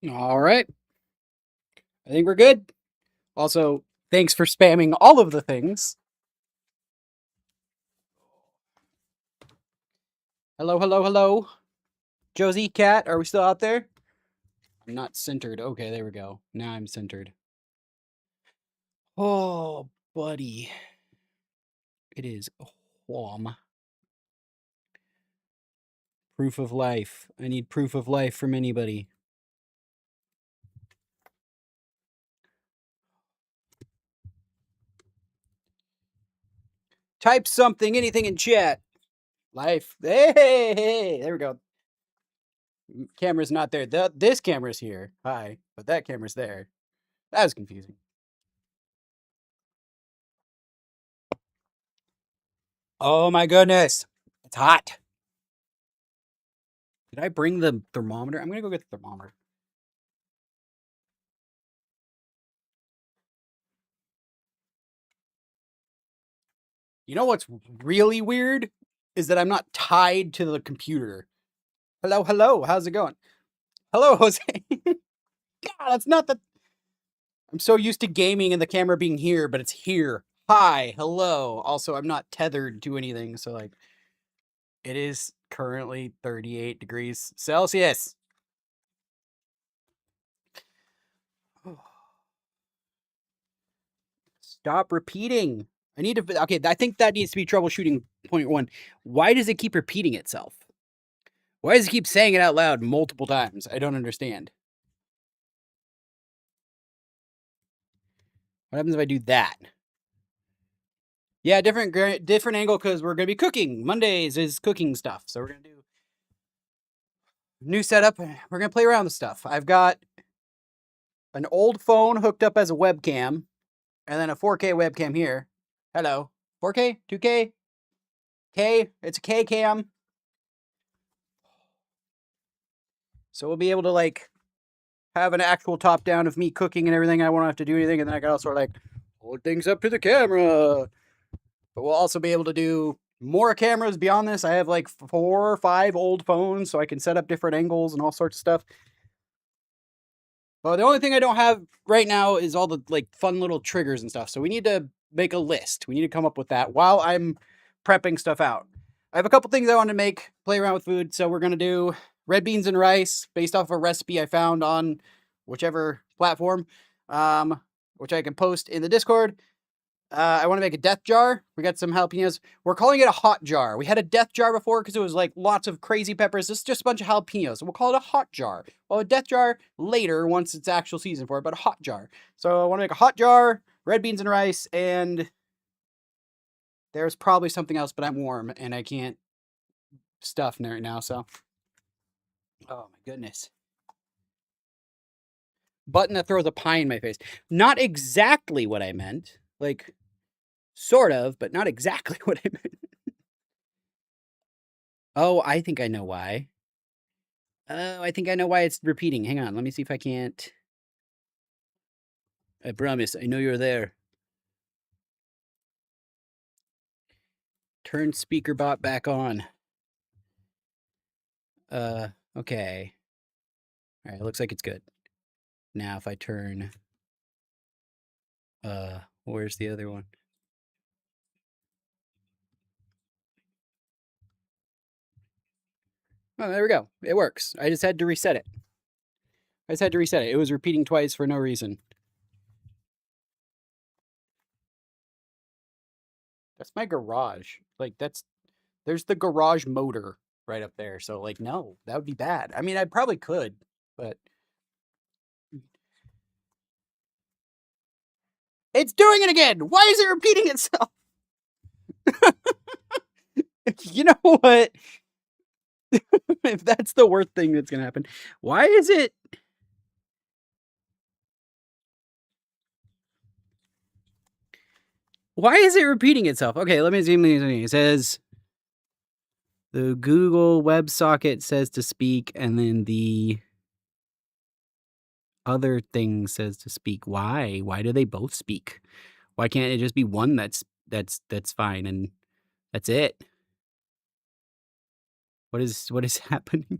All right. I think we're good. Also, thanks for spamming all of the things. Hello, hello, hello. Josie, Cat, are we still out there? I'm not centered. Okay, there we go. Now I'm centered. Oh, buddy. It is Whom. Proof of life. I need proof of life from anybody. Type something, anything in chat. Life. Hey, there we go. Camera's not there. This camera's here. Hi. But that camera's there. That was confusing. Oh my goodness. It's hot. Did I bring the thermometer? I'm gonna go get the thermometer. You know what's really weird is that I'm not tied to the computer. Hello, hello. How's it going? Hello, Jose. God, that's not the. I'm so used to gaming and the camera being here, but it's here. Hi, hello. Also, I'm not tethered to anything, so like, it is currently 38 degrees Celsius. Stop repeating. I need to. Okay, I think that needs to be troubleshooting point one. Why does it keep repeating itself? Why does it keep saying it out loud multiple times? I don't understand. What happens if I do that? Yeah, different angle because we're gonna be cooking. Mondays is cooking stuff, so we're gonna do new setup. We're gonna play around with stuff. I've got an old phone hooked up as a webcam, and then a 4K webcam here. Hello, 4K, 2K, K. It's a K cam, so we'll be able to like have an actual top down of me cooking and everything. I won't have to do anything, and then I can also like hold things up to the camera. But we'll also be able to do more cameras beyond this. I have like 4 or 5 old phones, so I can set up different angles and all sorts of stuff. Well, the only thing I don't have right now is all the like fun little triggers and stuff. So we need to make a list. We need to come up with that while I'm prepping stuff out. I have a couple things I want to make, play around with food. So we're gonna do red beans and rice based off a recipe I found on whichever platform, which I can post in the Discord. I want to make a death jar. We got some jalapenos. We're calling it a hot jar. We had a death jar before because it was like lots of crazy peppers. This is just a bunch of jalapenos. So we'll call it a hot jar. Well, a death jar later once it's actual season for it, but a hot jar. So I want to make a hot jar, red beans and rice, and there's probably something else, but I'm warm and I can't stuff right now. So, oh my goodness. Button that throws a pie in my face. Not exactly what I meant. Like, sort of, but not exactly what I meant. Oh, I think I know why. Oh, I think I know why it's repeating. Hang on, let me see if I can't. I promise, I know you're there. Turn speaker bot back on. Okay. All right, looks like it's good. Now if I turn, where's the other one? Oh, there we go. It works. I just had to reset it. It was repeating twice for no reason. That's my garage. Like there's the garage motor right up there. So like, no, that would be bad. I mean, I probably could, but it's doing it again. Why is it repeating itself? You know what? If that's the worst thing that's gonna happen, why is it? Why is it repeating itself? Okay, let me zoom in. It says the Google WebSocket says to speak, and then the other thing says to speak. Why? Why do they both speak? Why can't it just be one that's fine and that's it? What is happening?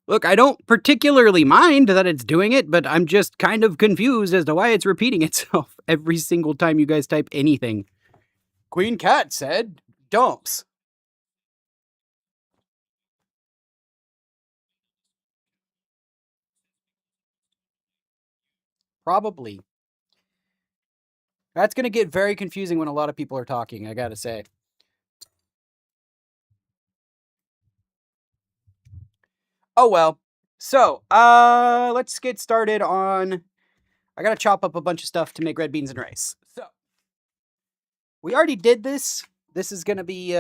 Look, I don't particularly mind that it's doing it, but I'm just kind of confused as to why it's repeating itself every single time you guys type anything. Queen Cat said, dumps. Probably. That's going to get very confusing when a lot of people are talking, I gotta say. Oh well. So, let's get started on. I gotta chop up a bunch of stuff to make red beans and rice. So, we already did this. This is gonna be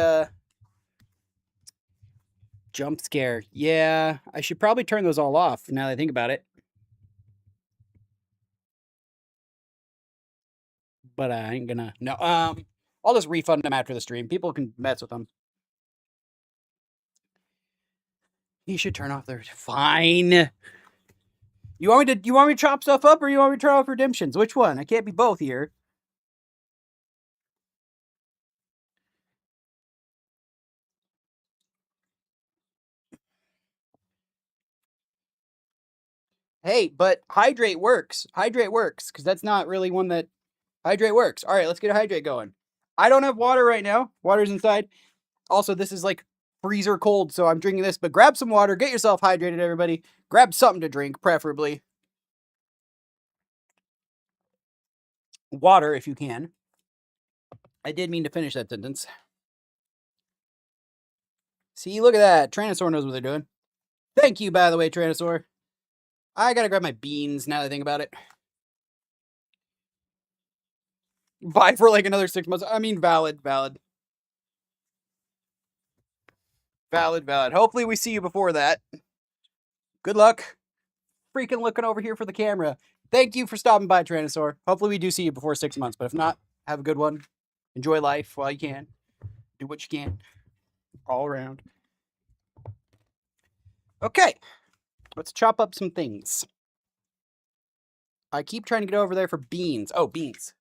jump scare. Yeah, I should probably turn those all off now that I think about it. But I ain't gonna. No. I'll just refund them after the stream. People can mess with them. You should turn off their. Fine. You want me to? You want me to chop stuff up, or you want me to turn off redemptions? Which one? I can't be both here. Hey, but hydrate works. Hydrate works because that's not really one that hydrate works. All right, let's get a hydrate going. I don't have water right now. Water's inside. Also, this is like freezer cold, so I'm drinking this. But grab some water. Get yourself hydrated, everybody. Grab something to drink, preferably water if you can. I did mean to finish that sentence. See, look at that. Tyrannosaur knows what they're doing. Thank you, by the way, Tyrannosaur. I gotta grab my beans now that I think about it. Bye for like another 6 months. I mean, valid. Hopefully, we see you before that. Good luck. Freaking looking over here for the camera. Thank you for stopping by, Tyrannosaur. Hopefully, we do see you before 6 months. But if not, have a good one. Enjoy life while you can. Do what you can. All around. Okay. Let's chop up some things. I keep trying to get over there for beans. Oh, beans.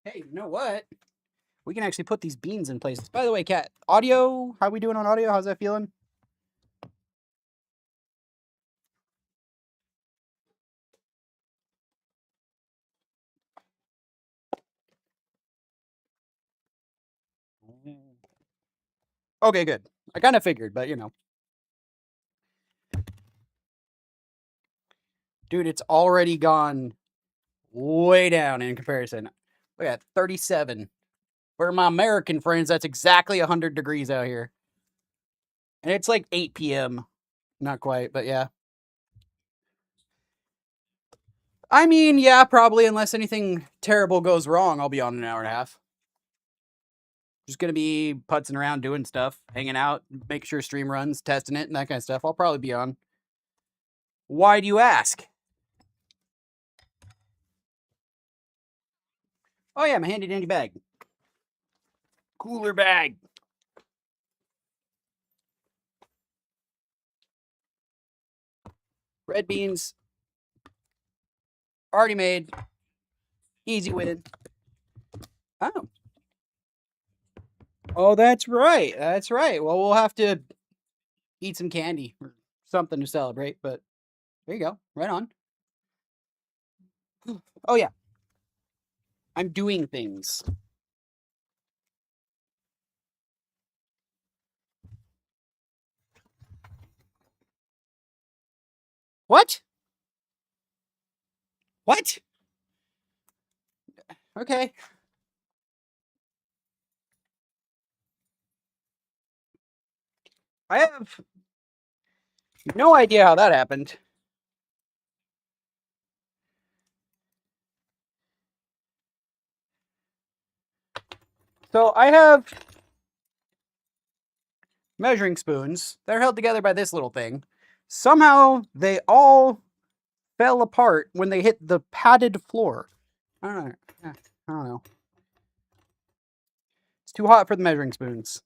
Hey, you know what? We can actually put these beans in places. By the way, Kat, audio, how we doing on audio? How's that feeling? Okay, good. I kind of figured, but you know. Dude, it's already gone way down in comparison. Look at 37. For my American friends, that's exactly 100 degrees out here. And it's like 8 p.m. Not quite, but yeah. I mean, yeah, probably, unless anything terrible goes wrong, I'll be on an hour and a half. Just gonna be putzing around, doing stuff, hanging out, making sure stream runs, testing it, and that kind of stuff. I'll probably be on. Why do you ask? Oh yeah, my handy dandy bag. Cooler bag. Red beans. Already made. Easy win. Oh. Oh, that's right. That's right. Well, we'll have to eat some candy or something to celebrate, but there you go. Right on. Oh yeah. I'm doing things. What? What? Okay. I have no idea how that happened. So I have measuring spoons. They're held together by this little thing. Somehow they all fell apart when they hit the padded floor. I don't know. I don't know. It's too hot for the measuring spoons.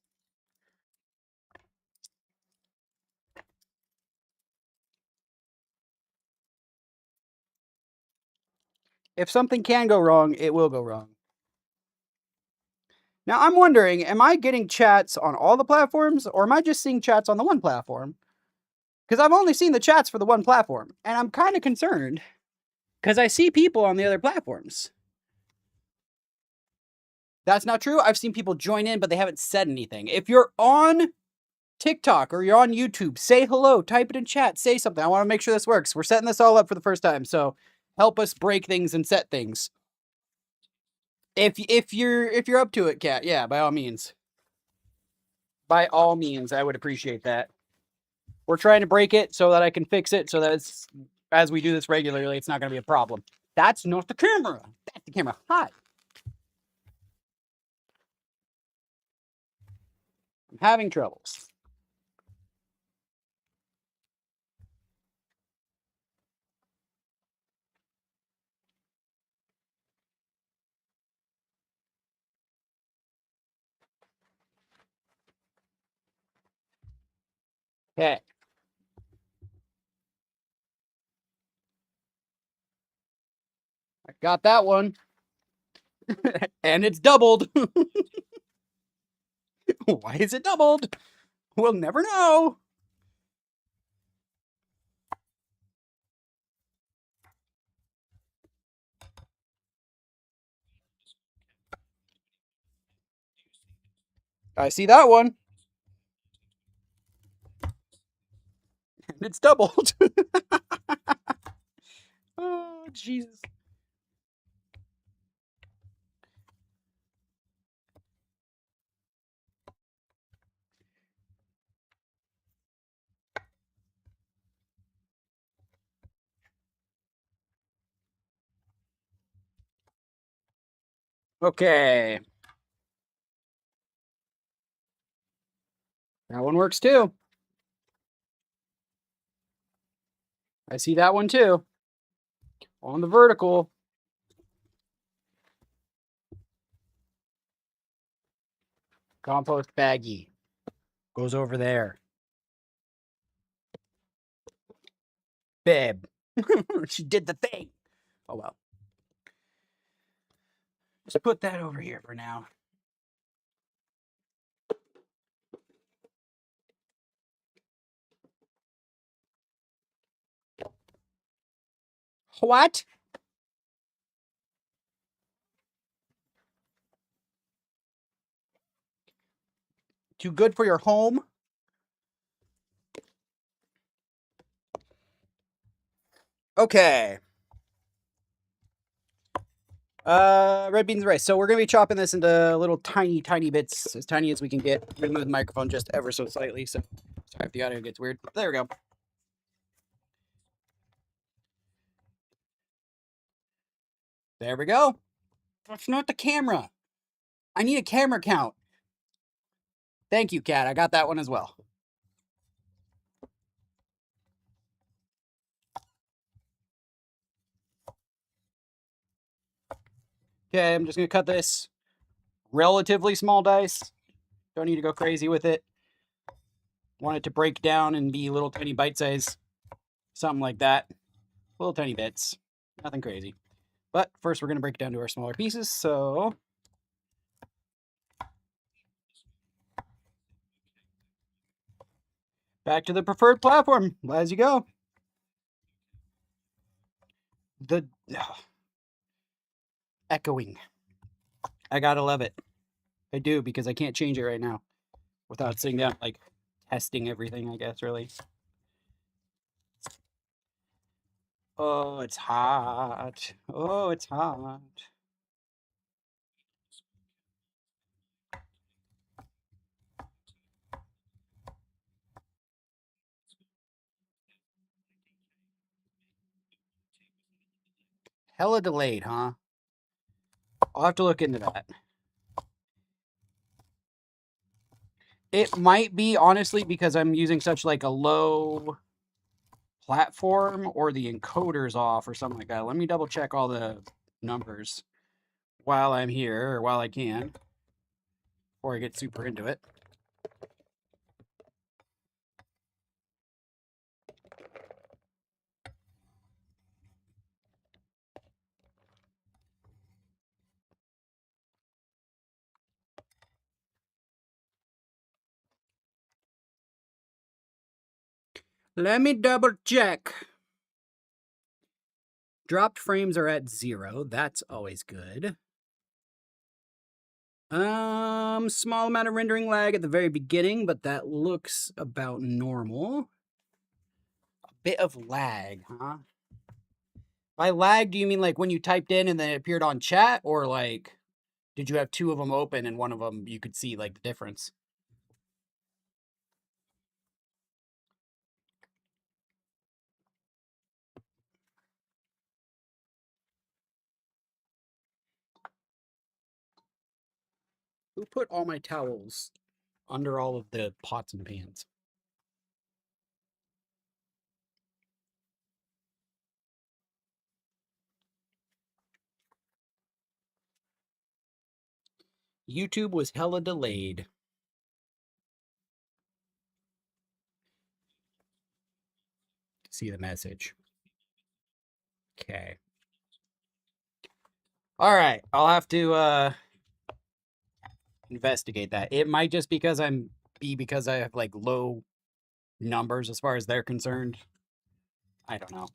If something can go wrong, it will go wrong. Now I'm wondering, am I getting chats on all the platforms, or am I just seeing chats on the one platform? Because I've only seen the chats for the one platform, and I'm kind of concerned because I see people on the other platforms. That's not true. I've seen people join in, but they haven't said anything. If you're on TikTok or you're on YouTube, say hello, type it in chat, say something. I want to make sure this works. We're setting this all up for the first time, so help us break things and set things. If you're up to it, Kat, yeah, by all means. By all means, I would appreciate that. We're trying to break it so that I can fix it so that it's, as we do this regularly, it's not going to be a problem. That's not the camera. That's the camera. Hi. I'm having troubles. Okay. I got that one. And it's doubled. Why is it doubled? We'll never know. I see that one. And it's doubled. Oh, Jesus. Okay. That one works too. I see that one too. On the vertical. Compost baggie. Goes over there. Babe. She did the thing. Oh well. Just put that over here for now. What? Too good for your home? Okay. Red beans and rice. So we're gonna be chopping this into little tiny, tiny bits, as tiny as we can get. We're gonna move the microphone just ever so slightly, so sorry if the audio gets weird. There we go. There we go. That's not the camera. I need a camera count. Thank you, Kat. I got that one as well. Okay, I'm just gonna cut this relatively small dice. Don't need to go crazy with it. Want it to break down and be little tiny bite size, something like that. Little tiny bits. Nothing crazy. But first we're gonna break it down to our smaller pieces, so back to the preferred platform as you go. The echoing. I gotta love it. I do, because I can't change it right now without sitting down, like, testing everything, I guess, really. Oh, it's hot. Oh, it's hot. Hella delayed, huh? I'll have to look into that. It might be, honestly, because I'm using such, like, a low platform, or the encoder's off or something like that. Let me double check all the numbers while I'm here, or while I can, before I get super into it. Let me double check. Dropped frames are at 0. That's always good. Small amount of rendering lag at the very beginning, but that looks about normal. A bit of lag, huh? By lag, do you mean like when you typed in and then it appeared on chat, or like did you have two of them open and one of them you could see like the difference? Who put all my towels under all of the pots and pans? YouTube was hella delayed. See the message. Okay. All right. I'll have to investigate that. It might just because because I have like low numbers as far as they're concerned. I don't know.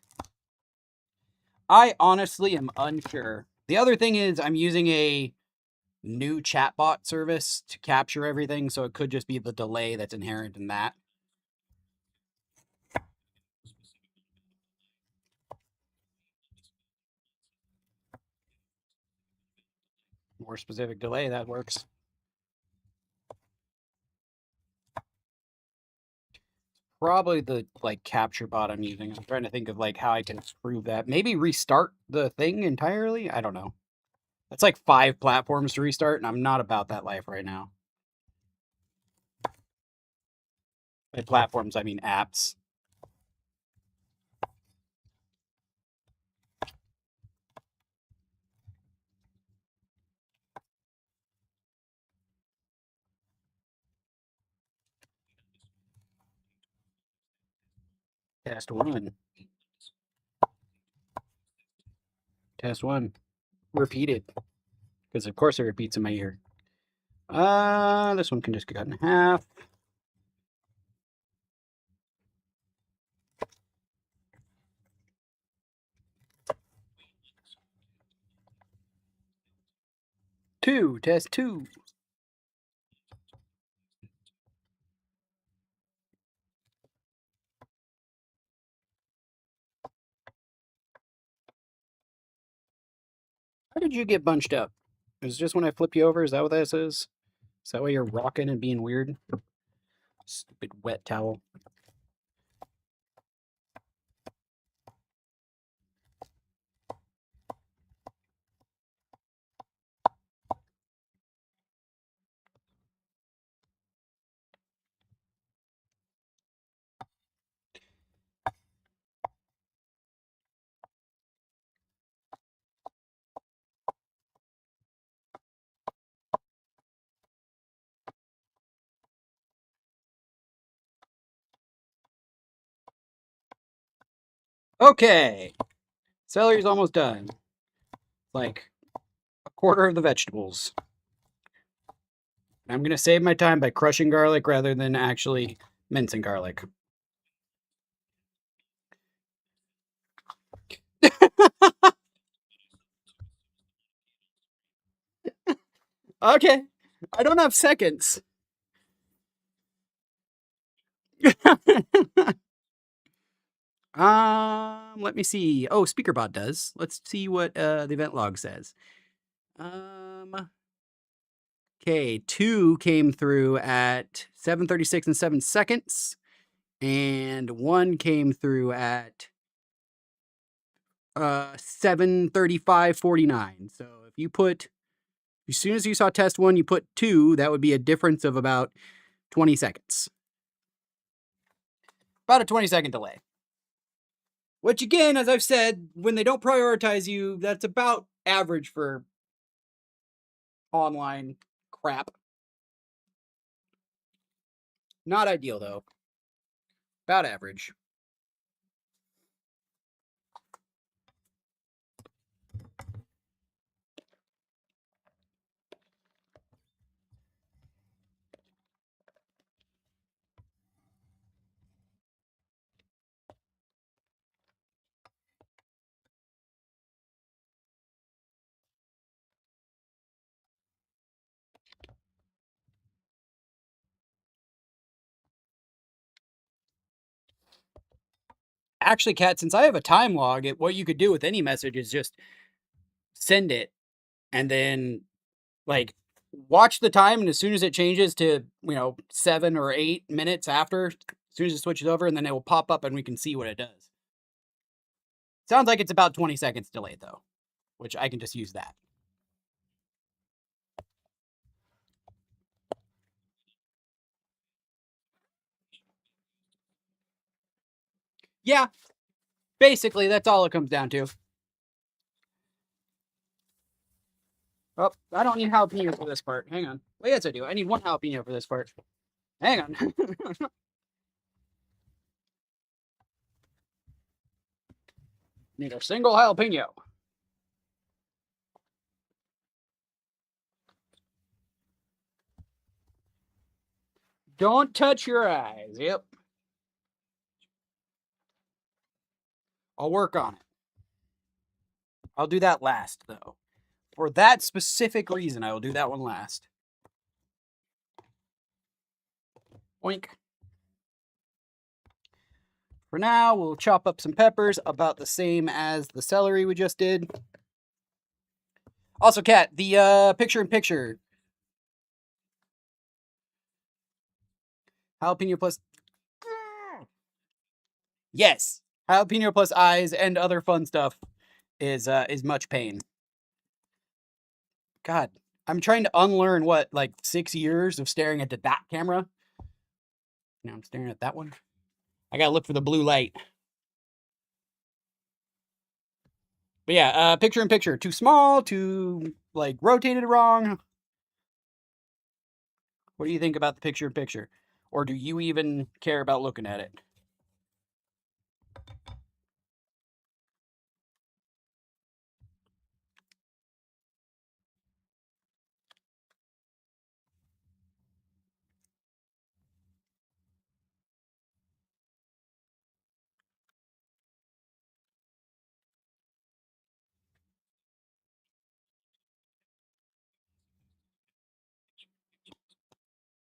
I honestly am unsure. The other thing is I'm using a new chatbot service to capture everything, so it could just be the delay that's inherent in that. More specific delay, that works. Probably the like capture bot I'm using. I'm trying to think of like how I can improve that. Maybe restart the thing entirely. I don't know. That's like 5 platforms to restart, and I'm not about that life right now. By platforms, I mean apps. Test one. Test one. Repeated. Because of course it repeats in my ear. This one can just get cut in half. Two. Test two. How did you get bunched up? Is it just when I flip you over? Is that what this is? Is that why you're rocking and being weird? Stupid wet towel. Okay. Celery's almost done. Like a quarter of the vegetables. I'm going to save my time by crushing garlic rather than actually mincing garlic. Okay. I don't have seconds. Let me see. Oh, SpeakerBot does. Let's see what the event log says. Okay, 2 came through at 7:36 and 7 seconds, and 1 came through at 7:35:49. So if you put as soon as you saw test 1, you put 2, that would be a difference of about 20 seconds. About a 20-second delay. Which again, as I've said, when they don't prioritize you, that's about average for online crap. Not ideal though. About average. actually, Kat, since I have a time log, what you could do with any message is just send it and then like watch the time, and as soon as it changes to 7 or 8 minutes after, as soon as it switches over, and then it will pop up and we can see what it does. Sounds like it's about 20 seconds delayed though, which I can just use that. Yeah, basically that's all it comes down to. Oh, I don't need jalapeno for this part. Hang on. Well, yes, I do. I need one jalapeno for this part. Hang on. Need a single jalapeno. Don't touch your eyes. Yep. I'll work on it. I'll do that last, though. For that specific reason, I will do that one last. Oink. For now, we'll chop up some peppers, about the same as the celery we just did. Also, Kat, the picture-in-picture. Jalapeno plus... Yes! Jalapeno plus eyes and other fun stuff is much pain. God, I'm trying to unlearn, 6 years of staring at that camera? Now I'm staring at that one. I gotta look for the blue light. But yeah, picture-in-picture. Too small, too, rotated wrong. What do you think about the picture-in-picture? Or do you even care about looking at it?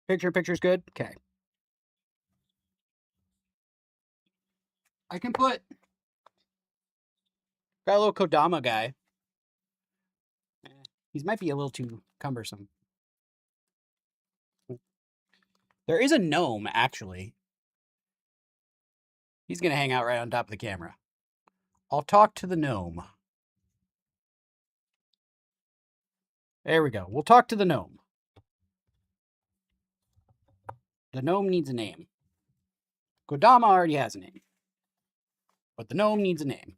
Picture-in-picture's good? Okay. I can put... Got a little Kodama guy. He might be a little too cumbersome. There is a gnome, actually. He's going to hang out right on top of the camera. I'll talk to the gnome. There we go. We'll talk to the gnome. The gnome needs a name. Kodama already has a name. But the gnome needs a name.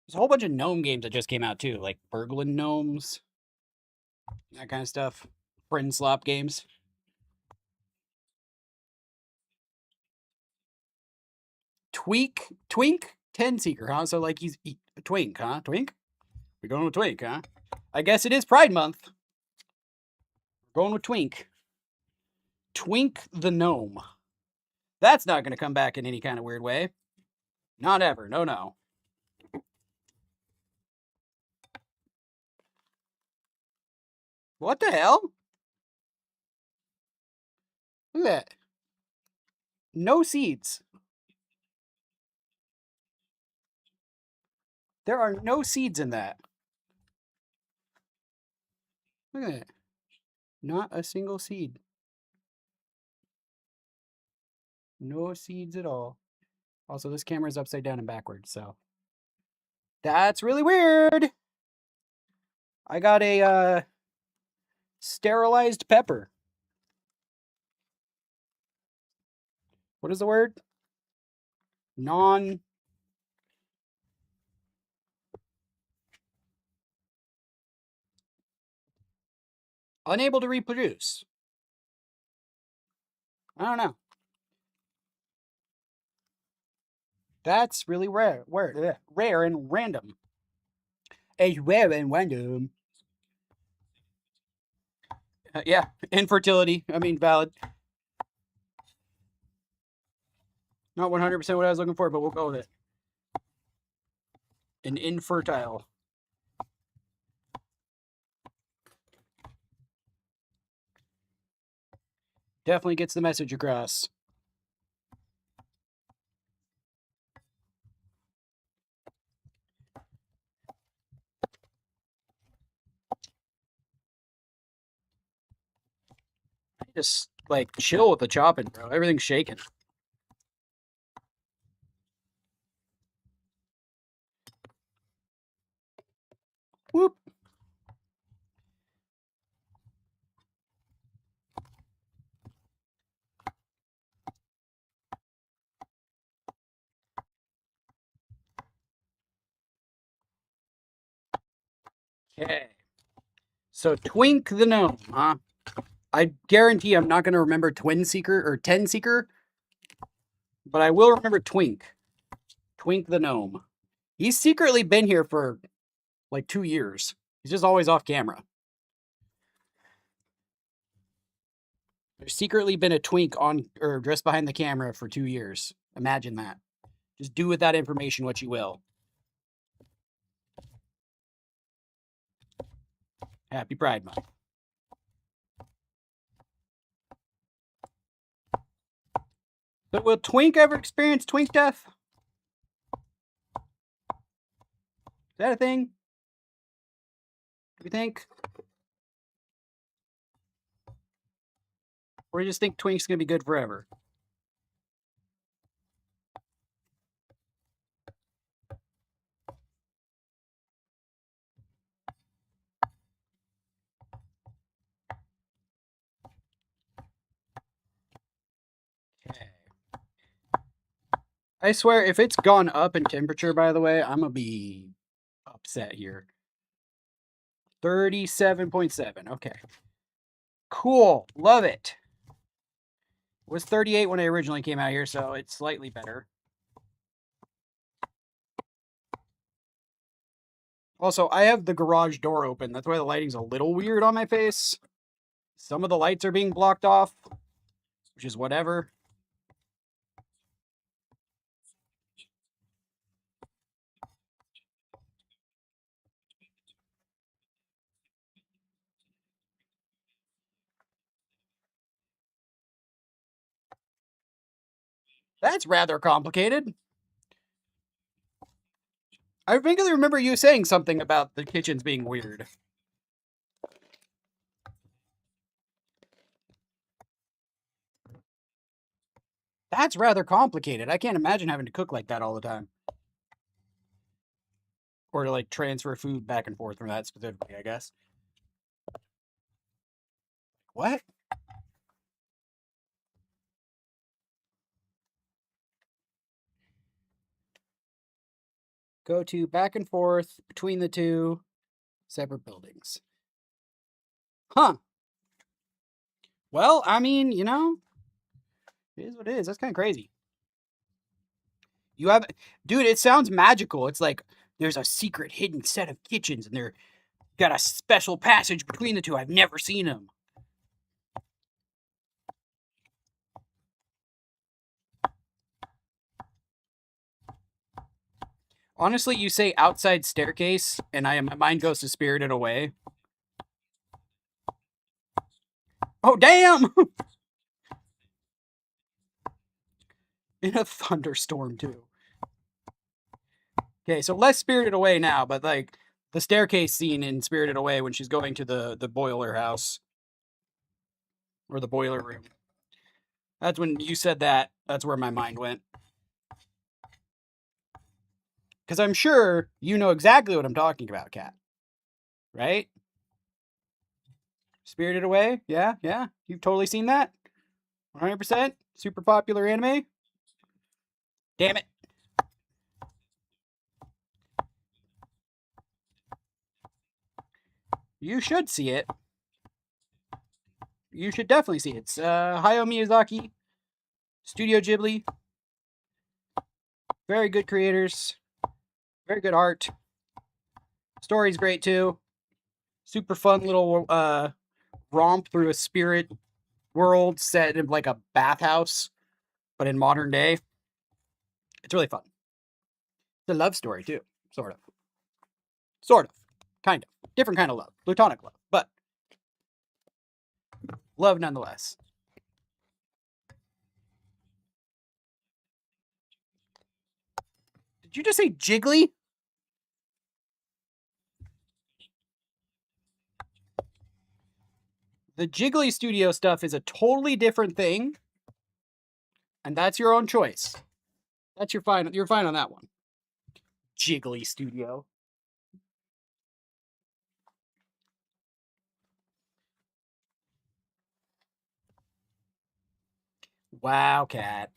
There's a whole bunch of gnome games that just came out, too. Like Burglin Gnomes. That kind of stuff. Friend slop games. Twink 10 Seeker, huh? So he's Twink, huh? Twink? We're going with Twink, huh? I guess it is Pride Month. We're going with Twink. Twink the Gnome. That's not going to come back in any kind of weird way. Not ever. No. What the hell? Look at that. No seeds. There are no seeds in that. Look at that. Not a single seed. No seeds at all. Also, this camera is upside down and backwards, so that's really weird. I got a sterilized pepper. What is the word? Unable to reproduce. I don't know. That's really rare. Rare and random. It's rare and random. Yeah, infertility. I mean, valid. Not 100% what I was looking for, but we'll go with it. An infertile. Definitely gets the message across. Just like chill with the chopping, bro. Everything's shaking. Whoop. Okay. So Twink the gnome, huh? I guarantee I'm not going to remember Twin Seeker or Ten Seeker, but I will remember Twink. Twink the gnome. He's secretly been here for like 2 years. He's just always off camera. There's secretly been a twink on or just behind the camera for 2 years. Imagine that. Just do with that information what you will. Happy Pride Month. But will Twink ever experience twink death? Is that a thing? Do you think? Or you just think Twink's gonna be good forever? Okay. I swear, if it's gone up in temperature, by the way, I'm gonna be upset here. 37.7. Okay. Cool. Love it. It was 38 when I originally came out here, so it's slightly better. Also, I have the garage door open. That's why the lighting's a little weird on my face. Some of the lights are being blocked off, which is whatever. That's rather complicated. I vaguely remember you saying something about the kitchens being weird. That's rather complicated. I can't imagine having to cook like that all the time. Or to like transfer food back and forth from that specifically, I guess. What? Go to back and forth between the two separate buildings. Huh. Well, I mean, it is what it is. That's kind of crazy. You have, dude, it sounds magical. It's like there's a secret hidden set of kitchens and they're got a special passage between the two. I've never seen them. Honestly, you say outside staircase, and my mind goes to Spirited Away. Oh, damn! In a thunderstorm, too. Okay, so less Spirited Away now, but like the staircase scene in Spirited Away when she's going to the boiler house or the boiler room. That's when you said that. That's where my mind went. Because I'm sure you know exactly what I'm talking about, Kat. Right? Spirited Away? Yeah, yeah. You've totally seen that? 100%? Super popular anime? Damn it. You should see it. You should definitely see it. It's Hayao Miyazaki, Studio Ghibli. Very good creators. Very good art. Story's great too. Super fun little romp through a spirit world set in like a bathhouse, but in modern day. It's really fun. It's a love story too, sort of. Sort of. Kind of. Different kind of love. Platonic love, but love nonetheless. Did you just say jiggly? The Jiggly Studio stuff is a totally different thing, and that's your own choice. That's your fine. You're fine on that one. Jiggly Studio. Wow, cat.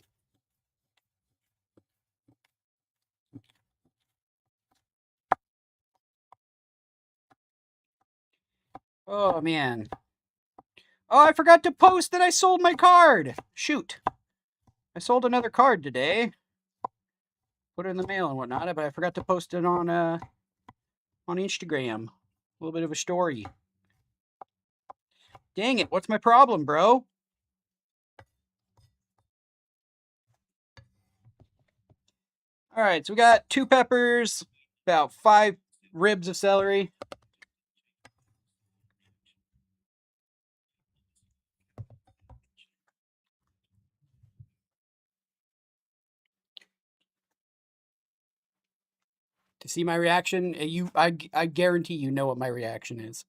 Oh man. Oh, I forgot to post that I sold my card. Shoot. I sold another card today. Put it in the mail and whatnot, but I forgot to post it on Instagram. A little bit of a story. Dang it, what's my problem, bro? All right, so we got 2 peppers, about 5 ribs of celery. To see my reaction, I guarantee you know what my reaction is.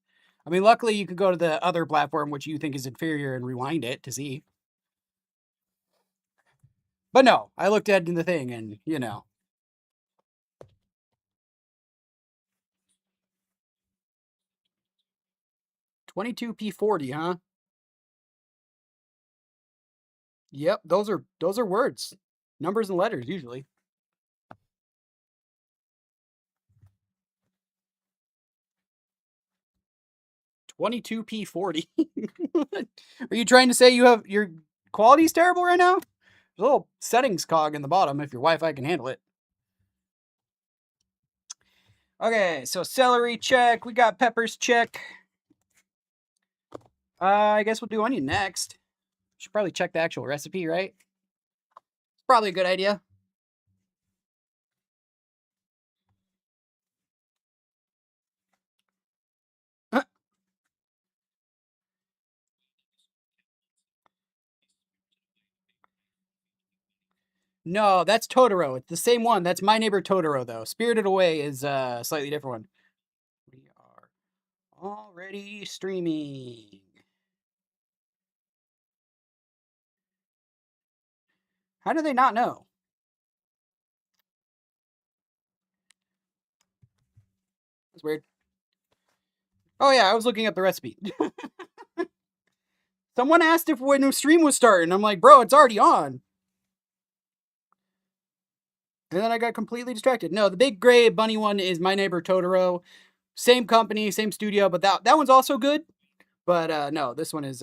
I mean, luckily you could go to the other platform which you think is inferior and rewind it to see. But no, I looked at the thing and, 22p40, huh? Yep, those are words. Numbers and letters usually. 22p40. Are you trying to say your quality's terrible right now? There's a little settings cog in the bottom if your Wi-Fi can handle it. Okay, so celery check. We got peppers check. I guess we'll do onion next. Should probably check the actual recipe, right? It's probably a good idea. No, that's Totoro. It's the same one. That's My Neighbor Totoro, though. Spirited Away is a slightly different one. We are already streaming. How do they not know? That's weird. Oh yeah, I was looking up the recipe. Someone asked if when the stream was starting. I'm like, bro, it's already on. And then I got completely distracted. No, the big gray bunny one is My Neighbor Totoro. Same company, same studio, but that one's also good. But no, this one is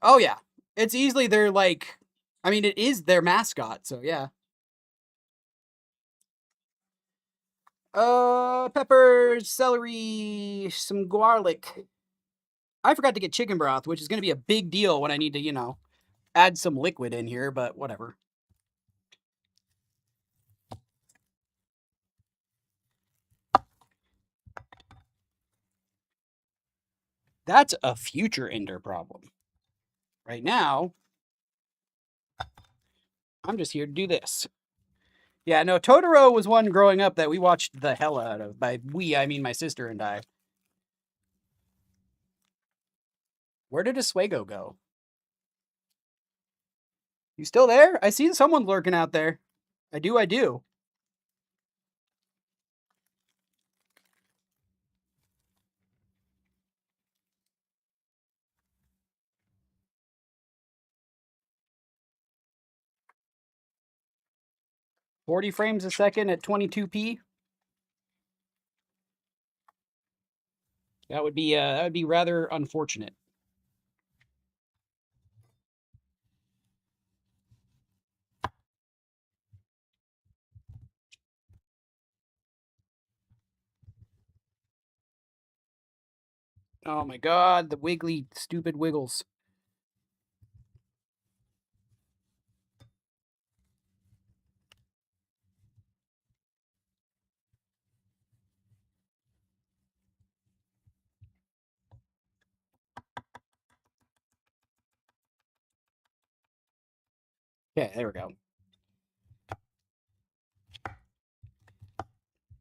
oh yeah. It's easily their like I mean it is their mascot, so yeah. Peppers, celery, some garlic. I forgot to get chicken broth, which is gonna be a big deal when I need to, add some liquid in here, but whatever. That's a future Ender problem. Right now, I'm just here to do this. Yeah, no, Totoro was one growing up that we watched the hell out of. By we, I mean my sister and I. Where did Oswego go? You still there? I seen someone lurking out there. I do. 40 frames a second at 22p. That would be rather unfortunate. Oh my god, the wiggly stupid wiggles. Okay, there we go.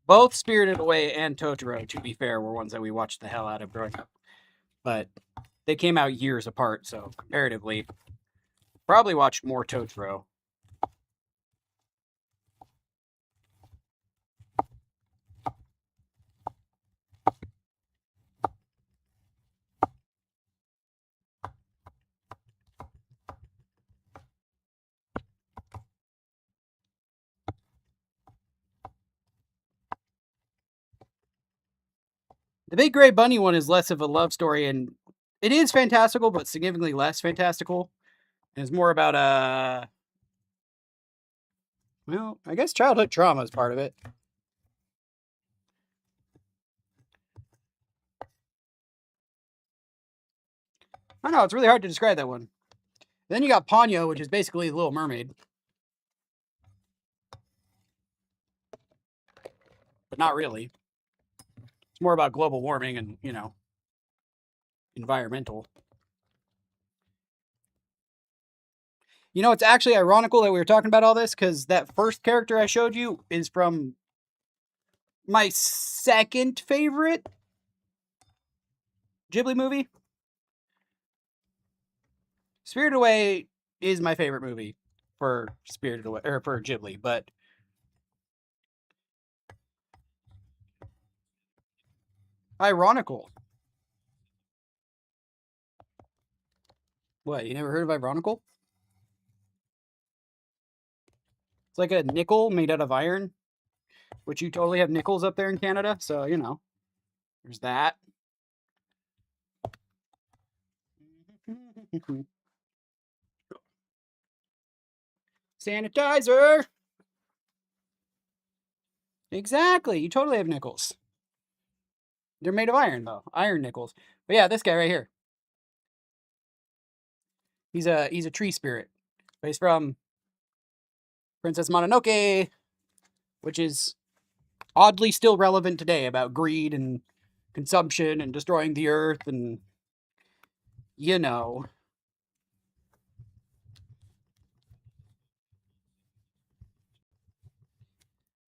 Both Spirited Away and Totoro, to be fair, were ones that we watched the hell out of growing up. But they came out years apart, so comparatively, probably watched more Totoro. The Big Gray Bunny one is less of a love story, and it is fantastical, but significantly less fantastical. And it's more about well, I guess childhood trauma is part of it. I don't know, it's really hard to describe that one. Then you got Ponyo, which is basically Little Mermaid, but not really. It's more about global warming and, environmental. It's actually ironical that we were talking about all this because that first character I showed you is from my second favorite Ghibli movie. Spirited Away is my favorite movie for Spirited Away or for Ghibli, but ironical. What, you never heard of ironical? It's like a nickel made out of iron, which you totally have nickels up there in Canada, so there's that. Sanitizer. Exactly. You totally have nickels. They're made of iron though. Iron nickels. But yeah, this guy right here. He's a tree spirit. But he's from Princess Mononoke, which is oddly still relevant today about greed and consumption and destroying the earth and you know.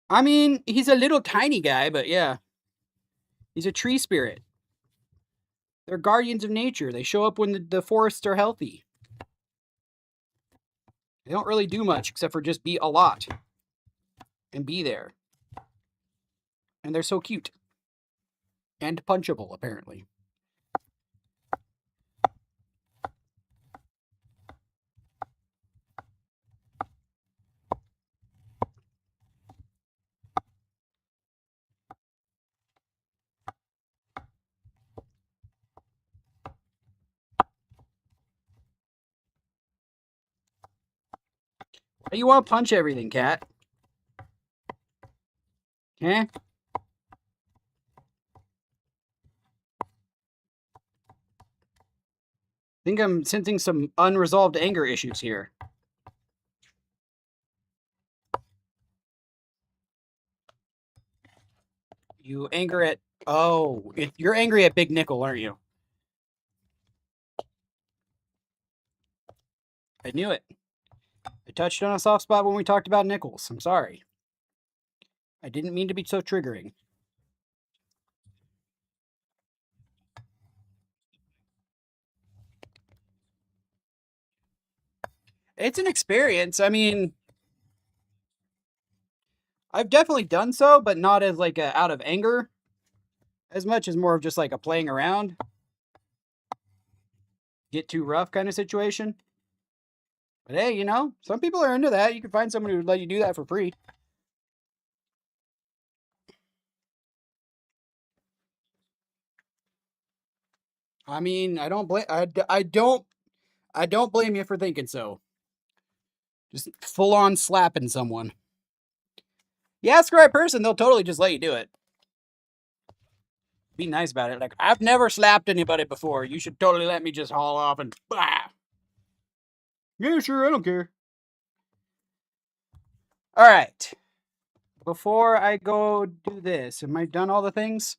I mean, he's a little tiny guy, but yeah. He's a tree spirit. They're guardians of nature. They show up when the forests are healthy. They don't really do much except for just be a lot and be there. And they're so cute. And punchable, apparently. Why do you want to punch everything, cat? Eh? I think I'm sensing some unresolved anger issues here. You anger at. Oh, you're angry at Big Nickel, aren't you? I knew it. I touched on a soft spot when we talked about nickels. I'm sorry. I didn't mean to be so triggering. It's an experience. I mean, I've definitely done so, but not as like a out of anger, as much as more of just like a playing around, get too rough kind of situation. But hey, some people are into that. You can find someone who would let you do that for free. I mean, I don't blame you for thinking so. Just full on slapping someone. You ask the right person, they'll totally just let you do it. Be nice about it. Like, I've never slapped anybody before. You should totally let me just haul off and bah. Yeah, sure, I don't care. All right. Before I go do this, am I done all the things?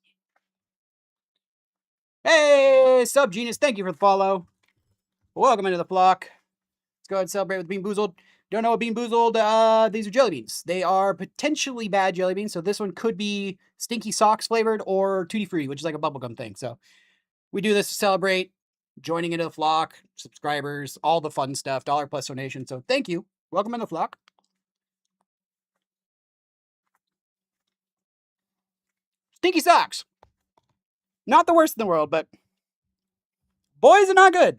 Hey, Sub Genius, thank you for the follow. Welcome into the flock. Let's go ahead and celebrate with Bean Boozled. don't know Bean Boozled, these are jelly beans. They are potentially bad jelly beans. So this one could be Stinky Socks flavored or Tutti Frutti, which is like a bubblegum thing. So we do this to celebrate joining into the flock, subscribers, all the fun stuff, dollar plus donation. So thank you. Welcome in the flock. Stinky Socks. Not the worst in the world, but boys are not good.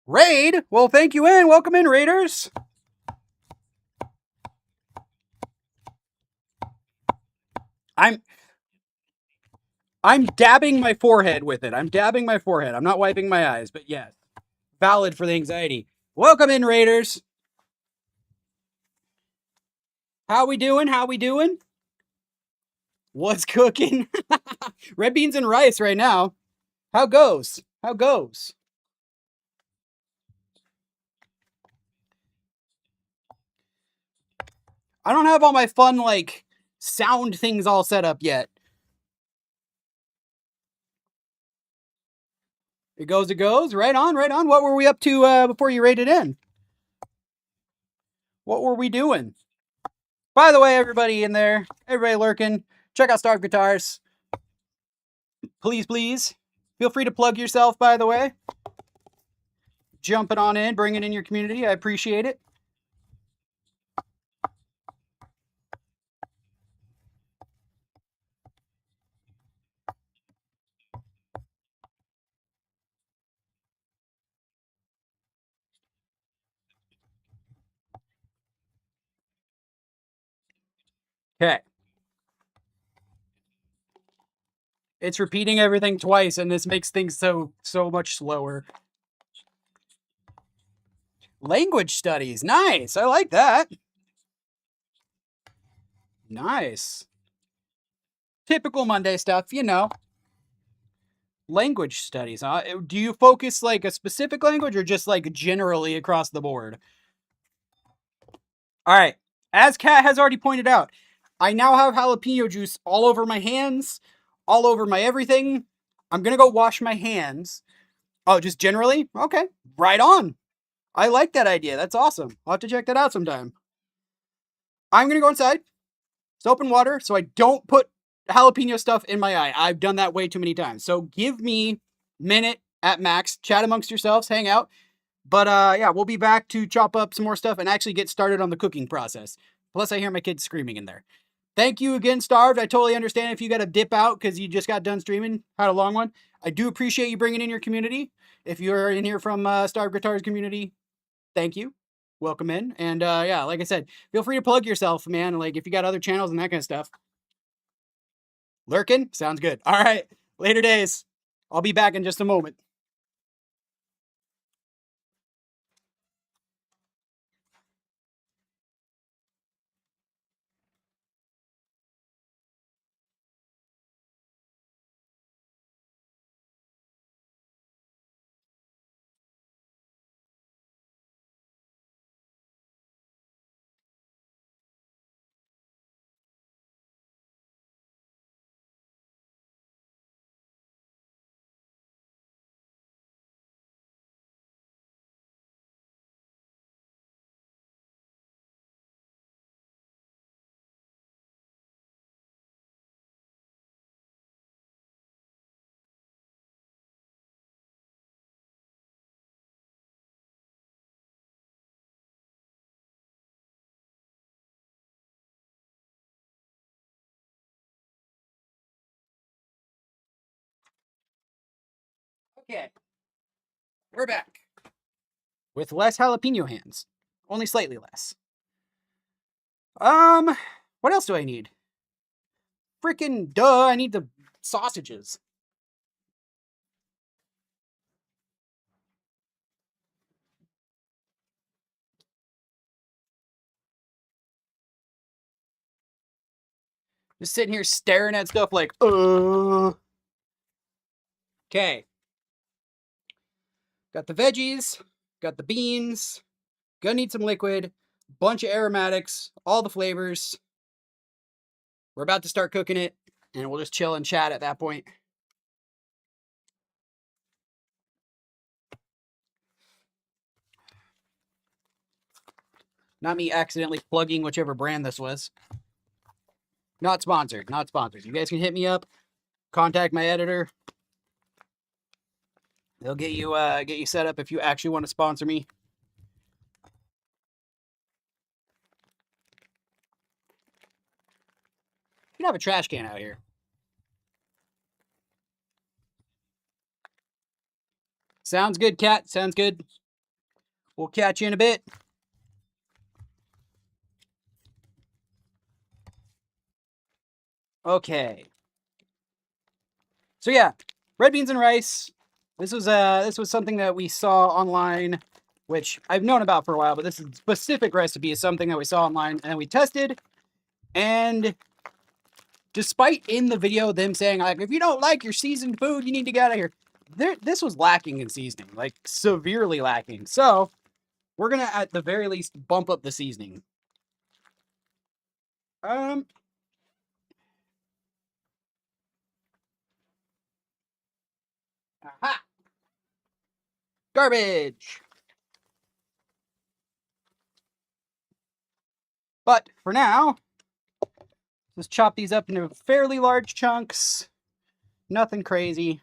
Raid? Well, thank you in. Welcome in, Raiders. I'm dabbing my forehead with it. I'm dabbing my forehead. I'm not wiping my eyes, but yes. Valid for the anxiety. Welcome in, Raiders. How we doing? How we doing? What's cooking? Red beans and rice right now. How goes? How goes? I don't have all my fun, like, sound things all set up yet. It goes, it goes. Right on, right on. What were we up to before you raided in? What were we doing? By the way, everybody in there, everybody lurking, check out Starved Guitars. Please, please. Feel free to plug yourself, by the way. Jumping on in, bringing in your community. I appreciate it. Okay. It's repeating everything twice, and this makes things so much slower. Language studies. Nice. I like that. Nice. Typical Monday stuff, you know. Language studies, huh? Do you focus like a specific language or just like generally across the board? All right. As Kat has already pointed out, I now have jalapeno juice all over my hands, all over my everything. I'm going to go wash my hands. Oh, just generally? Okay. Right on. I like that idea. That's awesome. I'll have to check that out sometime. I'm going to go inside. Soap and water so I don't put jalapeno stuff in my eye. I've done that way too many times. So give me minute at max. Chat amongst yourselves, hang out. But yeah, we'll be back to chop up some more stuff and actually get started on the cooking process. Plus, I hear my kids screaming in there. Thank you again, Starved. I totally understand if you got to dip out because you just got done streaming, had a long one. I do appreciate you bringing in your community. If you're in here from Starved Guitars community, thank you. Welcome in. And yeah, like I said, feel free to plug yourself, man. Like if you got other channels and that kind of stuff. Lurking? Sounds good. All right. Later days. I'll be back in just a moment. Okay. We're back. With less jalapeno hands. Only slightly less. What else do I need? Freaking duh, I need the sausages. Just sitting here staring at stuff like, Okay. Got the veggies, got the beans, gonna need some liquid, bunch of aromatics, all the flavors. We're about to start cooking it, and we'll just chill and chat at that point. Not me accidentally plugging whichever brand this was. Not sponsored. Not sponsored. You guys can hit me up. Contact my editor. They'll get you set up if you actually want to sponsor me. You can have a trash can out here. Sounds good, Cat. Sounds good. We'll catch you in a bit. Okay. So yeah, red beans and rice. This was something that we saw online, which I've known about for a while, but this specific recipe is something that we saw online and we tested. And despite in the video them saying like, if you don't like your seasoned food, you need to get out of here. This was lacking in seasoning, like severely lacking. So we're gonna at the very least bump up the seasoning. Aha! Garbage! But for now, let's chop these up into fairly large chunks. Nothing crazy.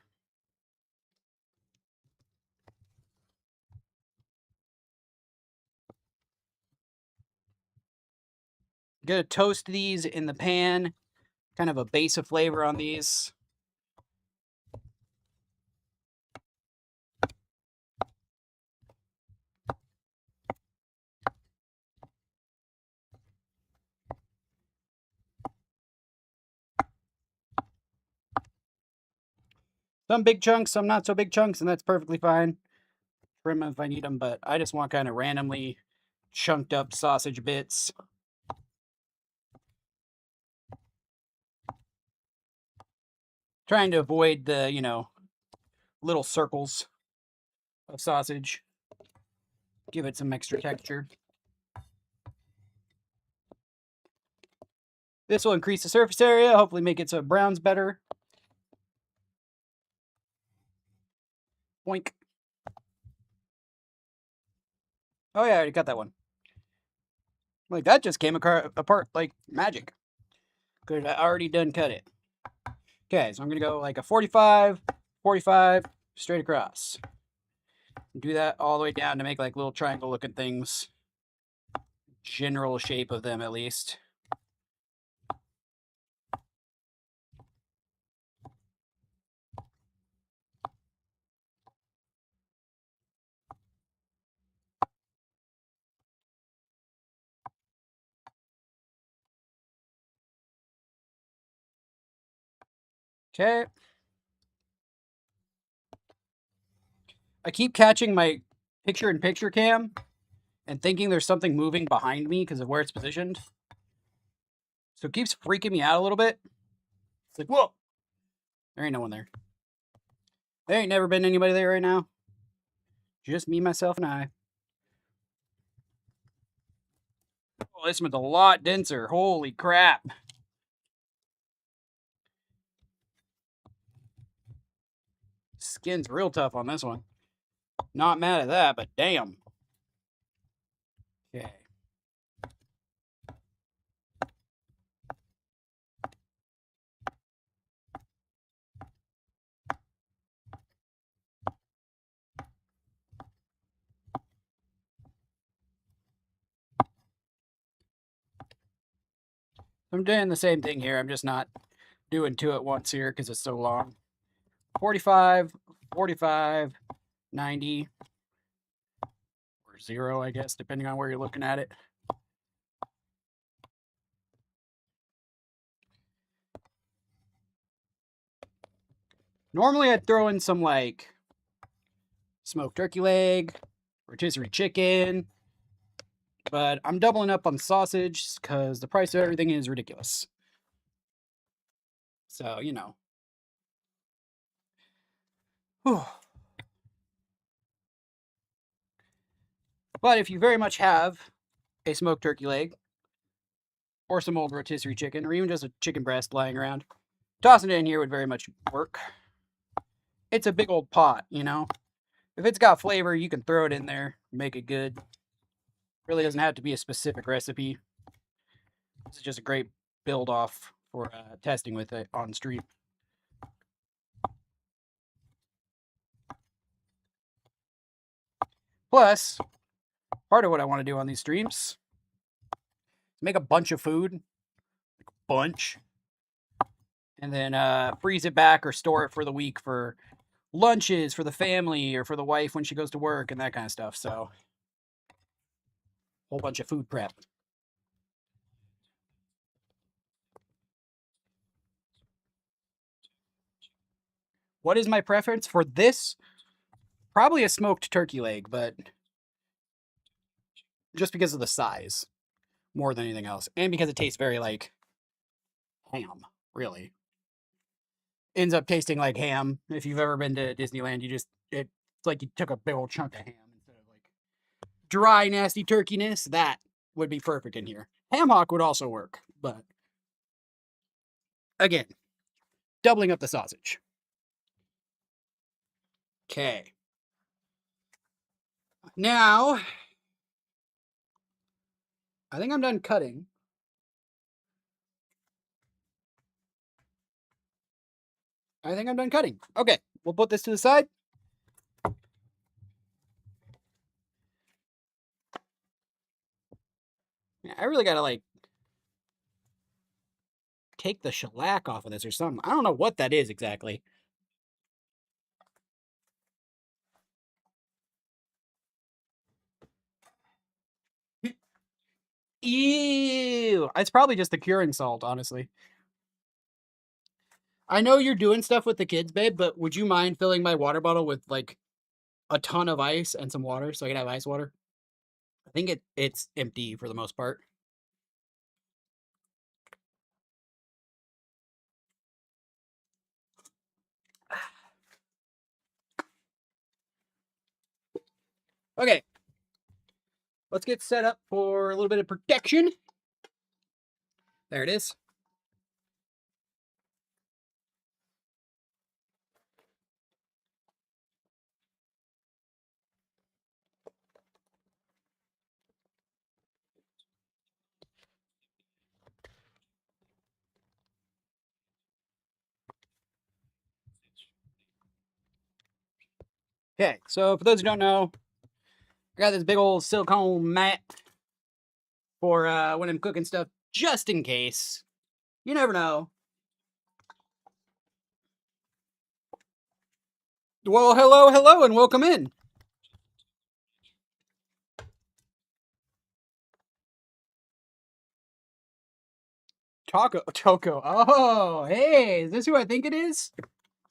Gonna toast these in the pan. Kind of a base of flavor on these. Some big chunks, some not so big chunks, and that's perfectly fine. Trim them if I need them, but I just want kind of randomly chunked up sausage bits. Trying to avoid the, little circles of sausage. Give it some extra texture. This will increase the surface area, hopefully make it so it browns better. Boink. Oh yeah, I already got that one. Like, that just came apart like magic. Could have already done cut it. Okay, so I'm going to go like a 45, 45, straight across. Do that all the way down to make like little triangle looking things. General shape of them at least. Okay. I keep catching my picture-in-picture cam and thinking there's something moving behind me because of where it's positioned. So it keeps freaking me out a little bit. It's like, whoa! There ain't no one there. There ain't never been anybody there right now. Just me, myself, and I. Oh, this one's a lot denser. Holy crap. Skin's real tough on this one. Not mad at that, but damn. Okay. I'm doing the same thing here. I'm just not doing two at once here because it's so long. 45, 45, 90, or 0, I guess, depending on where you're looking at it. Normally I'd throw in some like smoked turkey leg, rotisserie chicken, but I'm doubling up on sausage because the price of everything is ridiculous. So, Whew. But if you very much have a smoked turkey leg, or some old rotisserie chicken, or even just a chicken breast lying around. Tossing it in here would very much work. It's a big old pot, you know? If it's got flavor, you can throw it in there, make it good. Really doesn't have to be a specific recipe. This is just a great build off for testing with it on stream. Plus, part of what I want to do on these streams is make a bunch of food, like a bunch, and then freeze it back or store it for the week for lunches for the family or for the wife when she goes to work and that kind of stuff. So, whole bunch of food prep. What is my preference for this? Probably a smoked turkey leg, but just because of the size more than anything else. And because it tastes very like ham, really. Ends up tasting like ham. If you've ever been to Disneyland, it's like you took a big old chunk of ham instead of like dry, nasty turkeyness. That would be perfect in here. Ham hock would also work, but again, doubling up the sausage. Okay. Now, I think I'm done cutting. Okay, we'll put this to the side. Yeah, I really gotta like take the shellac off of this or something. I don't know what that is exactly. Ew! It's probably just the curing salt, honestly. I know you're doing stuff with the kids, babe, but would you mind filling my water bottle with like a ton of ice and some water so I can have ice water? I think it's empty for the most part. Okay. Let's get set up for a little bit of protection. There it is. Okay, so for those who don't know, I got this big old silicone mat for when I'm cooking stuff, just in case. You never know. Well, hello, and welcome in. Toko. Oh, hey, is this who I think it is?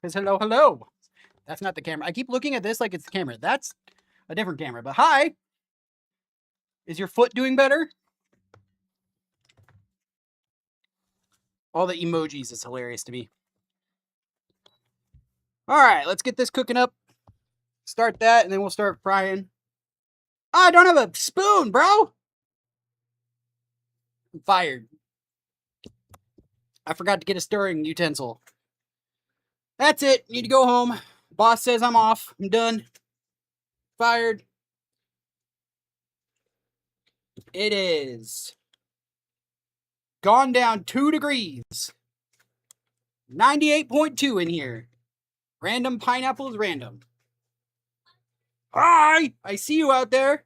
Because hello. That's not the camera. I keep looking at this like it's the camera. That's a different camera. But hi. Is your foot doing better? All the emojis is hilarious to me. All right, let's get this cooking up. Start that, and then we'll start frying. I don't have a spoon, bro. I'm fired. I forgot to get a stirring utensil. That's it. Need to go home. Boss says I'm off. I'm done. Fired. It is gone down 2 degrees. 98.2 in here. Random pineapples, random. Hi! I see you out there.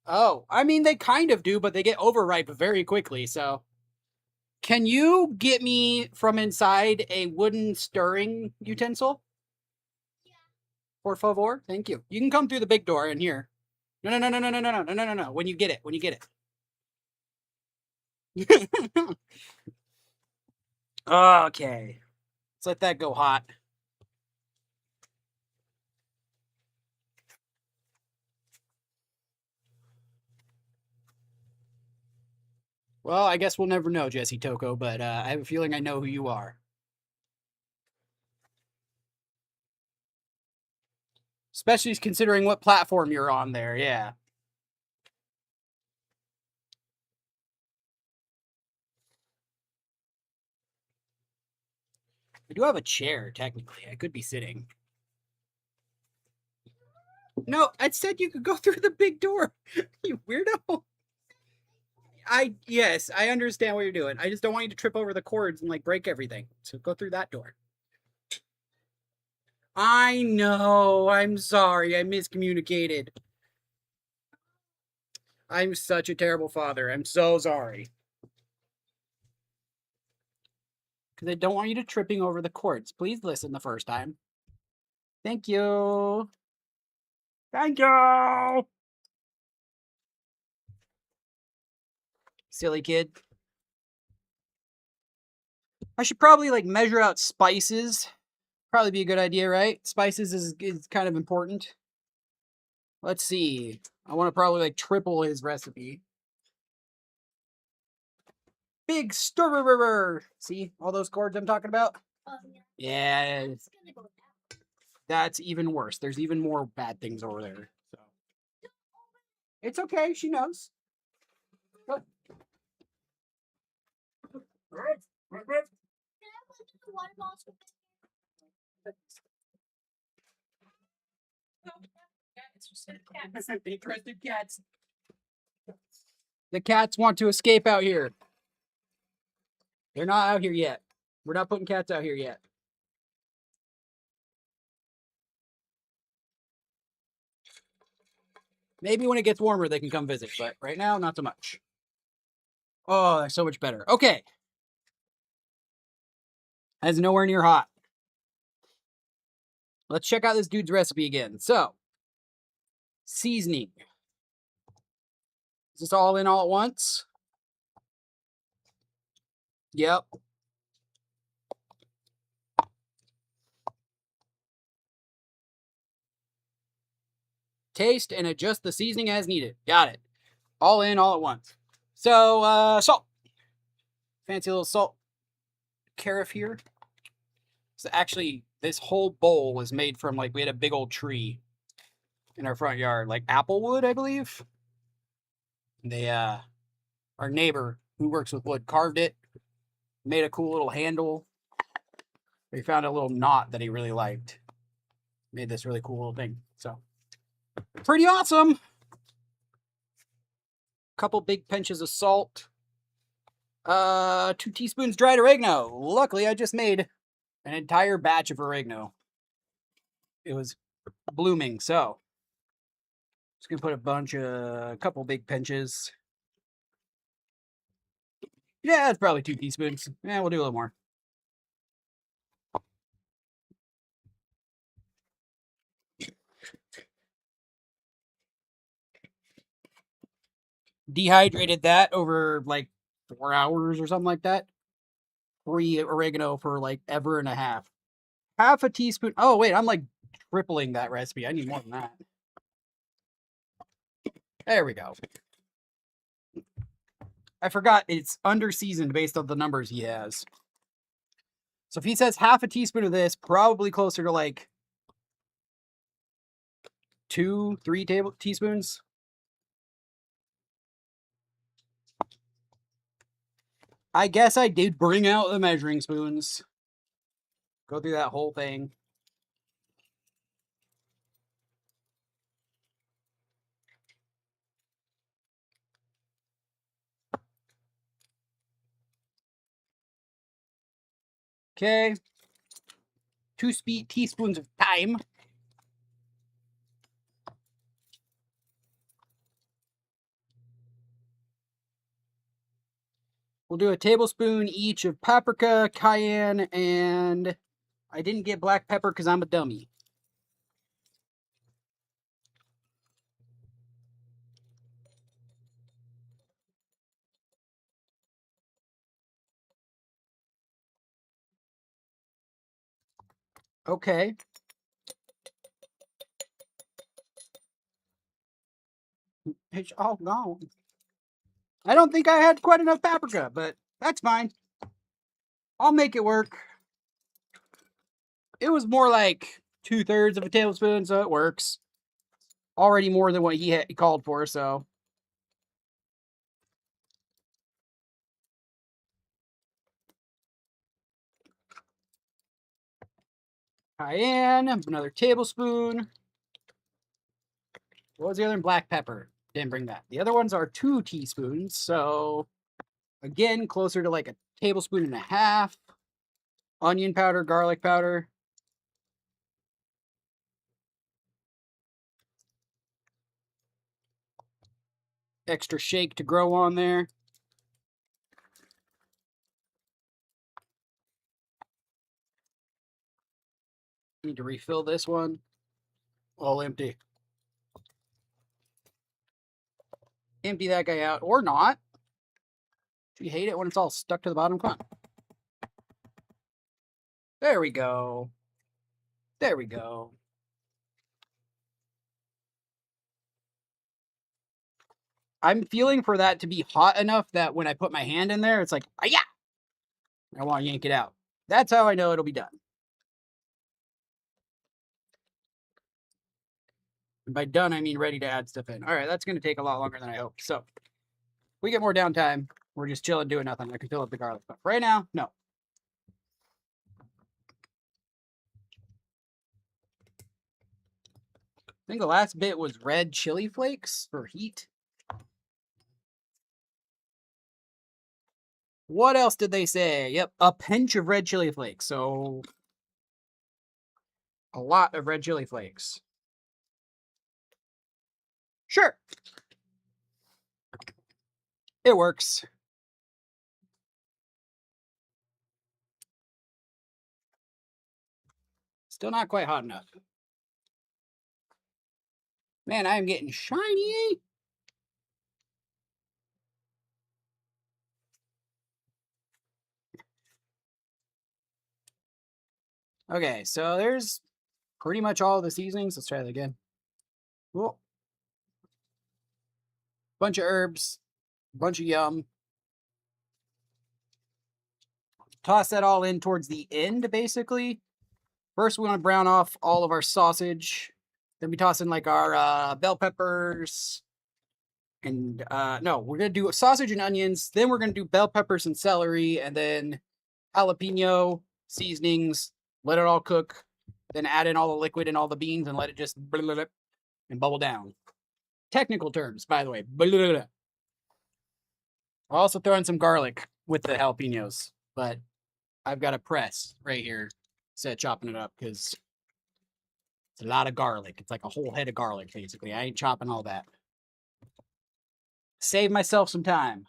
Oh, I mean, they kind of do, but they get overripe very quickly, so. Can you get me from inside a wooden stirring utensil? Yeah. Por favor? Thank you. You can come through the big door in here. No. When you get it. Okay. Let's let that go hot. Well, I guess we'll never know, Jesse Toko, but I have a feeling I know who you are. Especially considering what platform you're on there, yeah. I do have a chair, technically. I could be sitting. No, I said you could go through the big door. You weirdo. Yes, I understand what you're doing. I just don't want you to trip over the cords and like break everything. So go through that door. I know. I'm sorry. I miscommunicated. I'm such a terrible father. I'm so sorry. Because I don't want you to tripping over the cords. Please listen the first time. Thank you. Thank you. Silly kid. I should probably like measure out spices. Probably be a good idea, right? Spices is kind of important. Let's see. I want to probably like triple his recipe. Big stir. See all those cords I'm talking about? Yeah. That's even worse. There's even more bad things over there. So it's okay. She knows. Go. Interested cats. The cats want to escape out here. They're not out here yet. We're not putting cats out here yet. Maybe when it gets warmer, they can come visit, but right now, not so much. Oh, so much better. Okay. That's nowhere near hot. Let's check out this dude's recipe again. So, seasoning. Is this all in all at once? Yep. Taste and adjust the seasoning as needed. Got it. All in all at once. So, salt. Fancy little salt carafe here. So actually, this whole bowl was made from like, we had a big old tree in our front yard, like apple wood, I believe. They, our neighbor who works with wood carved it, made a cool little handle. We found a little knot that he really liked. Made this really cool little thing. So, pretty awesome. Couple big pinches of salt. 2 teaspoons dried oregano. Luckily, I just made an entire batch of oregano. It was blooming, so just gonna put a couple big pinches. Yeah, that's probably 2 teaspoons. Yeah, we'll do a little more. Dehydrated that over like 4 hours or something like that. Free oregano for like ever and a half. Half a teaspoon. Oh, wait, I'm like tripling that recipe. I need more than that. There we go. I forgot it's under seasoned based on the numbers he has. So if he says half a teaspoon of this, probably closer to like 2-3 teaspoons. I guess I did bring out the measuring spoons. Go through that whole thing. Okay. 2 teaspoons of thyme. We'll do a tablespoon each of paprika, cayenne, and I didn't get black pepper because I'm a dummy. Okay. It's all gone. I don't think I had quite enough paprika, but that's fine. I'll make it work. It was more like 2/3 of a tablespoon, so it works. Already more than what he called for, so. Cayenne, another tablespoon. What was the other one? Black pepper. Didn't bring that. The other ones are 2 teaspoons, so again, closer to like a tablespoon and a half. Onion powder, garlic powder. Extra shake to grow on there. Need to refill this one. All empty. Empty that guy out, or not. Do you hate it when it's all stuck to the bottom? Come on. There we go. There we go. I'm feeling for that to be hot enough that when I put my hand in there, it's like, ah, yeah. I want to yank it out. That's how I know it'll be done. And by done, I mean ready to add stuff in. All right, that's going to take a lot longer than I hoped. So we get more downtime. We're just chilling, doing nothing. I can fill up the garlic. But right now, no. I think the last bit was red chili flakes for heat. What else did they say? Yep, a pinch of red chili flakes. So a lot of red chili flakes. Sure. It works. Still not quite hot enough. Man, I am getting shiny. Okay, so there's pretty much all the seasonings. Let's try that again. Cool. Bunch of herbs, bunch of yum. Toss that all in towards the end, basically. First, we want to brown off all of our sausage. Then we toss in like our bell peppers. And no, we're going to do sausage and onions. Then we're going to do bell peppers and celery. And then jalapeno, seasonings. Let it all cook. Then add in all the liquid and all the beans and let it just and bubble down. Technical terms, by the way. I'll also throw in some garlic with the jalapenos, but I've got a press right here instead of chopping it up because it's a lot of garlic. It's like a whole head of garlic, basically. I ain't chopping all that. Save myself some time.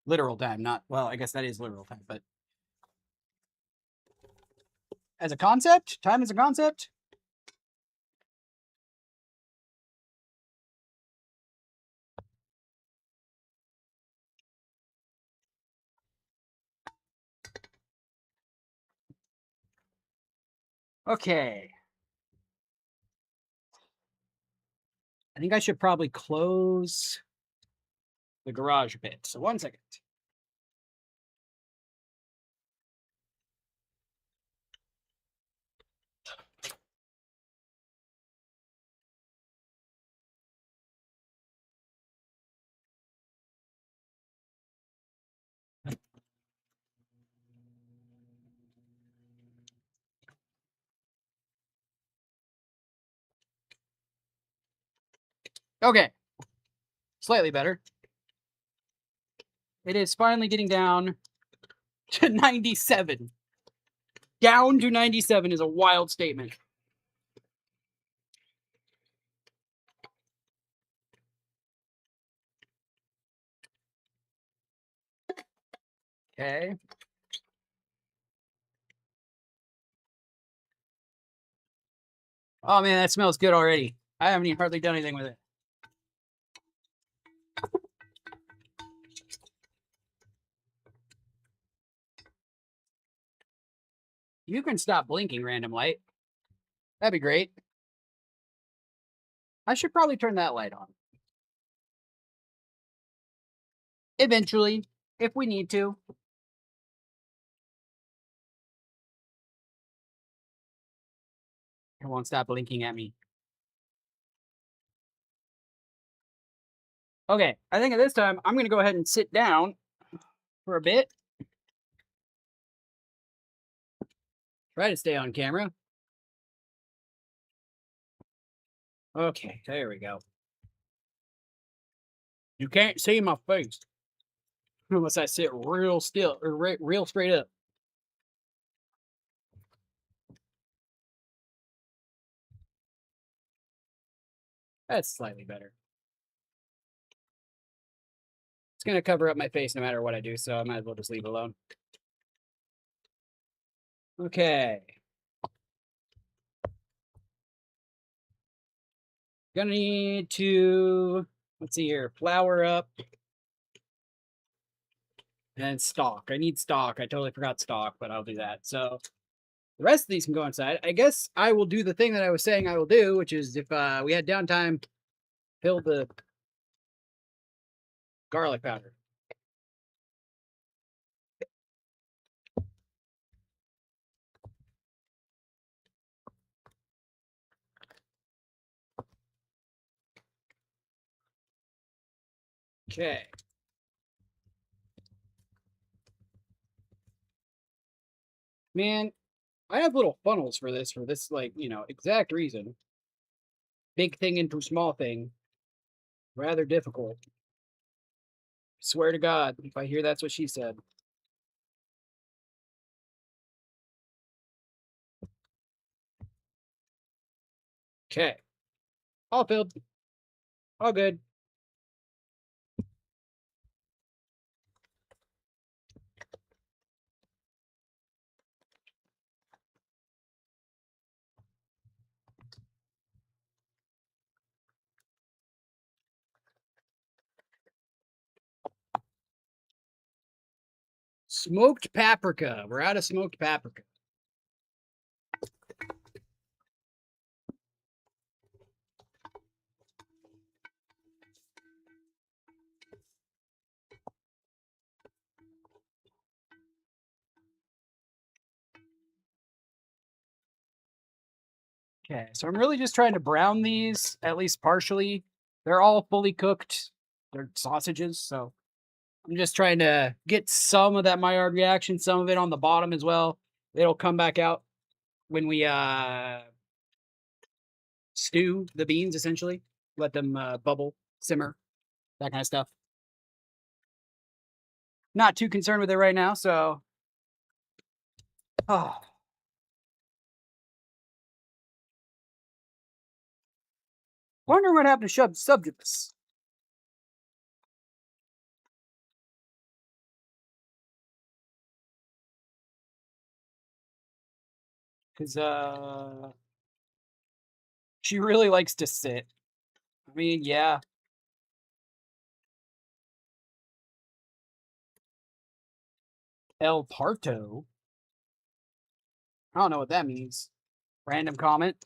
Literal time, not, well, I guess that is literal time, but as a concept, time is a concept. Okay. I think I should probably close the garage a bit. So 1 second. Okay. Slightly better. It is finally getting down to 97. Down to 97 is a wild statement. Okay. Oh man, that smells good already. I haven't even hardly done anything with it. You can stop blinking, random light. That'd be great. I should probably turn that light on. Eventually, if we need to. It won't stop blinking at me. Okay, I think at this time, I'm going to go ahead and sit down for a bit. Try to stay on camera. Okay, there we go. You can't see my face unless I sit real still or real straight up. That's slightly better. It's going to cover up my face no matter what I do, so I might as well just leave it alone. Okay. Gonna need to, let's see here, flour up and stock. I need stock. I totally forgot stock, but I'll do that. So the rest of these can go inside. I guess I will do the thing that I was saying I will do, which is if we had downtime, fill the garlic powder. Okay. Man, I have little funnels for this, like, exact reason. Big thing into small thing. Rather difficult. Swear to God, if I hear that's what she said. Okay. All filled. All good. Smoked paprika. We're out of smoked paprika. Okay, so I'm really just trying to brown these, at least partially. They're all fully cooked. They're sausages, so I'm just trying to get some of that Maillard reaction, some of it on the bottom as well. It'll come back out when we stew the beans, essentially. Let them bubble, simmer, that kind of stuff. Not too concerned with it right now, so... Oh. Wonder what happened to subjects. Because, she really likes to sit. I mean, yeah. El Parto? I don't know what that means. Random comment.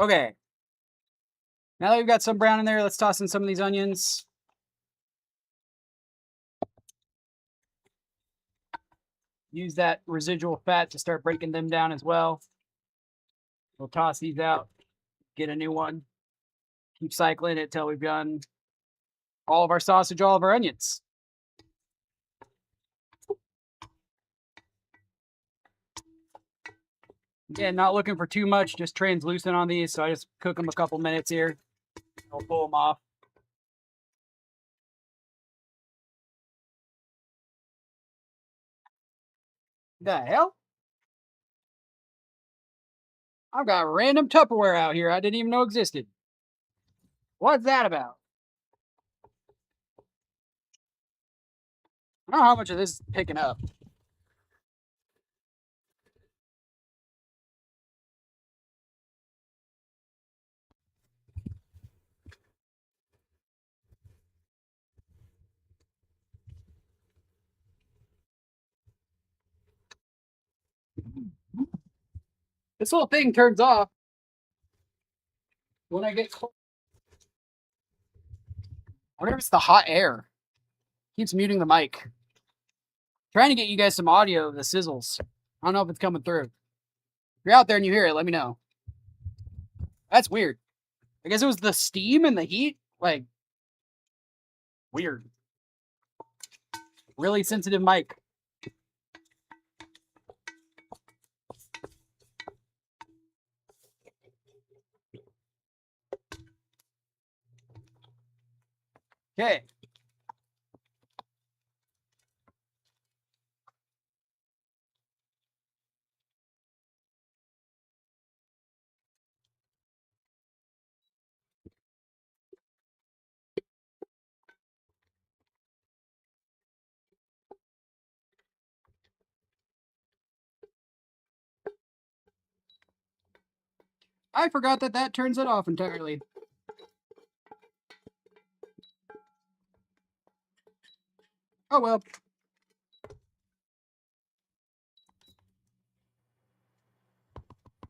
Okay. Now that we've got some brown in there, let's toss in some of these onions. Use that residual fat to start breaking them down as well. We'll toss these out, get a new one. Keep cycling it till we've done all of our sausage, all of our onions. Again, not looking for too much, just translucent on these, so I just cook them a couple minutes here. I'll pull them off. The hell? I've got random Tupperware out here I didn't even know existed. What's that about? I don't know how much of this is picking up. This whole thing turns off when I get close. I wonder if it's the hot air. Keeps muting the mic. Trying to get you guys some audio of the sizzles. I don't know if it's coming through. If you're out there and you hear it, let me know. That's weird. I guess it was the steam and the heat. Like, weird. Really sensitive mic. Okay. I forgot that that turns it off entirely. Oh well.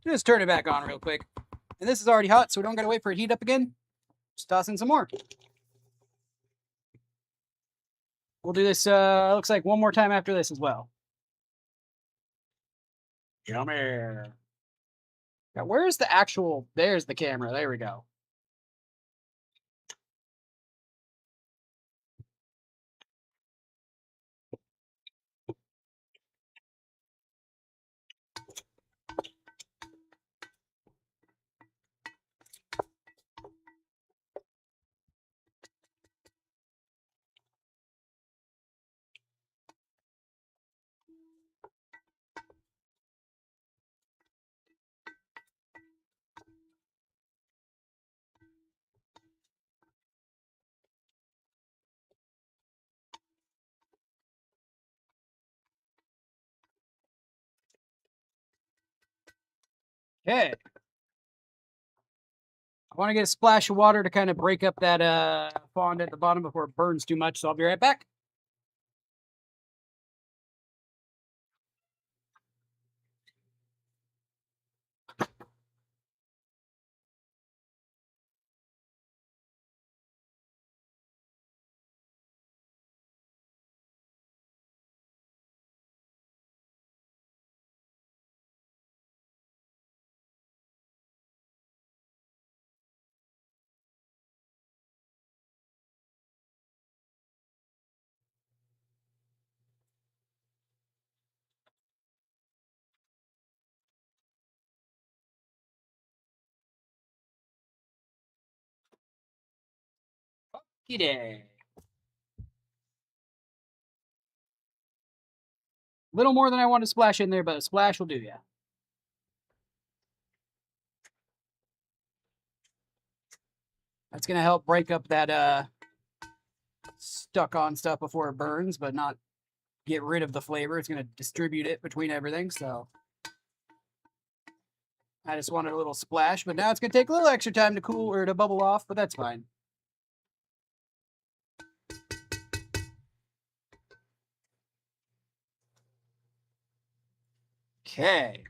Just turn it back on real quick. And this is already hot, so we don't gotta wait for it to heat up again. Just toss in some more. We'll do this, looks like one more time after this as well. Yummy. Now, where's the actual, there's the camera. There we go. Okay. I want to get a splash of water to kind of break up that fond at the bottom before it burns too much, so I'll be right back. Kitty. Little more than I want to splash in there, but a splash will do ya. That's gonna help break up that stuck on stuff before it burns, but not get rid of the flavor. It's gonna distribute it between everything. So I just wanted a little splash, but now it's gonna take a little extra time to cool or to bubble off, but that's fine. Okay.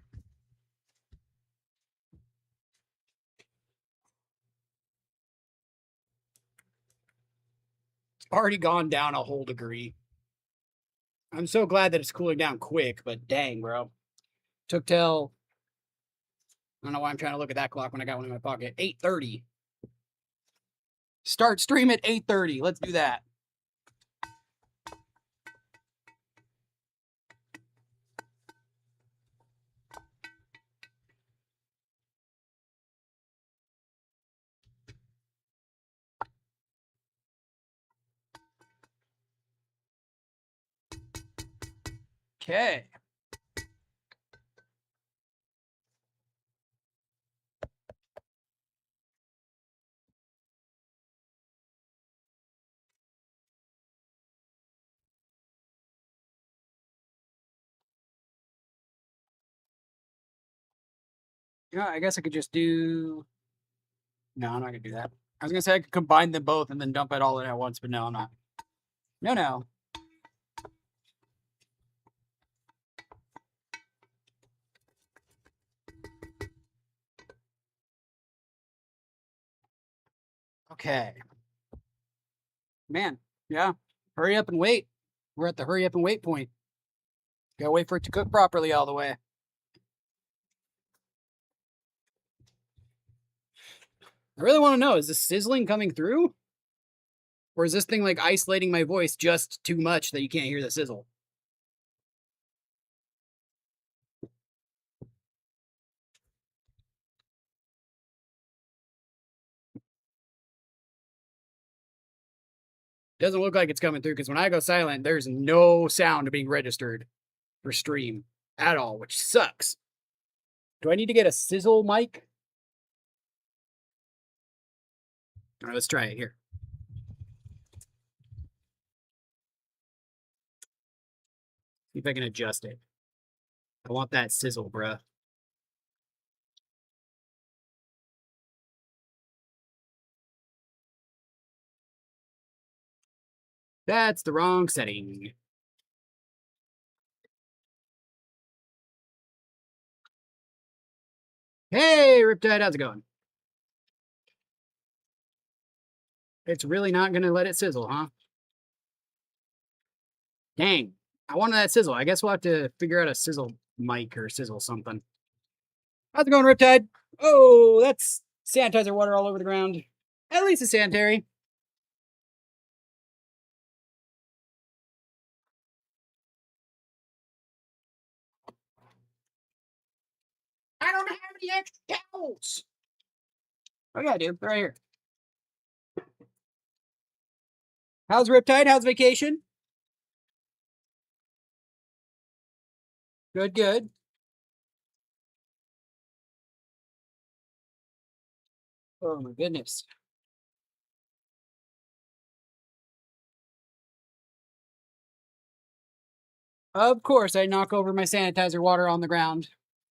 It's already gone down a whole degree. I'm so glad that it's cooling down quick, but dang, bro. Took till I don't know why I'm trying to look at that clock when I got one in my pocket. 8:30. Start stream at 8:30. Let's do that. Okay. Yeah, I guess I could just do. No, I'm not gonna do that. I was gonna say I could combine them both and then dump it all in at once, but no, I'm not. No, no. Okay. Man, yeah. Hurry up and wait. We're at the hurry up and wait point. Gotta wait for it to cook properly all the way. I really want to know, is the sizzling coming through? Or is this thing like isolating my voice just too much that you can't hear the sizzle? Doesn't look like it's coming through because when I go silent, there's no sound being registered for stream at all, which sucks. Do I need to get a sizzle mic? All right, let's try it here. See if I can adjust it. I want that sizzle, bruh. That's the wrong setting. Hey, Riptide, how's it going? It's really not going to let it sizzle, huh? Dang. I wanted that sizzle. I guess we'll have to figure out a sizzle mic or sizzle something. How's it going, Riptide? Oh, that's sanitizer water all over the ground. At least it's sanitary. I don't have any extra towels. Oh, yeah, I do. Right here. How's Riptide? How's vacation? Good, good. Oh, my goodness. Of course, I knock over my sanitizer water on the ground.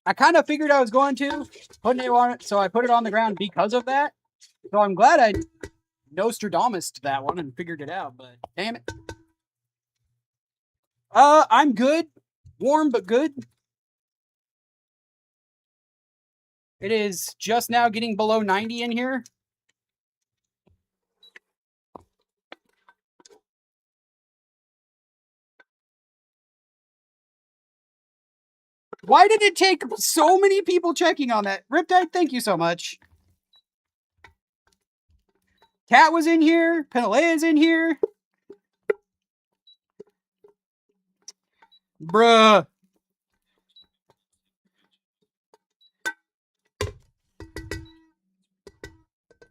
I kind of figured I was going to put it on it, so I put it on the ground because of that. So I'm glad I Nostradamus that one and figured it out, but damn it. I'm good. Warm but good. It is just now getting below 90 in here. Why did it take so many people checking on that? Riptide, thank you so much. Cat was in here. Penalea's in here. Bruh.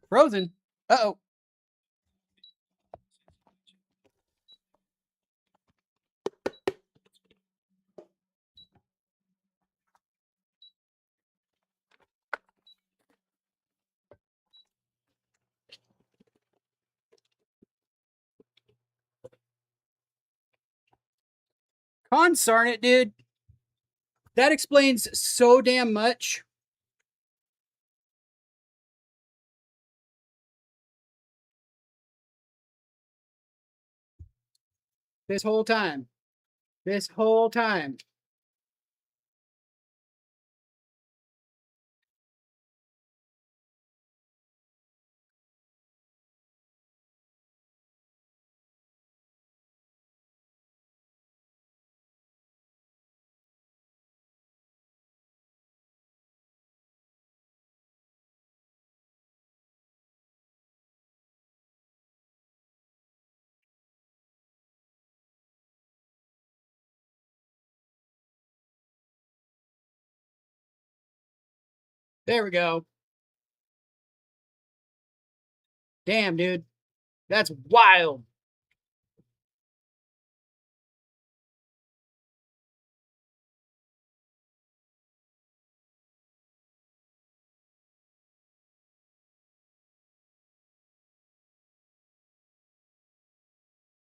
Frozen. Uh-oh. Consarn it, dude. That explains so damn much. This whole time. This whole time. There we go. Damn, dude. That's wild.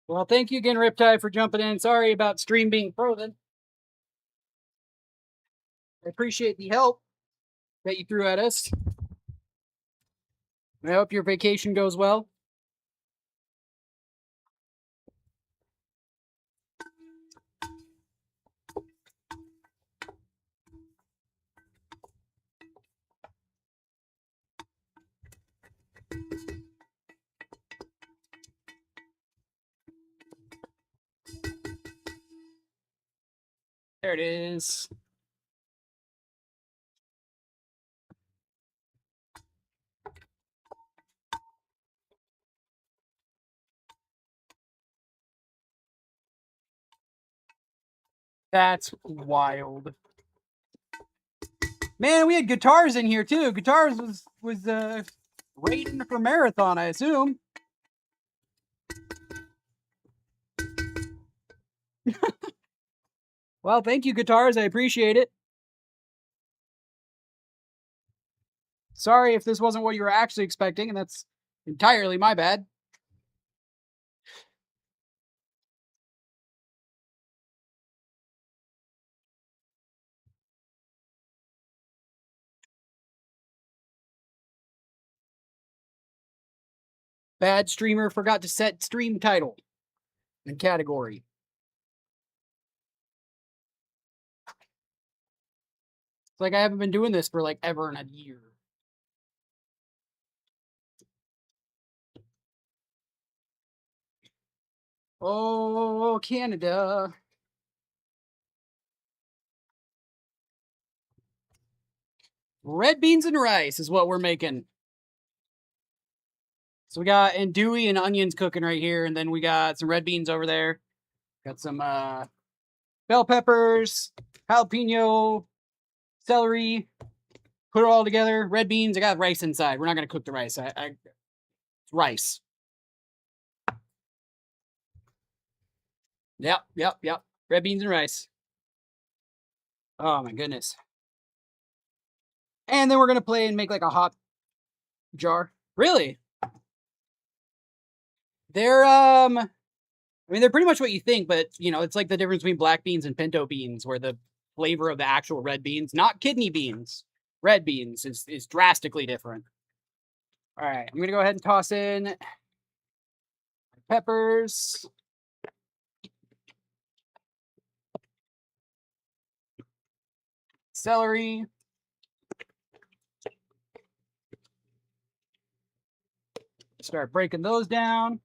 Well, thank you again, Riptide, for jumping in. Sorry about stream being frozen. I appreciate the help that you threw at us. I hope your vacation goes well. There it is. That's wild. Man, we had guitars in here too. Guitars was rating for marathon, I assume. Well, thank you, guitars. I appreciate it. Sorry if this wasn't what you were actually expecting, and that's entirely my bad. Bad streamer forgot to set stream title and category. It's like I haven't been doing this for like ever in a year. Oh, Canada. Red beans and rice is what we're making. So we got andouille and onions cooking right here, and then we got some red beans over there. Got some bell peppers, jalapeno, celery. Put it all together. Red beans. I got rice inside. We're not gonna cook the rice. Rice. Yep. Red beans and rice. Oh my goodness. And then we're gonna play and make like a hot jar. Really? They're I mean they're pretty much what you think, but you know, it's like the difference between black beans and pinto beans, where the flavor of the actual red beans, not kidney beans, red beans is drastically different. All right, I'm gonna go ahead and toss in peppers. Celery. Start breaking those down.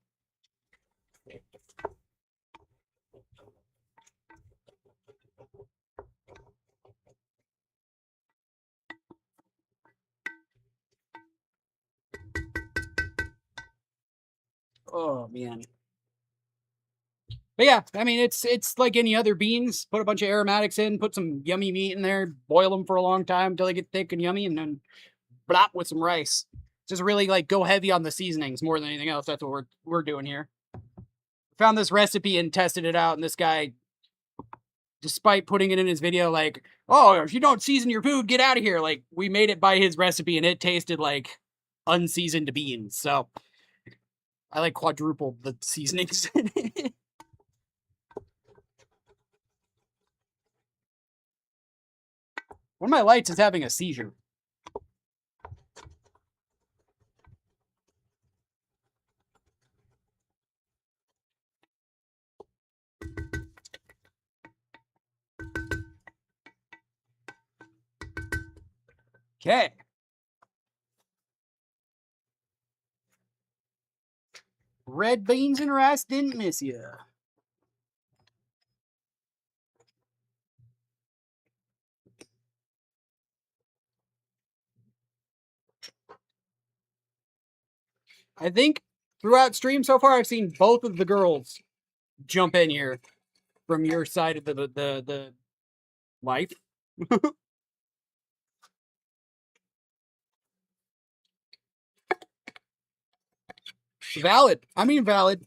Oh man. But yeah, I mean it's like any other beans. Put a bunch of aromatics in, put some yummy meat in there, boil them for a long time until they get thick and yummy, and then blop with some rice. Just really like go heavy on the seasonings more than anything else. That's what we're doing here. Found this recipe and tested it out, and this guy, despite putting it in his video, like, oh, if you don't season your food, get out of here. Like, we made it by his recipe, and it tasted like unseasoned beans. So I like quadrupled the seasonings. One of my lights is having a seizure. Okay. Red beans and rice didn't miss you. I think throughout stream so far, I've seen both of the girls jump in here from your side of the life. Valid. I mean, valid.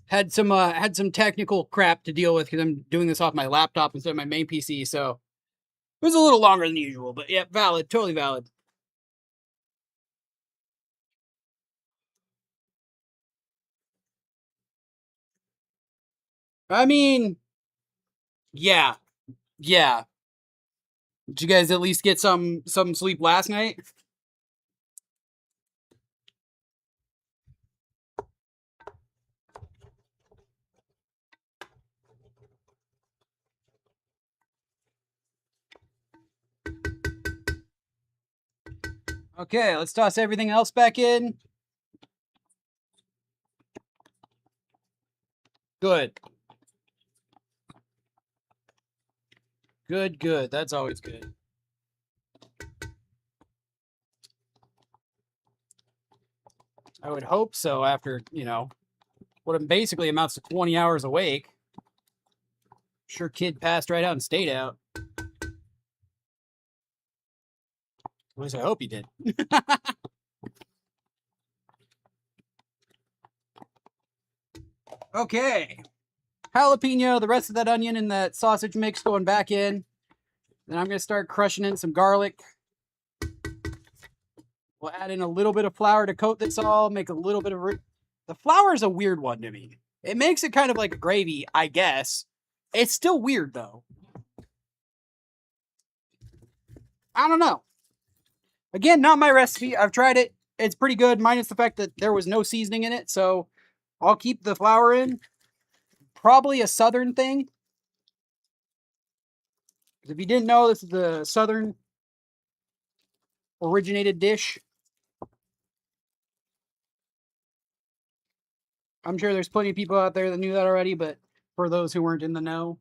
Had some technical crap to deal with because I'm doing this off my laptop instead of my main PC, so it was a little longer than usual. But yeah, valid. Totally valid. I mean, yeah, yeah. Did you guys at least get some sleep last night? Okay, let's toss everything else back in. Good. Good, good. That's always good. I would hope so after, what basically amounts to 20 hours awake. Sure, kid passed right out and stayed out. At least I hope he did. Okay. Jalapeno, the rest of that onion and that sausage mix going back in. Then I'm going to start crushing in some garlic. We'll add in a little bit of flour to coat this all, make a little bit of... The flour is a weird one to me. It makes it kind of like a gravy, I guess. It's still weird, though. I don't know. Again, not my recipe. I've tried it. It's pretty good, minus the fact that there was no seasoning in it. So I'll keep the flour in. Probably a southern thing. If you didn't know, this is the southern originated dish. I'm sure there's plenty of people out there that knew that already, but for those who weren't in the know.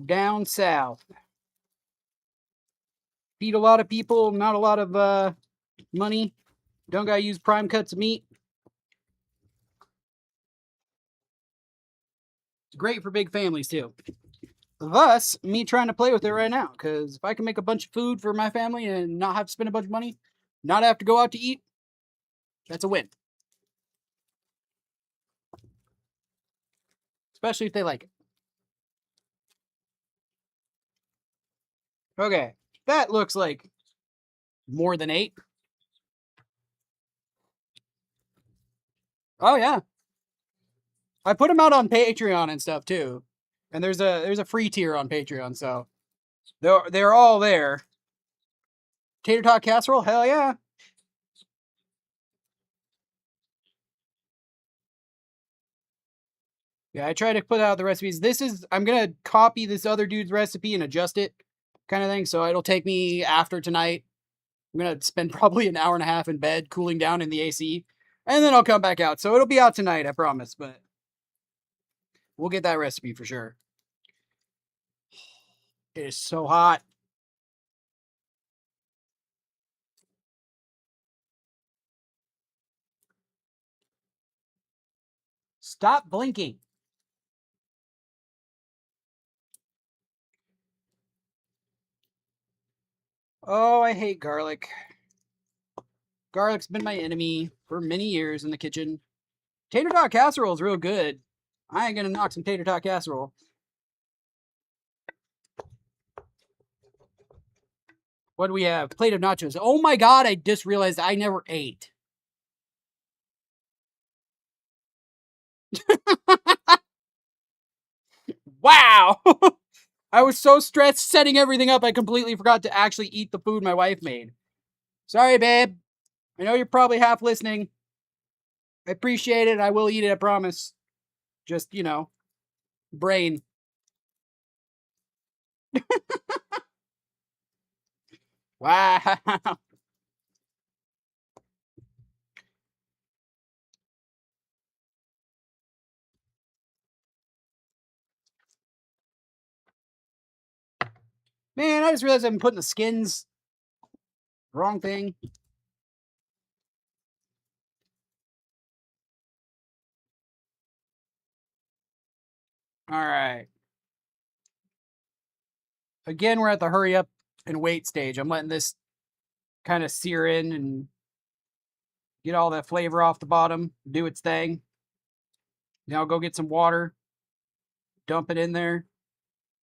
Down south. Feed a lot of people, not a lot of money. Don't gotta use prime cuts of meat. It's great for big families too. Thus, me trying to play with it right now, because if I can make a bunch of food for my family and not have to spend a bunch of money, not have to go out to eat, that's a win. Especially if they like it. Okay, that looks like more than 8. Oh yeah, I put them out on Patreon and stuff too, and there's a free tier on Patreon, so they're all there. Tater tot casserole, hell yeah. Yeah, I try to put out the recipes. I'm gonna copy this other dude's recipe and adjust it, kind of thing. So it'll take me after tonight. I'm gonna spend probably an hour and a half in bed, cooling down in the AC, and then I'll come back out. So it'll be out tonight, I promise. But we'll get that recipe for sure. It is so hot. Stop blinking. Oh, I hate garlic. Garlic's been my enemy for many years in the kitchen. Tater tot casserole is real good. I ain't gonna knock some tater tot casserole. What do we have? Plate of nachos. Oh my god, I just realized I never ate. Wow! I was so stressed setting everything up, I completely forgot to actually eat the food my wife made. Sorry, babe. I know you're probably half listening. I appreciate it. I will eat it, I promise. Just, brain. Wow. Man, I just realized I've been putting the skins. Wrong thing. All right. Again, we're at the hurry up and wait stage. I'm letting this kind of sear in and get all that flavor off the bottom, do its thing. Now I'll go get some water, dump it in there,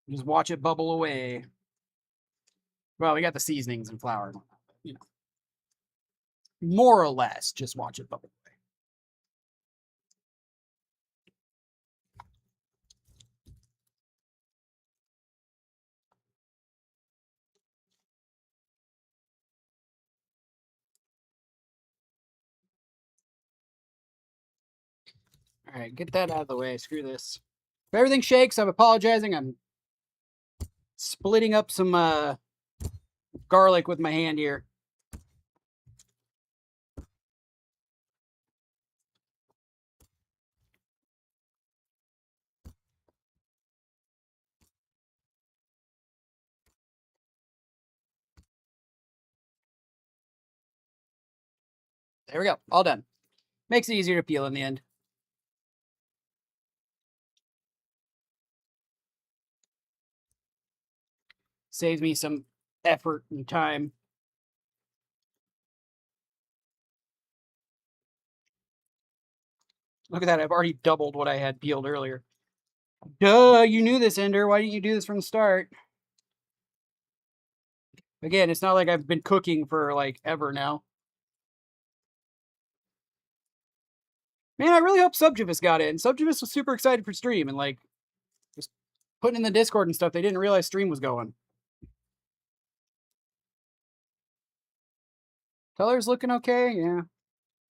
just watch it bubble away. Well, we got the seasonings and flour and whatnot, but, more or less, just watch it bubble away. All right, get that out of the way. Screw this. If everything shakes, I'm apologizing. I'm splitting up some garlic with my hand here. There we go. All done. Makes it easier to peel in the end. Saves me some effort and time. Look at that. I've already doubled what I had peeled earlier. Duh, you knew this, Ender. Why didn't you do this from the start? Again, it's not like I've been cooking for like ever now. Man, I really hope Subjivus got in. Subjivus was super excited for stream and like just putting in the Discord and stuff. They didn't realize stream was going. Color's looking okay, yeah.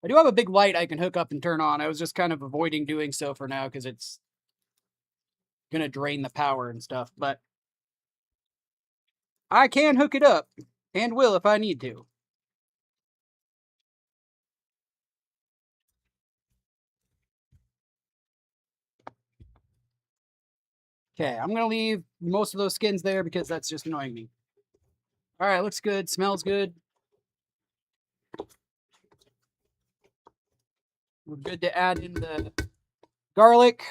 I do have a big light I can hook up and turn on. I was just kind of avoiding doing so for now because it's gonna drain the power and stuff, but I can hook it up and will if I need to. Okay, I'm gonna leave most of those skins there because that's just annoying me. All right, looks good, smells good. We're good to add in the garlic.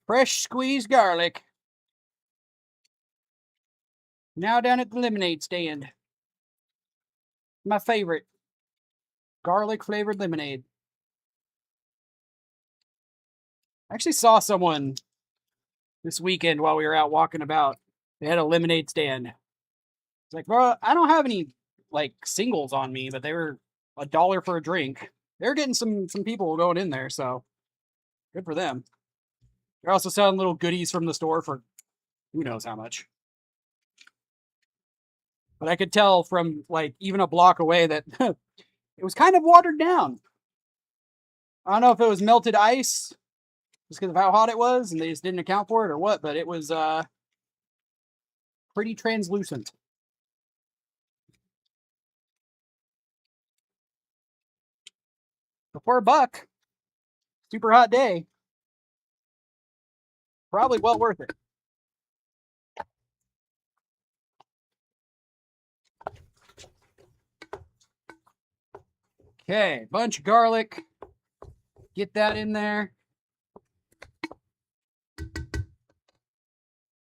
Fresh squeezed garlic. Now down at the lemonade stand. My favorite. Garlic flavored lemonade. I actually saw someone this weekend while we were out walking about. They had a lemonade stand. It's like, bro, I don't have any like singles on me, but they were $1 for a drink. They're getting some people going in there, so good for them. They're also selling little goodies from the store for who knows how much. But I could tell from like even a block away that it was kind of watered down. I don't know if it was melted ice just because of how hot it was and they just didn't account for it or what, but it was pretty translucent. But for $1, super hot day, probably well worth it. Okay, bunch of garlic. Get that in there.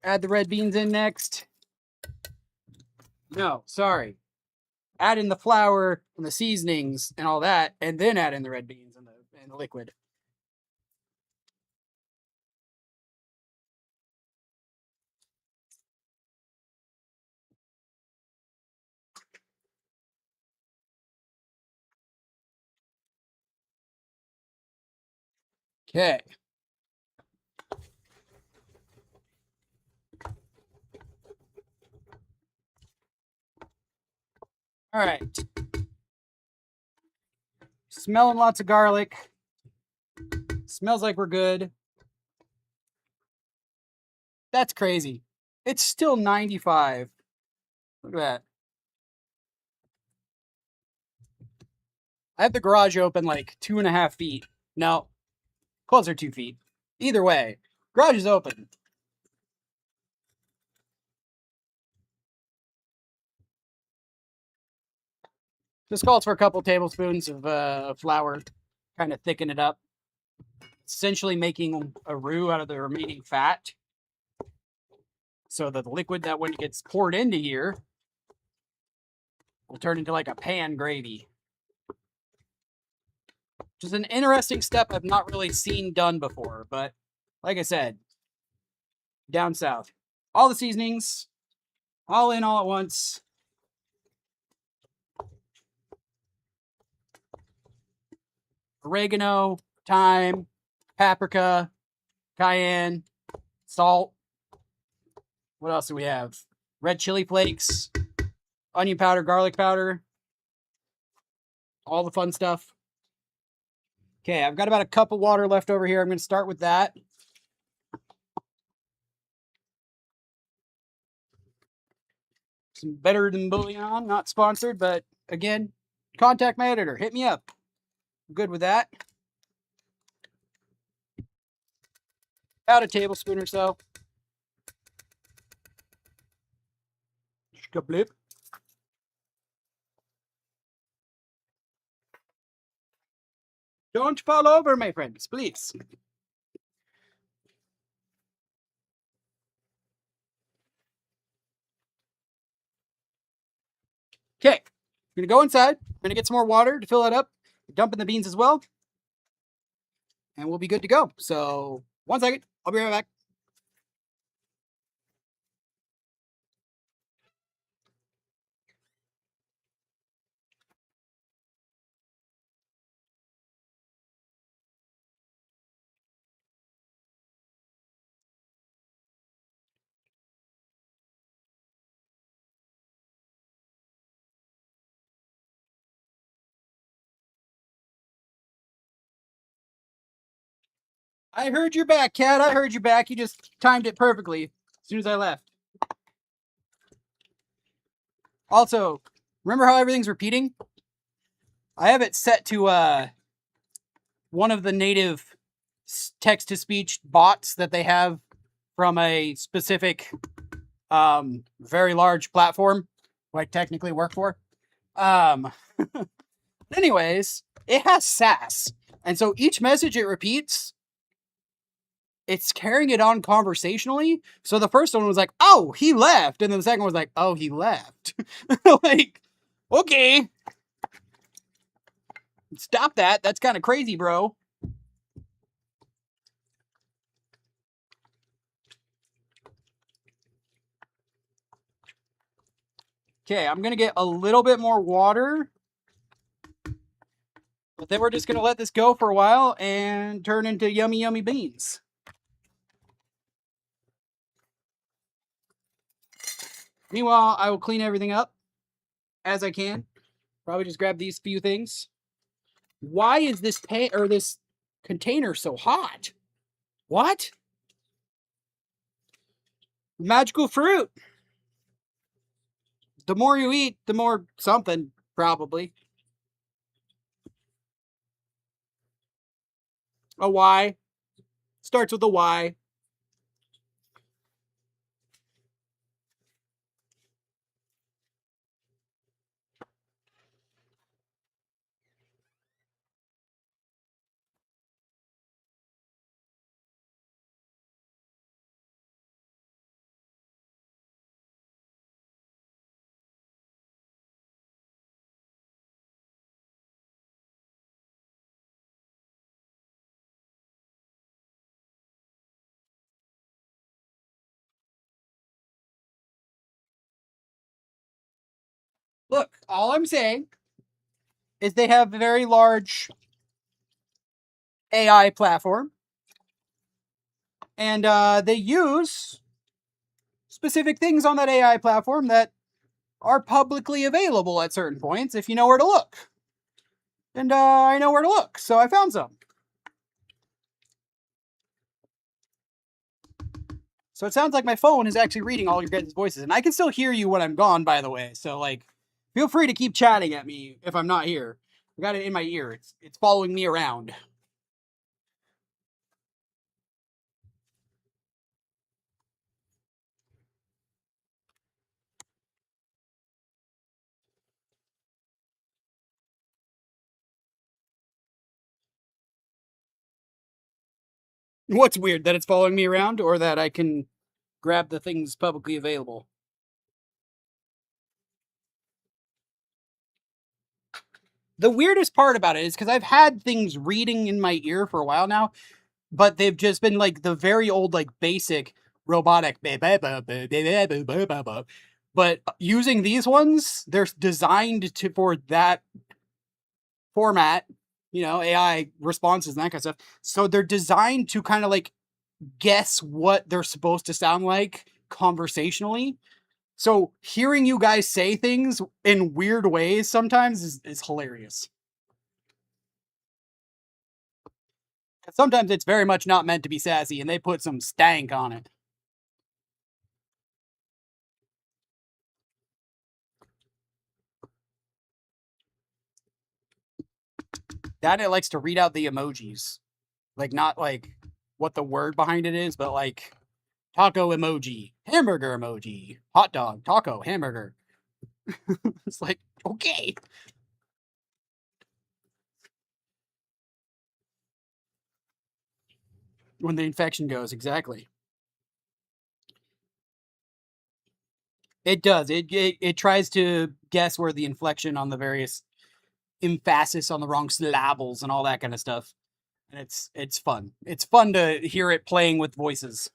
Add the red beans in next. No, sorry. Add in the flour and the seasonings and all that, and then add in the red beans and the liquid. Okay. All right. Smelling lots of garlic. Smells like we're good. That's crazy. It's still 95. Look at that. I have the garage open like 2.5 feet. No, closer 2 feet. Either way, garage is open. This calls for a couple tablespoons of flour, kind of thicken it up. Essentially making a roux out of the remaining fat. So that the liquid that when it gets poured into here will turn into like a pan gravy. Which is an interesting step I've not really seen done before, but like I said, down south. All the seasonings, all in all at once. Oregano, thyme, paprika, cayenne, salt. What else do we have? Red chili flakes, onion powder, garlic powder, all the fun stuff. Okay, I've got about a cup of water left over here. I'm going to start with that. Some better than bouillon, not sponsored, but again, contact my editor. Hit me up. I'm good with that. About a tablespoon or so. Skablip. Don't fall over, my friends, please. Okay, I'm gonna go inside. I'm gonna get some more water to fill that up. Dump in the beans as well, and we'll be good to go. So, 1 second. I'll be right back. I heard you back, Cat. I heard you back. You just timed it perfectly as soon as I left. Also, remember how everything's repeating? I have it set to one of the native text to speech bots that they have from a specific very large platform who I technically work for. Anyways, it has sass. And so each message it repeats, it's carrying it on conversationally. So the first one was like, oh, he left. And then the second one was like, oh, he left. Like, okay. Stop that. That's kind of crazy, bro. Okay, I'm going to get a little bit more water. But then we're just going to let this go for a while and turn into yummy, yummy beans. Meanwhile, I will clean everything up as I can. Probably just grab these few things. Why is this this container so hot? What? Magical fruit. The more you eat, the more something, probably. A Y. Starts with a Y. Look, all I'm saying is they have a very large AI platform. And they use specific things on that AI platform that are publicly available at certain points if you know where to look. And I know where to look, so I found some. So it sounds like my phone is actually reading all your guys' voices, and I can still hear you when I'm gone, by the way. So like, feel free to keep chatting at me if I'm not here. I got it in my ear. It's following me around. What's weird, that it's following me around, or that I can grab the things publicly available? The weirdest part about it is because I've had things reading in my ear for a while now, but they've just been like the very old, like basic robotic. But using these ones, they're designed to for that format, AI responses and that kind of stuff. So they're designed to kind of like guess what they're supposed to sound like conversationally. So hearing you guys say things in weird ways sometimes is hilarious. Sometimes it's very much not meant to be sassy, and they put some stank on it. That it likes to read out the emojis. Like, not like what the word behind it is, but like taco emoji, hamburger emoji, hot dog, taco, hamburger. It's like, okay. When the infection goes, exactly. It does. It tries to guess where the inflection on the various emphasis on the wrong syllables and all that kind of stuff. And it's fun. It's fun to hear it playing with voices.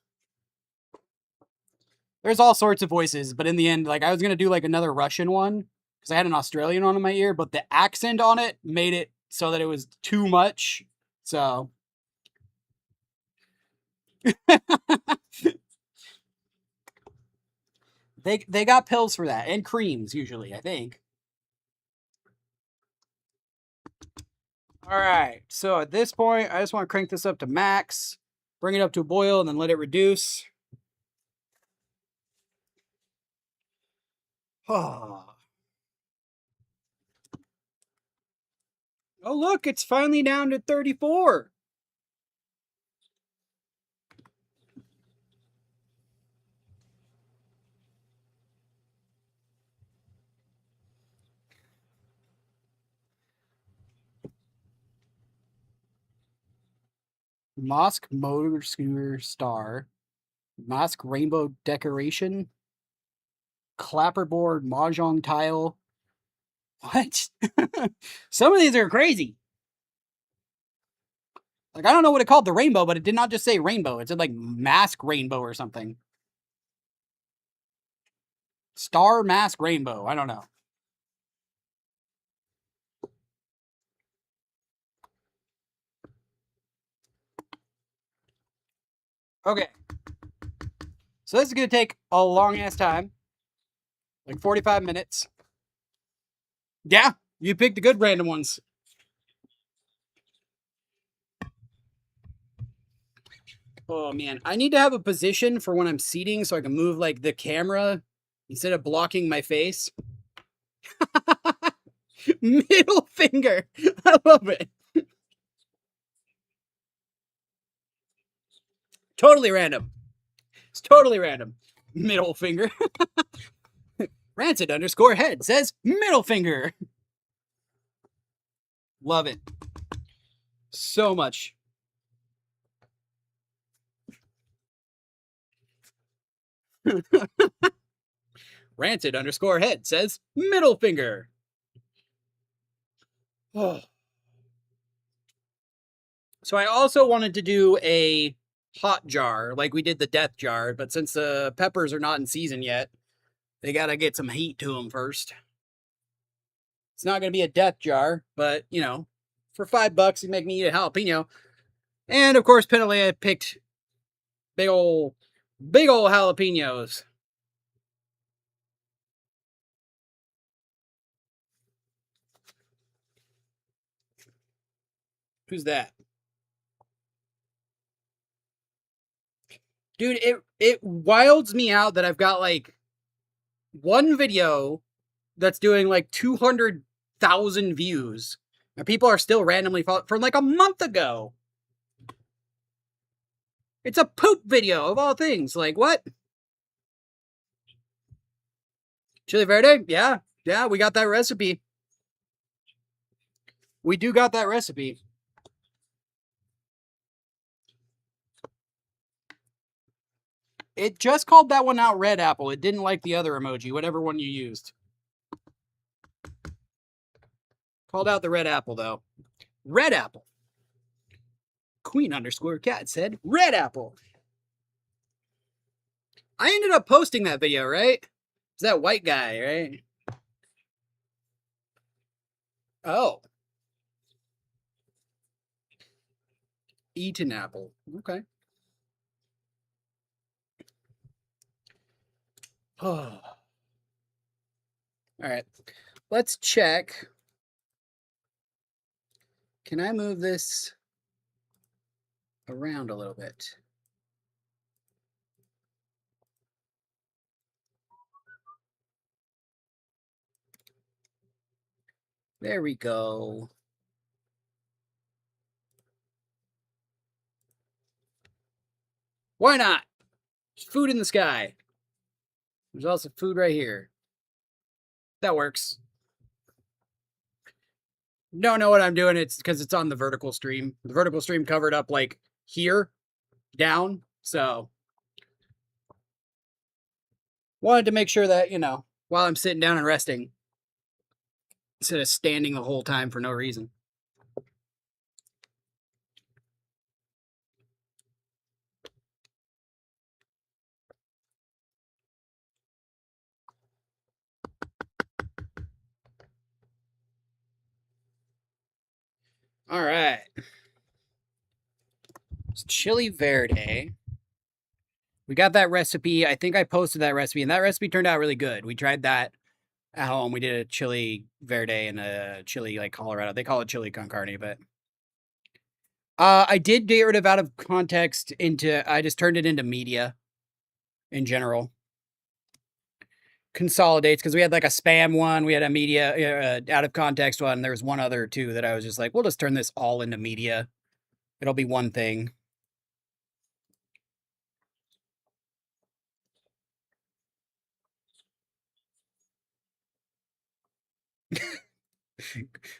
There's all sorts of voices, but in the end, like I was gonna do like another Russian one because I had an Australian one in my ear, but the accent on it made it so that it was too much. So they got pills for that and creams usually, I think. All right. So at this point, I just want to crank this up to max, bring it up to a boil, and then let it reduce. Oh, look, it's finally down to 34. Mosque motor scooter star, Mosque rainbow decoration, clapperboard mahjong tile. What? Some of these are crazy. Like I don't know what it called the rainbow, but it did not just say rainbow. It said like mask rainbow or something. Star mask rainbow. I don't know. Okay. So this is gonna take a long ass time. Like 45 minutes. Yeah, you picked the good random ones. Oh man, I need to have a position for when I'm seating so I can move like the camera instead of blocking my face. Middle finger. I love it. Totally random. It's totally random. Middle finger. Rancid underscore head says middle finger. Love it. So much. Rancid underscore head says middle finger. Oh. So I also wanted to do a hot jar like we did the death jar, but since the peppers are not in season yet, they gotta get some heat to them first. It's not gonna be a death jar, but you know, for $5, you make me eat a jalapeno. And of course, Penalea picked big big old jalapenos. Who's that? Dude, it wilds me out that I've got like one video that's doing like 200,000 views. And people are still randomly following from like a month ago. It's a poop video of all things. Like what? Chili verde? Yeah. Yeah, we got that recipe. We do got that recipe. It just called that one out red apple. It didn't like the other emoji, whatever one you used. Called out the red apple though. Red apple. Queen underscore cat said red apple. I ended up posting that video, right? It's that white guy, right? Oh. Eaten apple. Okay. All right. Let's check. Can I move this around a little bit? There we go. Why not? There's food in the sky. There's also food right here. That works. Don't know what I'm doing. It's because it's on the vertical stream. The vertical stream covered up like here, down. So wanted to make sure that, while I'm sitting down and resting, instead of standing the whole time for no reason. All right. It's chili verde. We got that recipe. I think I posted that recipe, and that recipe turned out really good. We tried that at home. We did a chili verde and a chili like Colorado. They call it chili con carne, but I did get rid of out of context into. I just turned it into media in general. Consolidates because we had like a spam one, we had a media out of context one. There was one other too that I was just like, we'll just turn this all into media. It'll be one thing.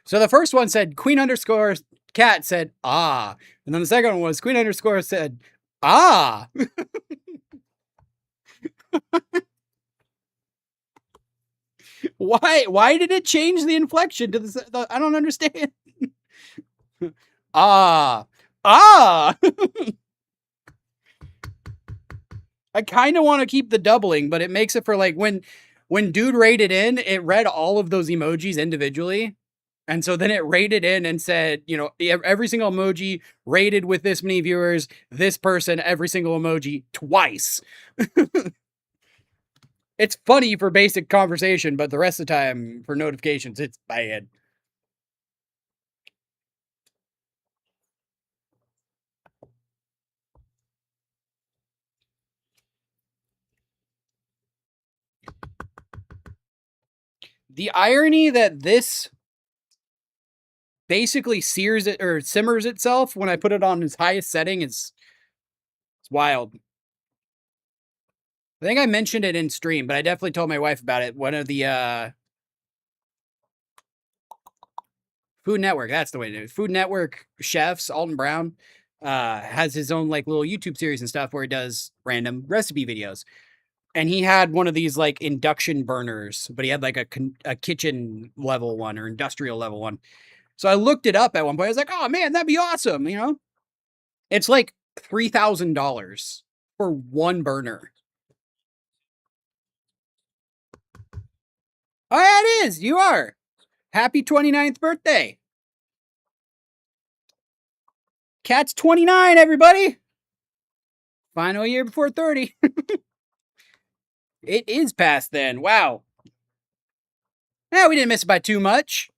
So the first one said Queen underscore cat said ah, and then the second one was Queen underscore said ah. Why did it change the inflection to the I don't understand. Ah. I kind of want to keep the doubling, but it makes it for like when dude rated in, it read all of those emojis individually. And so then it rated in and said, every single emoji rated with this many viewers, this person, every single emoji twice. It's funny for basic conversation, but the rest of the time for notifications, it's bad. The irony that this basically sears it or simmers itself when I put it on its highest setting is it's wild. I think I mentioned it in stream, but I definitely told my wife about it. One of the Food Network, that's the way to do it. Food Network chefs, Alton Brown, has his own like little YouTube series and stuff where he does random recipe videos. And he had one of these like induction burners, but he had like a kitchen level one or industrial level one. So I looked it up at one point. I was like, oh man, that'd be awesome. It's like $3,000 for one burner. Oh, yeah, it is. You are. Happy 29th birthday. Cat's 29, everybody. Final year before 30. It is past then. Wow. Yeah, we didn't miss it by too much.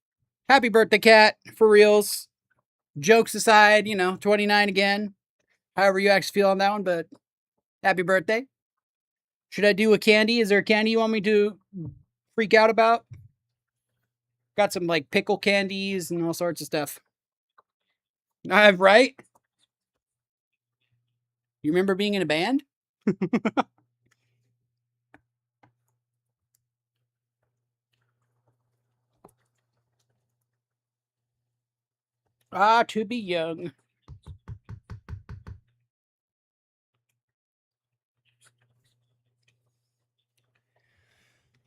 Happy birthday, Cat. For reals. Jokes aside, 29 again. However you actually feel on that one, but happy birthday. Should I do a candy? Is there a candy you want me to freak out about? Got some like pickle candies and all sorts of stuff. Right? You remember being in a band? To be young.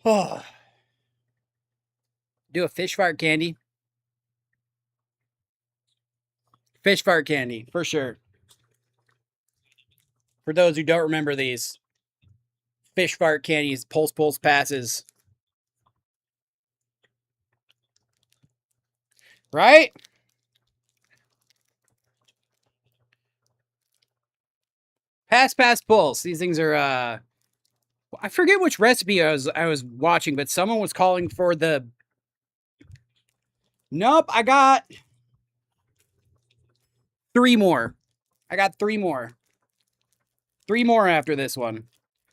Oh. Do a fish fart candy. Fish fart candy, for sure. For those who don't remember these, fish fart candies, pulse passes. Right? Pass, pulse. These things are I forget which recipe I was watching, but someone was calling for the Nope, I got 3 more. I got 3 more. 3 more after this one.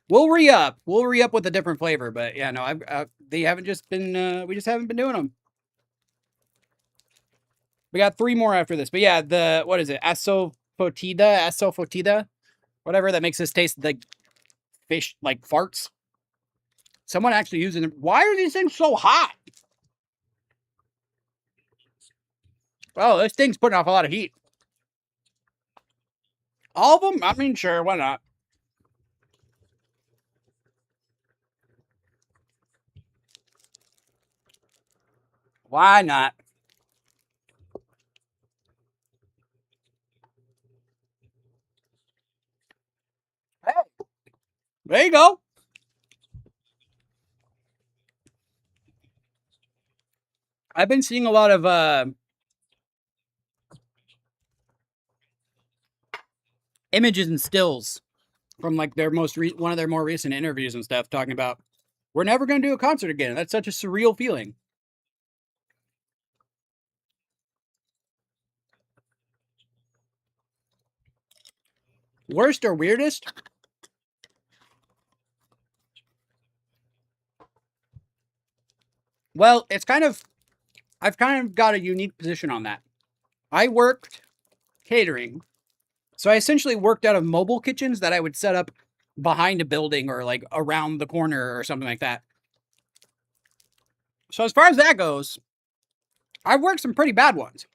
We'll re-up. We'll re-up with a different flavor, but yeah, no, they haven't just been we just haven't been doing them. We got 3 more after this. But yeah, what is it? Asofotida? whatever that makes this taste like fish, like farts. Someone actually using them. Why are these things so hot? Oh, this thing's putting off a lot of heat. All of them? I mean, sure, why not? Why not? Hey, there you go. I've been seeing a lot of images and stills from like their one of their more recent interviews and stuff, talking about we're never going to do a concert again. That's such a surreal feeling. Worst or weirdest? Well, I've kind of got a unique position on that. I worked catering. So I essentially worked out of mobile kitchens that I would set up behind a building or like around the corner or something like that. So as far as that goes, I've worked some pretty bad ones.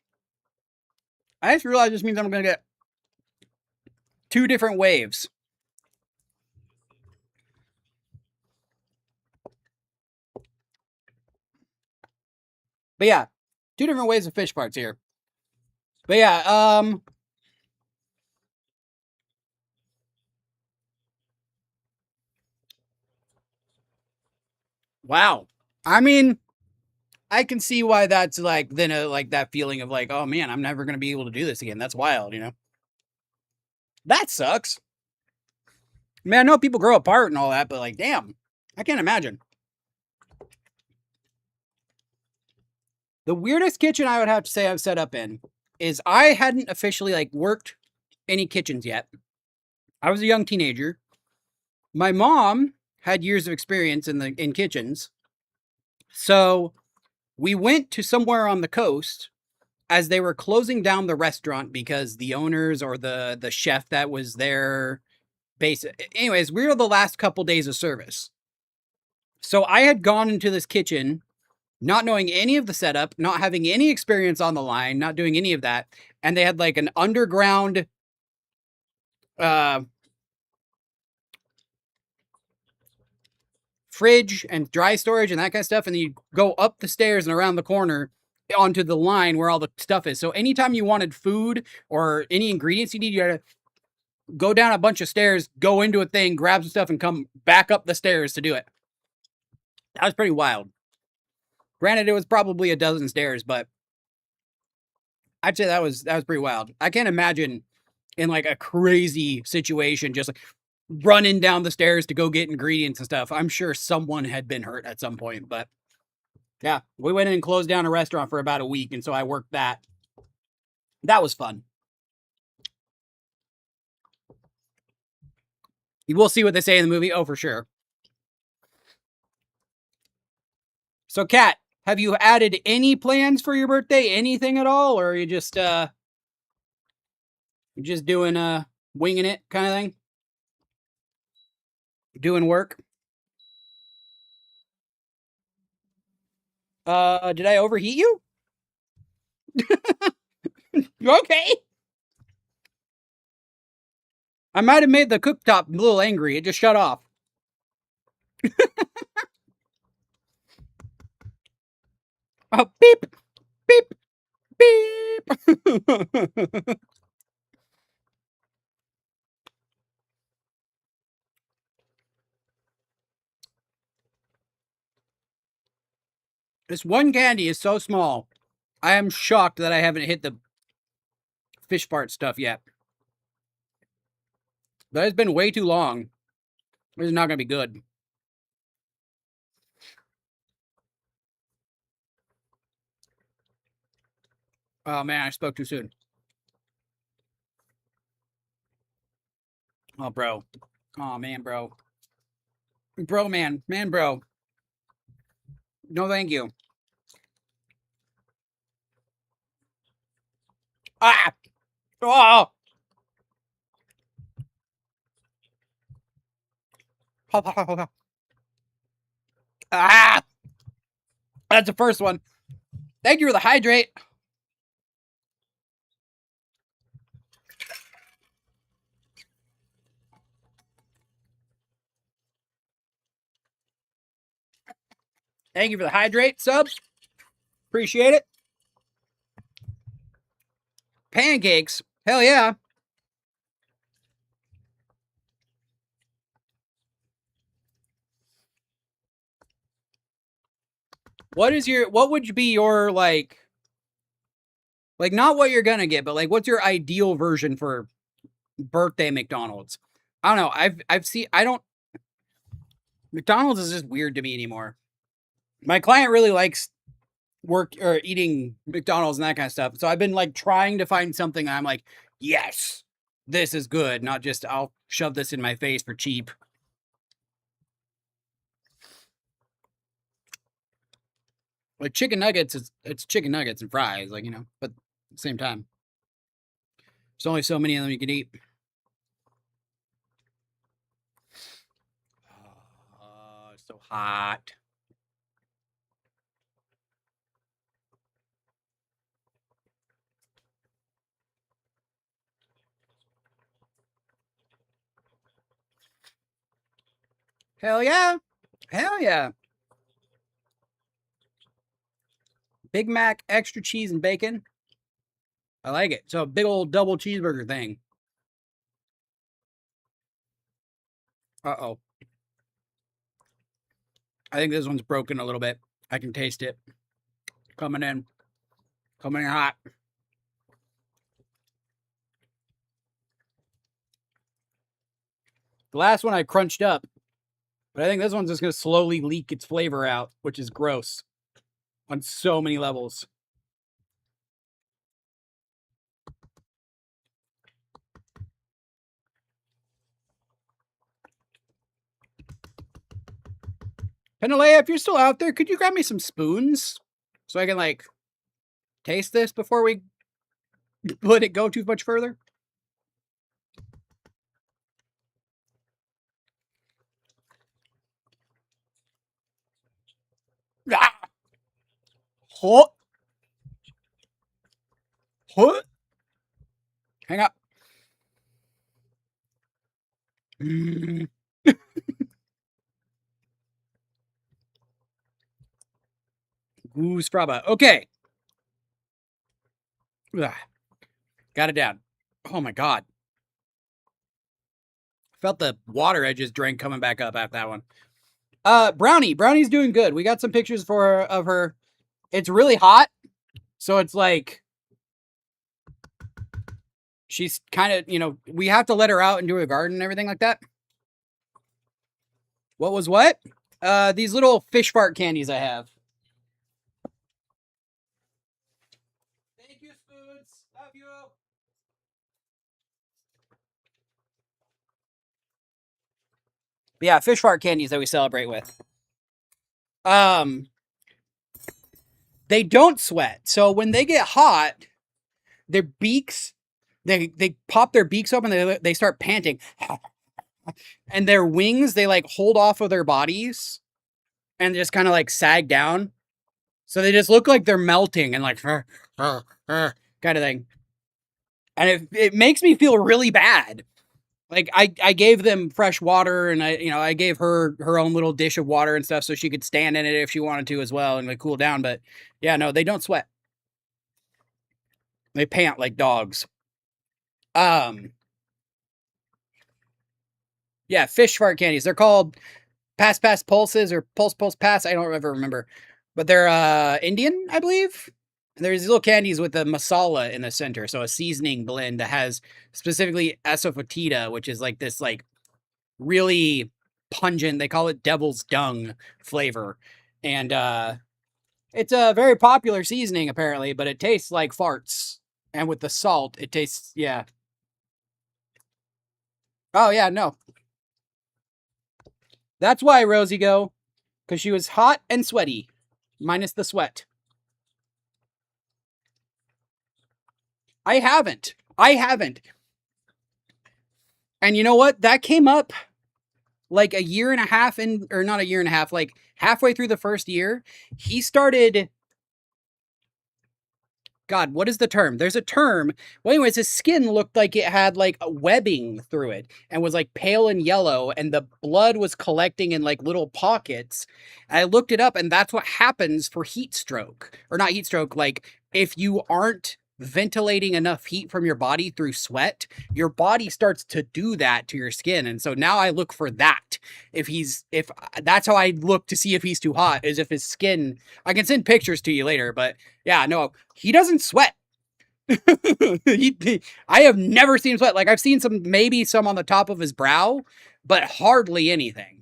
I just realized this means I'm going to get two different waves. But yeah, two different waves of fish parts here. But yeah, wow. I mean, I can see why that's like then like that feeling of like, oh man, I'm never going to be able to do this again. That's wild, you know. That sucks. I mean, I know people grow apart and all that, but like, damn, I can't imagine. The weirdest kitchen I would have to say I've set up in is I hadn't officially like worked any kitchens yet. I was a young teenager. My mom had years of experience in kitchens. So we went to somewhere on the coast as they were closing down the restaurant because the owners or the chef that was there anyways, we were the last couple days of service. So I had gone into this kitchen not knowing any of the setup, not having any experience on the line, not doing any of that. And they had like an underground uh, fridge and dry storage and that kind of stuff. And then you go up the stairs and around the corner onto the line where all the stuff is. So anytime you wanted food or any ingredients you need, you had to go down a bunch of stairs, go into a thing, grab some stuff, and come back up the stairs to do it. That was pretty wild. Granted, it was probably a dozen stairs, but I'd say that was pretty wild. I can't imagine in like a crazy situation, just like running down the stairs to go get ingredients and stuff. I'm sure someone had been hurt at some point, but yeah, we went in and closed down a restaurant for about a week, and so I worked that. That was fun. You will see what they say in the movie. Oh, for sure. So, Kat, have you added any plans for your birthday? Anything at all, or are you just doing winging it kind of thing? Doing work? Did I overheat you? Okay. I might have made the cooktop a little angry. It just shut off. Oh, beep, beep, beep. This one candy is so small. I am shocked that I haven't hit the fish part stuff yet. That has been way too long. This is not going to be good. Oh, man, I spoke too soon. Oh, bro. Oh, man, bro. Bro, man. Man, bro. No, thank you. Ah! Oh! Ah, that's the first one. Thank you for the hydrate. Thank you for the hydrate subs. Appreciate it. Pancakes. Hell yeah. What would be your like not what you're gonna get, but like what's your ideal version for birthday McDonald's? I don't know. I've seen I don't McDonald's is just weird to me anymore. My client really likes work or eating McDonald's and that kind of stuff. So I've been like trying to find something that I'm like, yes, this is good, not just I'll shove this in my face for cheap. Like chicken nuggets, it's chicken nuggets and fries, like but at the same time, there's only so many of them you can eat. Oh, it's so hot. Hell yeah. Hell yeah. Big Mac, extra cheese and bacon. I like it. So a big old double cheeseburger thing. Uh-oh. I think this one's broken a little bit. I can taste it. Coming in. Coming in hot. The last one I crunched up, but I think this one's just going to slowly leak its flavor out, which is gross on so many levels. Penalea, if you're still out there, could you grab me some spoons so I can like taste this before we let it go too much further? Ah! Huh? Huh? Hang up. Mm. Goose Fraba. Okay. Ugh. Got it down. Oh my god. Felt the water I just drank coming back up after that one. Brownie. Brownie's doing good. We got some pictures of her. It's really hot. So it's like she's kind of, we have to let her out and do a garden and everything like that. What was what? These little fish fart candies I have. Thank you, Spoons. Love you. But yeah, fish fart candies that we celebrate with. They don't sweat. So when they get hot, their beaks, they pop their beaks open, they start panting. And their wings, they like hold off of their bodies and just kind of like sag down. So they just look like they're melting and like kind of thing. And it makes me feel really bad. Like I gave them fresh water and I gave her own little dish of water and stuff so she could stand in it if she wanted to as well and like cool down. But yeah, no, they don't sweat. They pant like dogs. Yeah, fish fart candies. They're called Pass Pass Pulses or Pulse Pass. I don't ever remember, but they're Indian, I believe. And there's these little candies with a masala in the center, so a seasoning blend that has specifically asafoetida, which is like this like really pungent. They call it devil's dung flavor, and it's a very popular seasoning apparently, but it tastes like farts. And with the salt, it tastes yeah. Oh yeah, no. That's why Rosie go, because she was hot and sweaty, minus the sweat. I haven't. And you know what? That came up like a year and a half in, or not a year and a half, like halfway through the first year, he started, God, what is the term? There's a term. Well, anyways, his skin looked like it had like a webbing through it and was like pale and yellow, and the blood was collecting in like little pockets. And I looked it up, and that's what happens for heat stroke, or not heat stroke. Like if you aren't ventilating enough heat from your body through sweat, your body starts to do that to your skin. And so now I look for that. If that's how I look to see if he's too hot, is if his skin, I can send pictures to you later, but yeah, no, he doesn't sweat. I have never seen him sweat. Like I've seen some, maybe some on the top of his brow, but hardly anything.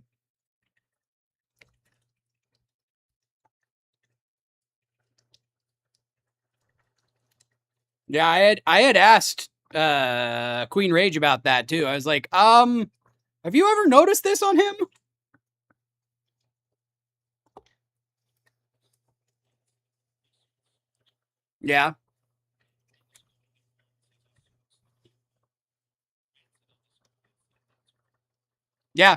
Yeah, I had asked Queen Rage about that too. I was like, have you ever noticed this on him? Yeah. Yeah.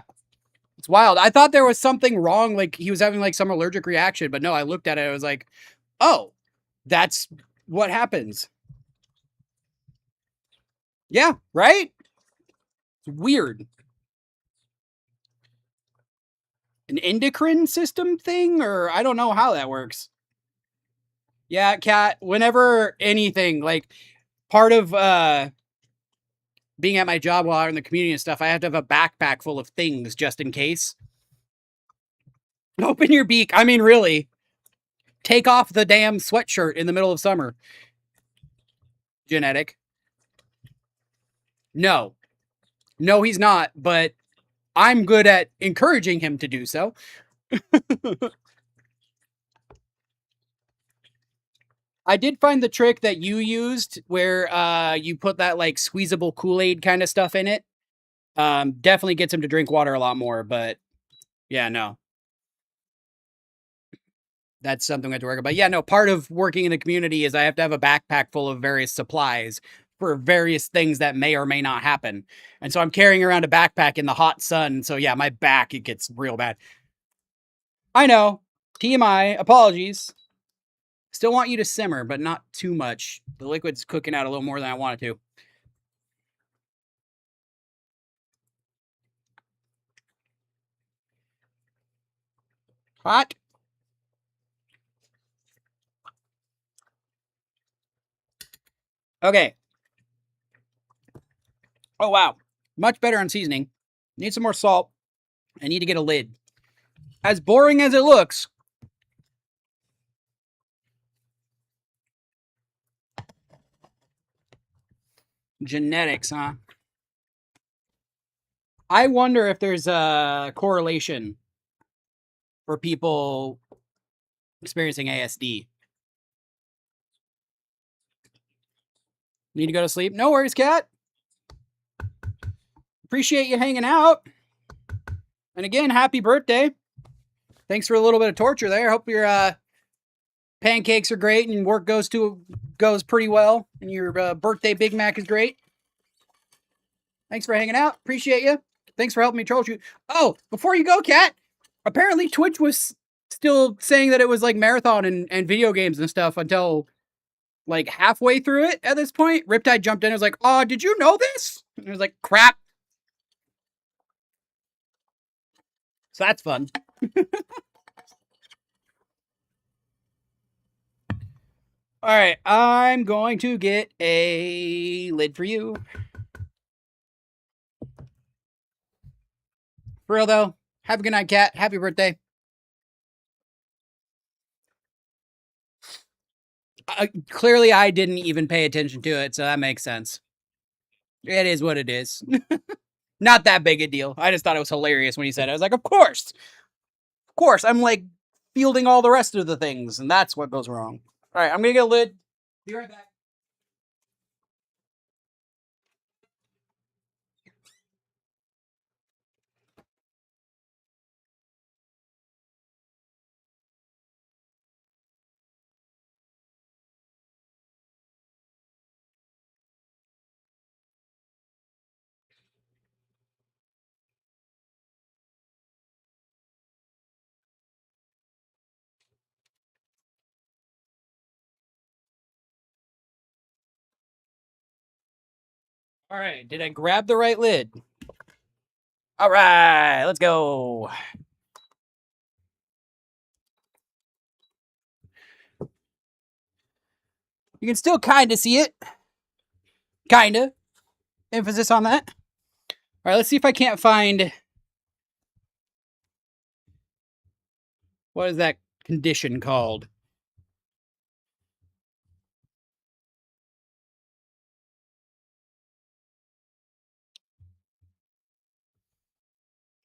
It's wild. I thought there was something wrong, like he was having like some allergic reaction, but no, I looked at it, I was like, oh, that's what happens. Yeah, right? It's weird. An endocrine system thing, or I don't know how that works. Yeah, cat, whenever anything, like part of being at my job while I'm in the community and stuff, I have to have a backpack full of things just in case. Open your beak. I mean, really, take off the damn sweatshirt in the middle of summer. Genetic. No. No, he's not, but I'm good at encouraging him to do so. I did find the trick that you used where you put that like squeezable Kool-Aid kind of stuff in it. Definitely gets him to drink water a lot more, but yeah, no. That's something we have to work on. But yeah, no, part of working in the community is I have to have a backpack full of various supplies for various things that may or may not happen. And so I'm carrying around a backpack in the hot sun. So yeah, my back, it gets real bad. I know. TMI, apologies. Still want you to simmer, but not too much. The liquid's cooking out a little more than I want it to. Hot. Okay. Oh, wow. Much better on seasoning. Need some more salt. I need to get a lid. As boring as it looks, genetics, huh? I wonder if there's a correlation for people experiencing ASD. Need to go to sleep? No worries, cat. Appreciate you hanging out. And again, happy birthday. Thanks for a little bit of torture there. Hope your pancakes are great and work goes pretty well, and your birthday Big Mac is great. Thanks for hanging out. Appreciate you. Thanks for helping me troubleshoot. Oh, before you go, cat. Apparently, Twitch was still saying that it was like marathon and video games and stuff until like halfway through it. At this point, Riptide jumped in and was like, "Oh, did you know this?" And I was like, "Crap." So that's fun. All right, I'm going to get a lid for you. For real though, have a good night, cat. Happy birthday. Clearly, I didn't even pay attention to it, so that makes sense. It is what it is. Not that big a deal. I just thought it was hilarious when he said it. I was like, of course. Of course. I'm like fielding all the rest of the things, and that's what goes wrong. All right, I'm going to get a lid. Be right back. All right, did I grab the right lid? All right, let's go. You can still kind of see it. Kind of. Emphasis on that. All right, let's see if I can't find. What is that condition called?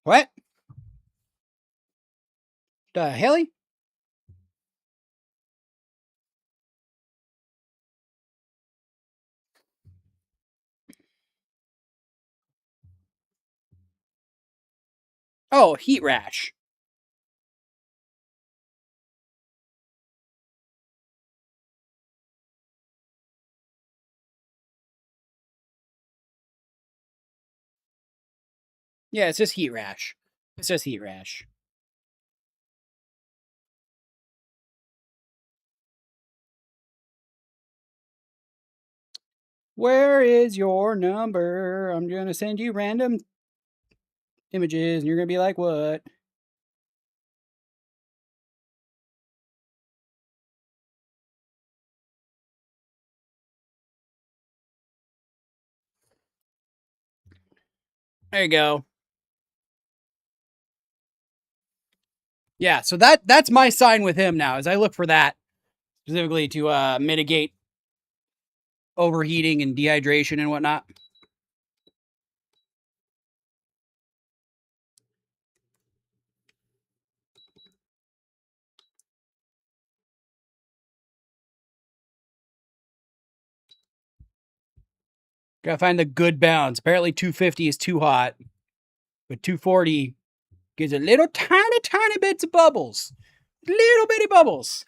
What? The heli? Oh, heat rash. Yeah, it's just heat rash. It's just heat rash. Where is your number? I'm going to send you random images and you're going to be like, what? There you go. Yeah, so that's my sign with him now, is I look for that specifically to mitigate overheating and dehydration and whatnot. Gotta find the good balance. Apparently 250 is too hot, but 240 gives a little tiny bits of bubbles. Little bitty bubbles.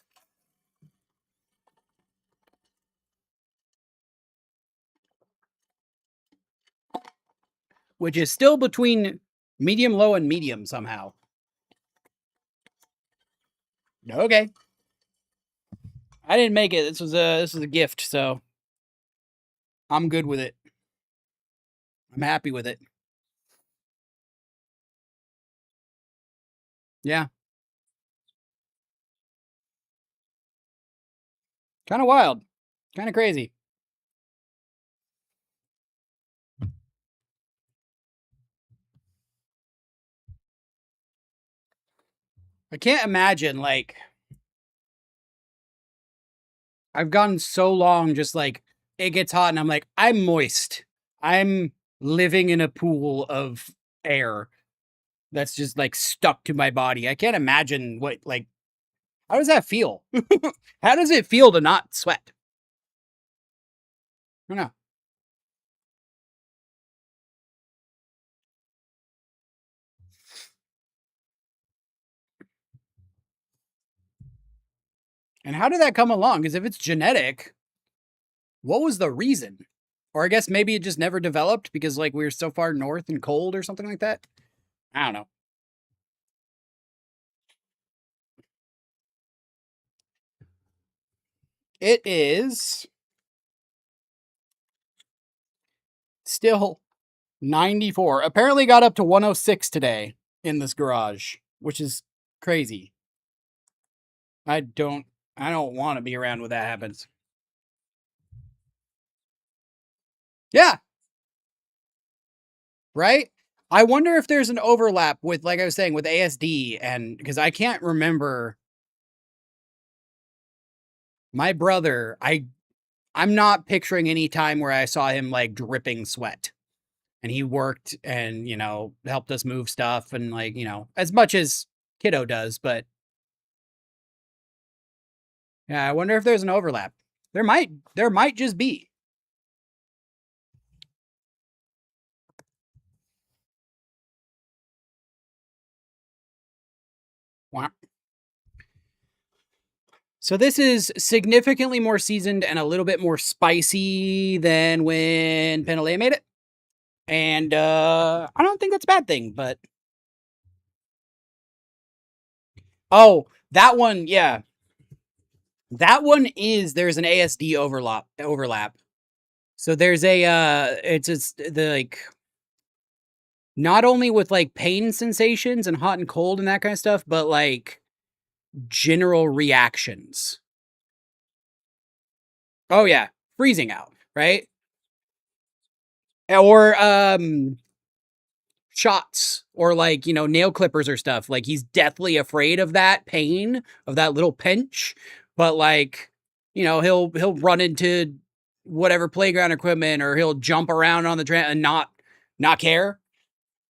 Which is still between medium low and medium somehow. Okay. I didn't make it. This was a gift, so I'm good with it. I'm happy with it. Yeah. Kind of wild. Kind of crazy. I can't imagine, like, I've gone so long just like it gets hot and I'm like, I'm moist. I'm living in a pool of air that's just like stuck to my body. I can't imagine what, like, how does that feel? How does it feel to not sweat? I don't know. And how did that come along? Because if it's genetic, what was the reason? Or I guess maybe it just never developed because like we were so far north and cold or something like that. I don't know. It is still 94. Apparently got up to 106 today in this garage, which is crazy. I don't I don't want to be around when that happens. Yeah, right? I wonder if there's an overlap with, like I was saying, with ASD, and because I can't remember my brother, I'm not picturing any time where I saw him like dripping sweat. And he worked and, helped us move stuff and like, as much as kiddo does, but yeah, I wonder if there's an overlap. There might just be. Wow. So this is significantly more seasoned and a little bit more spicy than when Penale made it. And I don't think that's a bad thing, but oh, that one, yeah. That one is there's an ASD overlap. So there's a it's just the like not only with like pain sensations and hot and cold and that kind of stuff, but like general reactions. Oh yeah, freezing out, right? Or shots or like, nail clippers or stuff. Like he's deathly afraid of that pain, of that little pinch, but like, he'll run into whatever playground equipment or he'll jump around on the tram and not care.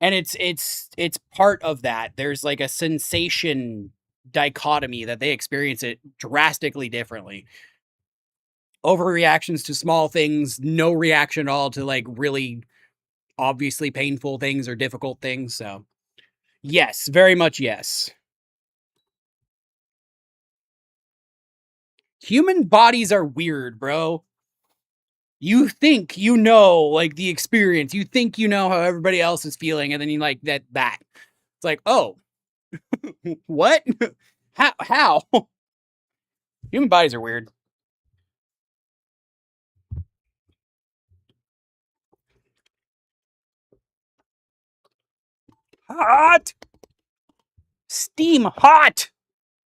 And it's part of that. There's like a sensation dichotomy that they experience it drastically differently. Overreactions to small things, no reaction at all to like really obviously painful things or difficult things. So, yes, very much yes. Human bodies are weird, bro. You think you know like the experience. You think you know how everybody else is feeling and then you like that. It's like, "Oh, what? How? Human bodies are weird." Hot. Steam hot.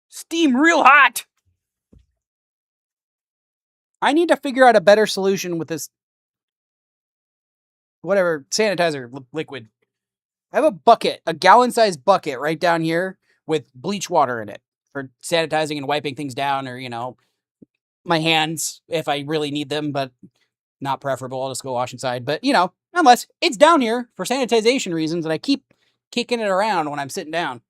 Steam real hot. I need to figure out a better solution with this whatever sanitizer liquid. I have a bucket, a gallon-sized bucket right down here with bleach water in it for sanitizing and wiping things down or, my hands if I really need them, but not preferable. I'll just go wash inside. But, nonetheless, it's down here for sanitization reasons and I keep kicking it around when I'm sitting down.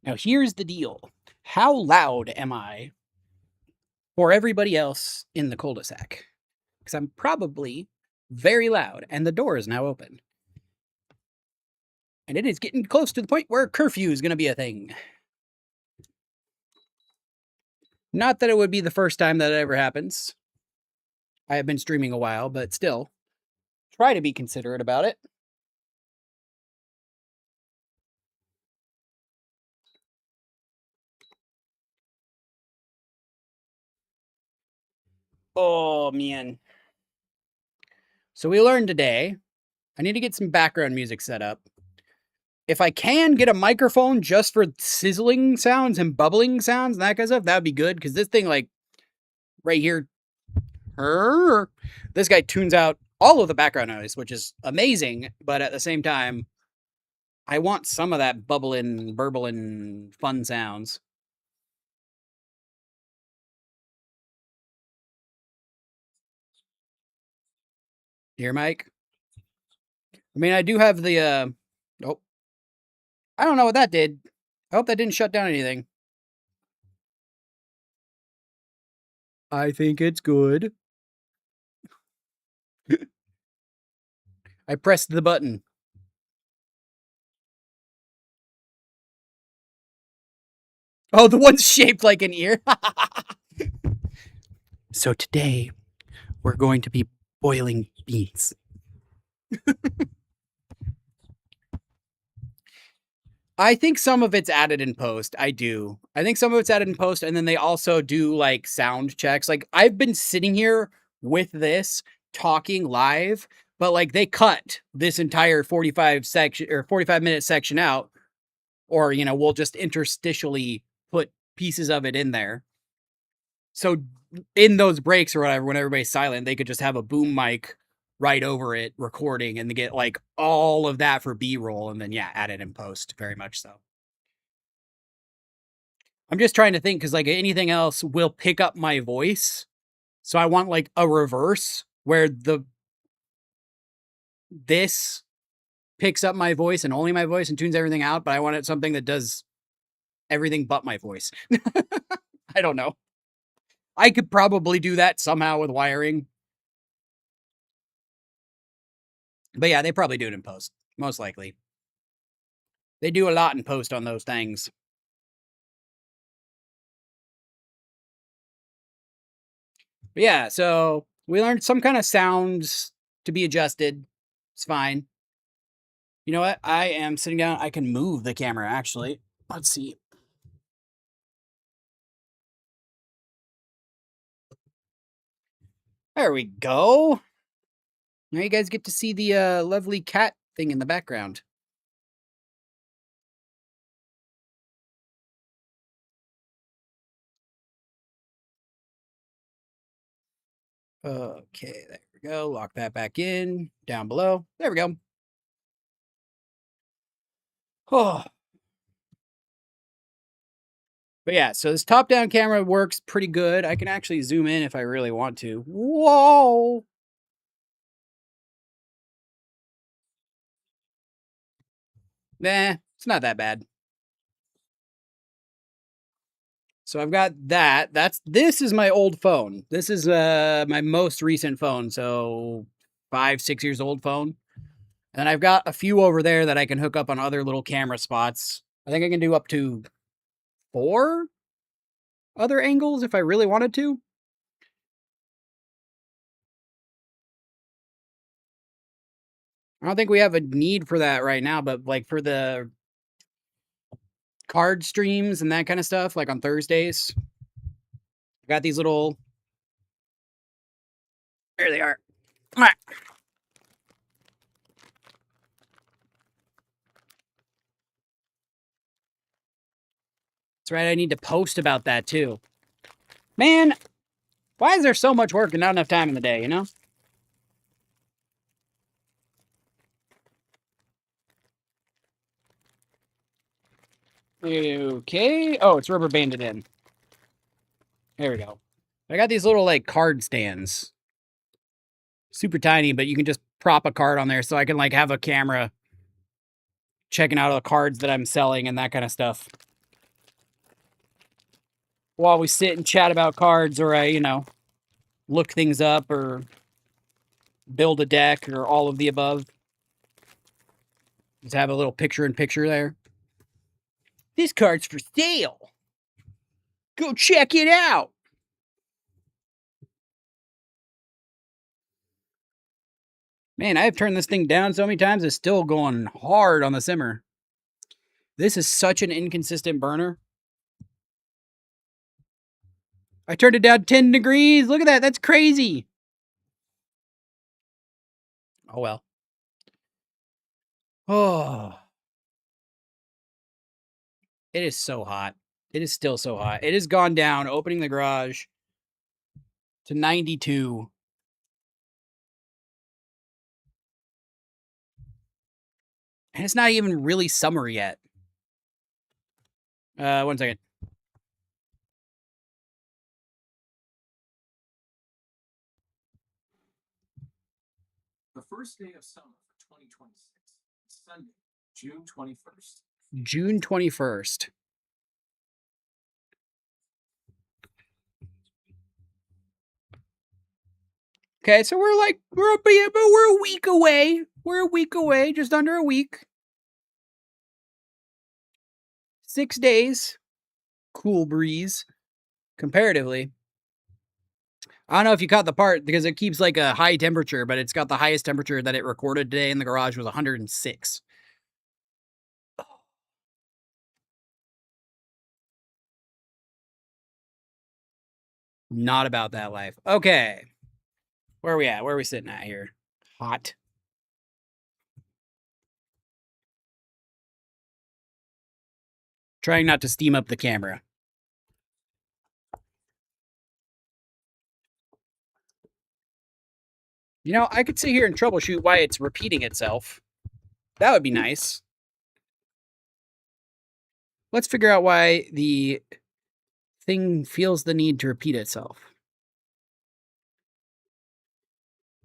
Now, here's the deal. How loud am I for everybody else in the cul-de-sac? Because I'm probably very loud and the door is now open. And it is getting close to the point where curfew is going to be a thing. Not that it would be the first time that it ever happens. I have been streaming a while, but still, try to be considerate about it. Oh, man. So we learned today, I need to get some background music set up. If I can get a microphone just for sizzling sounds and bubbling sounds and that kind of stuff, that would be good. Because this thing, like, right here, this guy tunes out all of the background noise, which is amazing. But at the same time, I want some of that bubbling, burbling, fun sounds. Here, Mike. I mean, I do have the, oh, I don't know what that did. I hope that didn't shut down anything. I think it's good. I pressed the button. Oh, the one's shaped like an ear. So today, we're going to be boiling beans. I think some of it's added in post. I do. I think some of it's added in post, and then they also do like sound checks. Like I've been sitting here with this talking live, but like they cut this entire 45-minute section out, or we'll just interstitially put pieces of it in there. So in those breaks or whatever, when everybody's silent, they could just have a boom mic right over it recording and they get like all of that for B-roll and then add it in post. Very much so. I'm just trying to think because like anything else will pick up my voice. So I want like a reverse where this picks up my voice and only my voice and tunes everything out, but I wanted something that does everything but my voice. I don't know. I could probably do that somehow with wiring. But yeah, they probably do it in post, most likely. They do a lot in post on those things. But yeah, so We learned some kind of sounds to be adjusted. It's fine. You know what? I am sitting down. I can move the camera, actually. Let's see. There we go. Now you guys get to see the lovely cat thing in the background. Okay, there we go. Lock that back in. Down below. There we go. Oh. But yeah, so this top-down camera works pretty good. I can actually zoom in if I really want to. Whoa! Nah, it's not that bad. So I've got that. This is my old phone. This is my most recent phone. So 5, 6 years old phone. And I've got a few over there that I can hook up on other little camera spots. I think I can do up to 4 other angles if I really wanted to. I don't think we have a need for that right now, but like for the card streams and that kind of stuff, like on Thursdays, I got these little. There they are. Ah, that's right. I need to post about that too. Man, why is there so much work and not enough time in the day, you know? Okay. Oh, it's rubber banded in. There we go. I got these little like card stands. Super tiny, but you can just prop a card on there so I can like have a camera checking out all the cards that I'm selling and that kind of stuff. While we sit and chat about cards or I look things up or build a deck or all of the above. Just have a little picture in picture there. This card's for sale. Go check it out. Man, I've turned this thing down so many times, it's still going hard on the simmer. This is such an inconsistent burner. I turned it down 10 degrees. Look at that. That's crazy. Oh, well. Oh, it is so hot. It is still so hot. It has gone down, opening the garage to 92. And it's not even really summer yet. 1 second. The first day of summer for 2026. Sunday, June 21st. June 21st. Okay, so we're a week away. We're a week away, just under a week. 6 days. Cool breeze, comparatively. I don't know if you caught the part because it keeps like a high temperature, but it's got the highest temperature that it recorded today in the garage was 106. Not about that life. Okay. Where are we at? Where are we sitting at here? Hot. Trying not to steam up the camera. I could sit here and troubleshoot why it's repeating itself. That would be nice. Let's figure out why the thing feels the need to repeat itself.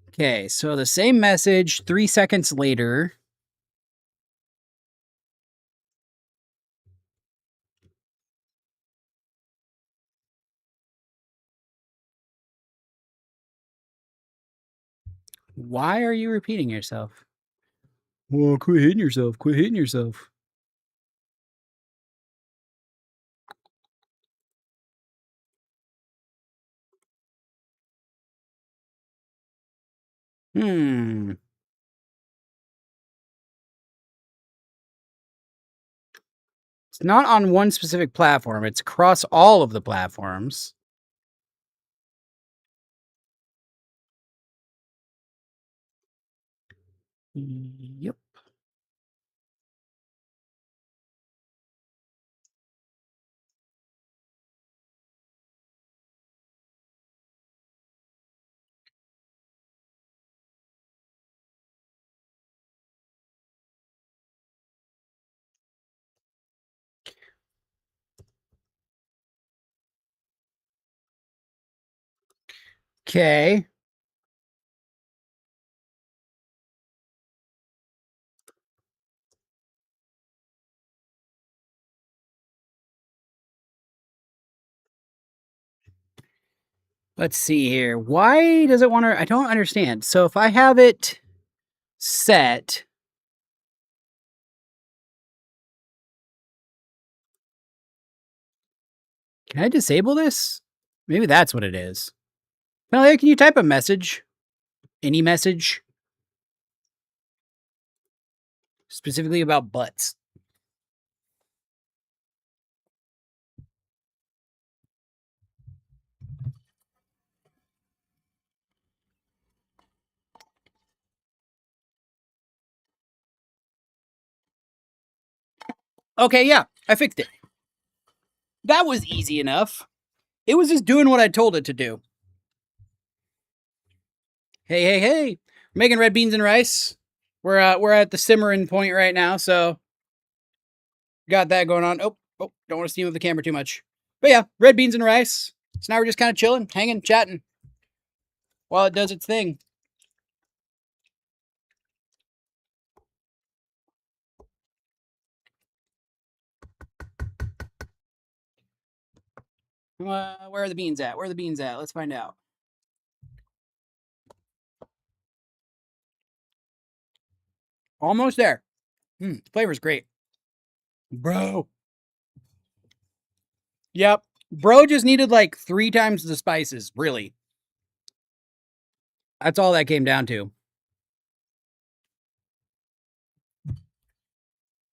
Okay, so the same message 3 seconds later. Why are you repeating yourself? Well, quit hitting yourself. Quit hitting yourself. Hmm. It's not on one specific platform. It's across all of the platforms. Yep. Okay. Let's see here. Why does it want to? I don't understand. So if I have it set, can I disable this? Maybe that's what it is. Well, can you type a message? Any message? Specifically about butts. Okay, yeah, I fixed it. That was easy enough. It was just doing what I told it to do. Hey, hey, hey. We're making red beans and rice. We're at the simmering point right now, so got that going on. Oh, don't want to steam up the camera too much. But yeah, red beans and rice. So now we're just kind of chilling, hanging, chatting while it does its thing. Where are the beans at? Where are the beans at? Let's find out. Almost there. Flavor's great. Bro. Yep. Bro just needed like 3 times the spices, really. That's all that came down to.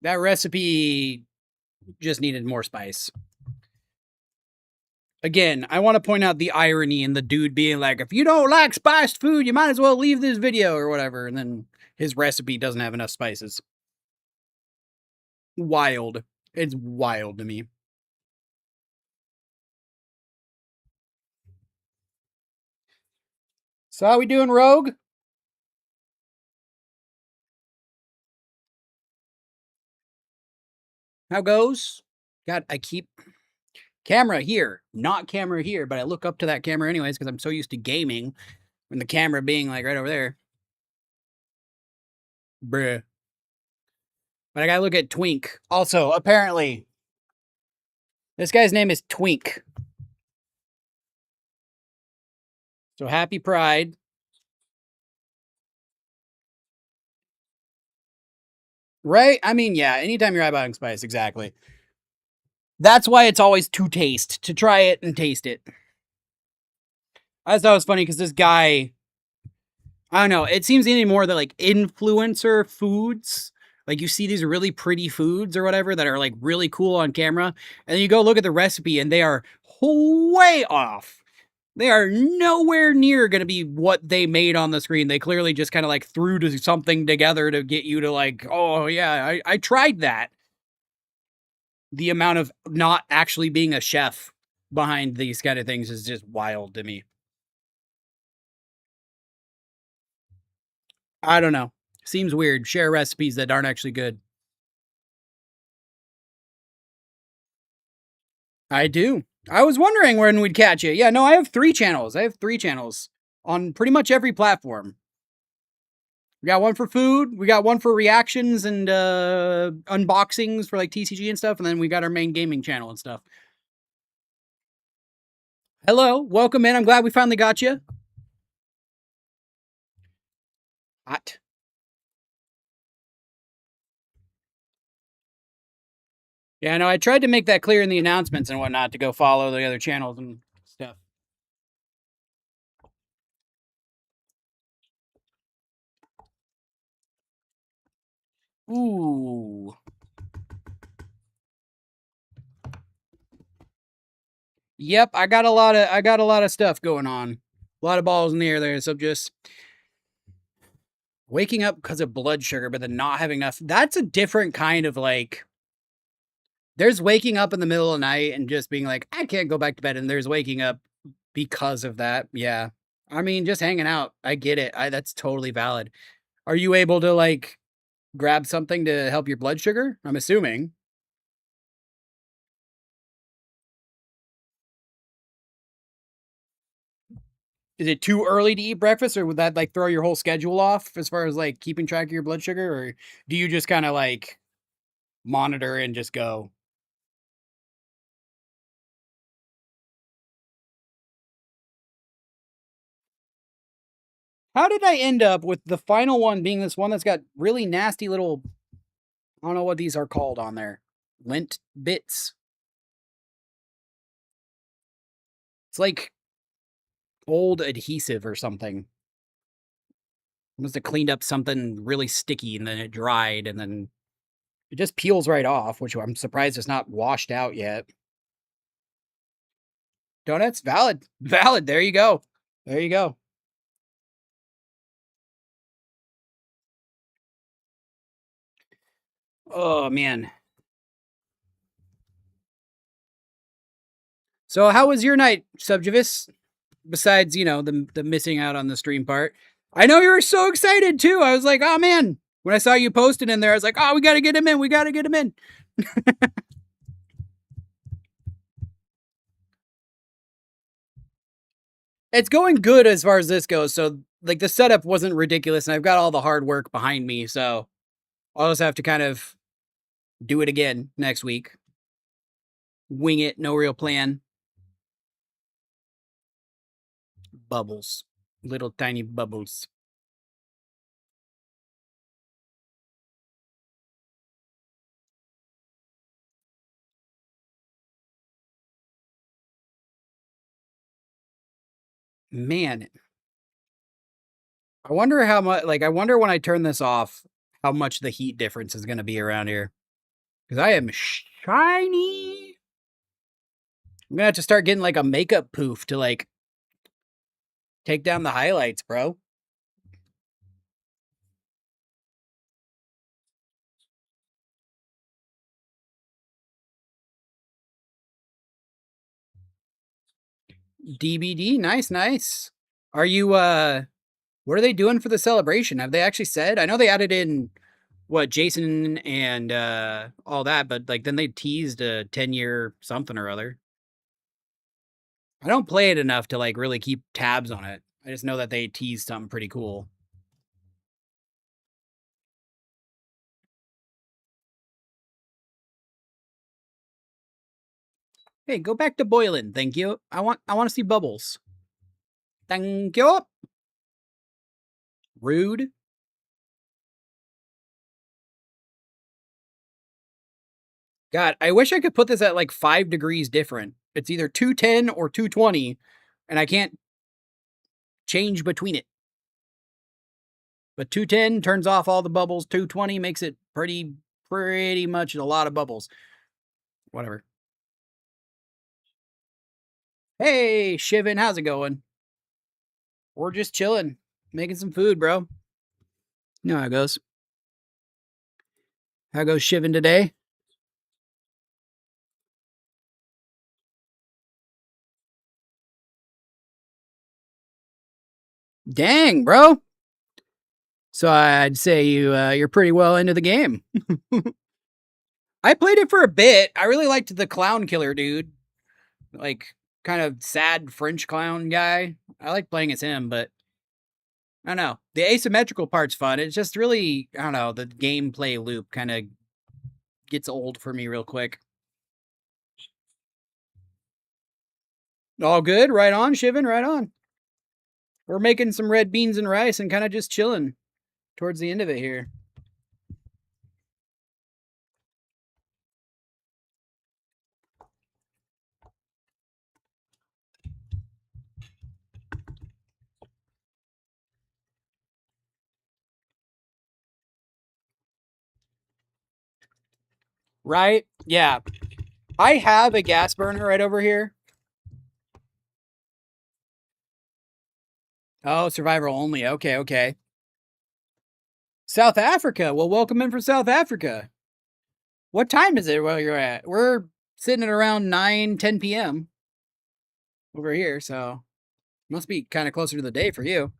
That recipe just needed more spice. Again, I want to point out the irony in the dude being like, if you don't like spiced food, you might as well leave this video or whatever. And then his recipe doesn't have enough spices. Wild. It's wild to me. So how we doing, Rogue? How goes? God, I keep camera here, not camera here, but I look up to that camera anyways because I'm so used to gaming and the camera being like right over there. Bruh. But I gotta look at Twink. Also, apparently, this guy's name is Twink. So happy Pride. Right? I mean, yeah, anytime you're eyeballing spice, exactly. That's why it's always to taste, to try it and taste it. I just thought it was funny because this guy, I don't know, it seems anymore that like influencer foods, like you see these really pretty foods or whatever that are like really cool on camera, and then you go look at the recipe and they are way off. They are nowhere near going to be what they made on the screen. They clearly just kind of like threw something together to get you to like, oh yeah, I tried that. The amount of not actually being a chef behind these kind of things is just wild to me. I don't know. Seems weird. Share recipes that aren't actually good. I do. I was wondering when we'd catch it. Yeah, no, I have 3 channels. I have 3 channels on pretty much every platform. We got one for food, we got one for reactions and unboxings for like TCG and stuff, and then we got our main gaming channel and stuff. Hello, welcome in. I'm glad we finally got you. Hot. Yeah, no, I tried to make that clear in the announcements and whatnot to go follow the other channels and stuff. Ooh. Yep, I got a lot of stuff going on. A lot of balls in the air there, so just waking up because of blood sugar, but then not having enough. That's a different kind of like. There's waking up in the middle of the night and just being like, I can't go back to bed, and there's waking up because of that. Yeah, I mean, just hanging out. I get it. That's totally valid. Are you able to like grab something to help your blood sugar? I'm assuming. Is it too early to eat breakfast, or would that like throw your whole schedule off as far as like keeping track of your blood sugar, or do you just kind of like monitor and just go? How did I end up with the final one being this one that's got really nasty little, I don't know what these are called on there, lint bits? It's like old adhesive or something. Must have cleaned up something really sticky and then it dried and then it just peels right off, which I'm surprised it's not washed out yet. Donuts, valid, valid. There you go. There you go. Oh man. So how was your night, Subjivus? Besides, the missing out on the stream part. I know you were so excited too. I was like, oh man. When I saw you posted in there, I was like, oh, we gotta get him in. We gotta get him in. It's going good as far as this goes. So like the setup wasn't ridiculous, and I've got all the hard work behind me. So I'll just have to kind of do it again next week. Wing it, no real plan. Bubbles. Little tiny bubbles. Man, I wonder how much, like, I wonder when I turn this off, how much the heat difference is going to be around here. Because I am shiny. I'm going to have to start getting like a makeup poof to like take down the highlights, bro. DBD, nice, nice. Are you, what are they doing for the celebration? Have they actually said? I know they added in what Jason and all that, but like then they teased a 10-year something or other. I don't play it enough to like really keep tabs on it. I just know that they teased something pretty cool. Hey, go back to boiling, thank you. I want to see bubbles. Thank you. Rude. God, I wish I could put this at like 5 degrees different. It's either 210 or 220, and I can't change between it. But 210 turns off all the bubbles. 220 makes it pretty much a lot of bubbles. Whatever. Hey, Shivin, how's it going? We're just chilling, making some food, bro. You know how it goes. How goes Shivin today? Dang, bro. So I'd say you're pretty well into the game. I played it for a bit. I really liked the clown killer dude, like kind of sad French clown guy. I like playing as him, but I don't know. The asymmetrical part's fun. It's just really, I don't know, the gameplay loop kind of gets old for me real quick. All good, right on, Shivan, right on. We're making some red beans and rice and kind of just chilling towards the end of it here. Right? Yeah. I have a gas burner right over here. Oh, survival only. Okay, okay. South Africa. Well, welcome in from South Africa. What time is it where you're at? We're sitting at around 9, 10 p.m. over here, so must be kind of closer to the day for you.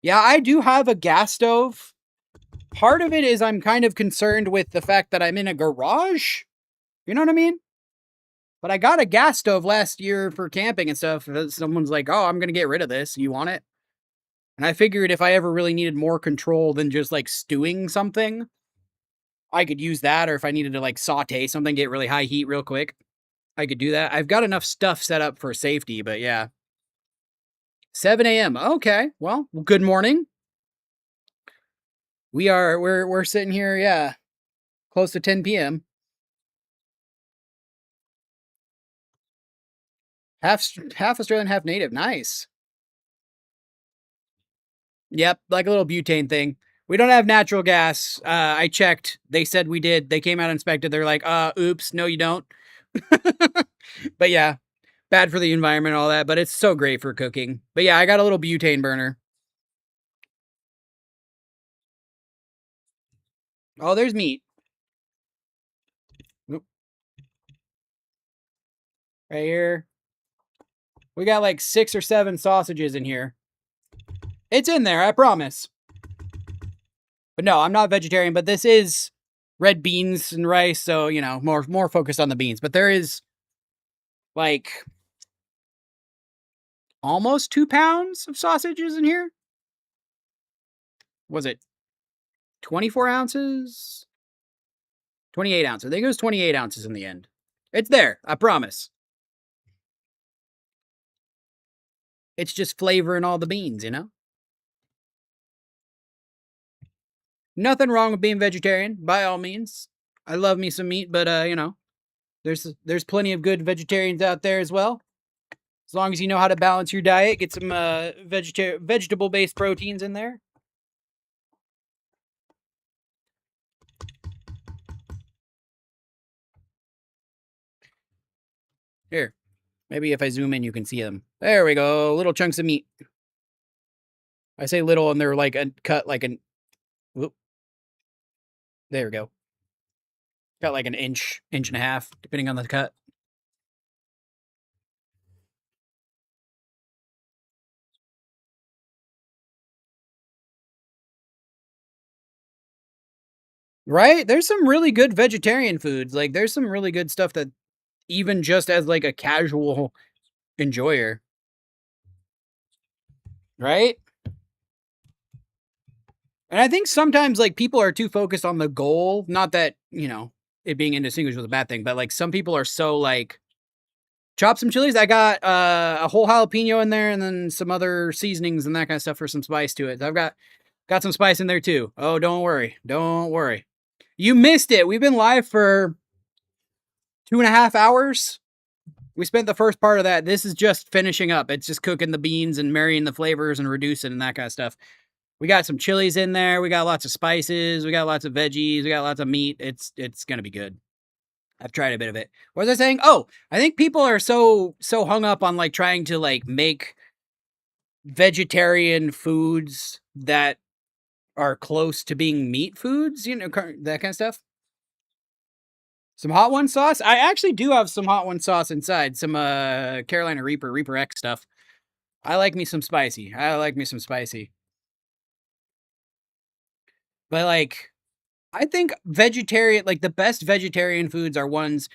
Yeah, I do have a gas stove. Part of it is I'm kind of concerned with the fact that I'm in a garage. You know what I mean? But I got a gas stove last year for camping and stuff. Someone's like, oh, I'm going to get rid of this. You want it? And I figured if I ever really needed more control than just like stewing something, I could use that. Or if I needed to like saute something, get really high heat real quick, I could do that. I've got enough stuff set up for safety, but yeah. 7 a.m. Okay. Well, good morning. We're sitting here, yeah, close to 10 p.m. Half Australian, half native. Nice. Yep, like a little butane thing. We don't have natural gas. I checked. They said we did. They came out and inspected. They're like, oops, no, you don't. But yeah, bad for the environment and all that, but it's so great for cooking. But yeah, I got a little butane burner. Oh, there's meat. Oop, right here. We got like 6 or 7 sausages in here. It's in there, I promise. But no, I'm not vegetarian, but this is red beans and rice, so you know, more focused on the beans. But there is like almost 2 pounds of sausages in here. Was it 24 ounces? 28 ounces. I think it was 28 ounces in the end. It's there, I promise. It's just flavoring all the beans, you know? Nothing wrong with being vegetarian, by all means. I love me some meat, but you know, there's plenty of good vegetarians out there as well. As long as you know how to balance your diet, get some vegetable-based proteins in there. Here, maybe if I zoom in, you can see them. There we go, little chunks of meat. I say little, and they're like cut like an. Whoop. There we go. Got like an inch and a half, depending on the cut. Right? There's some really good vegetarian foods. Like, there's some really good stuff that even just as like a casual enjoyer, right? And I think sometimes like people are too focused on the goal. Not that, you know, it being indistinguished was a bad thing, but like some people are so like, chop some chilies. I got a whole jalapeno in there and then some other seasonings and that kind of stuff for some spice to it. I've got some spice in there too. Oh, don't worry. Don't worry. You missed it. We've been live for 2.5 hours. We spent the first part of that. This is just finishing up. It's just cooking the beans and marrying the flavors and reducing and that kind of stuff. We got some chilies in there. We got lots of spices. We got lots of veggies. We got lots of meat. It's gonna be good. I've tried a bit of it. What was I saying? Oh, I think people are so hung up on like trying to like make vegetarian foods that are close to being meat foods, you know, that kind of stuff. Some hot one sauce. I actually do have some hot one sauce inside. Some Carolina Reaper X stuff. I like me some spicy. I like me some spicy. But like, I think vegetarian, like the best vegetarian foods are ones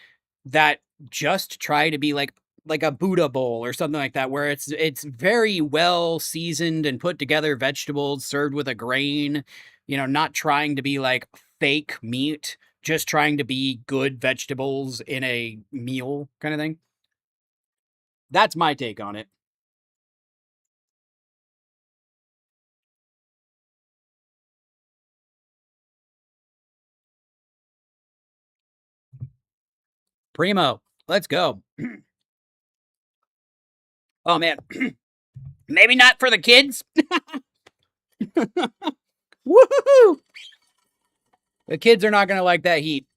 that just try to be like a Buddha bowl or something like that, where it's very well seasoned and put together vegetables served with a grain, you know, not trying to be like fake meat, just trying to be good vegetables in a meal kind of thing. That's my take on it. Primo, let's go. Oh man, maybe not for the kids. Woohoo! The kids are not gonna like that heat.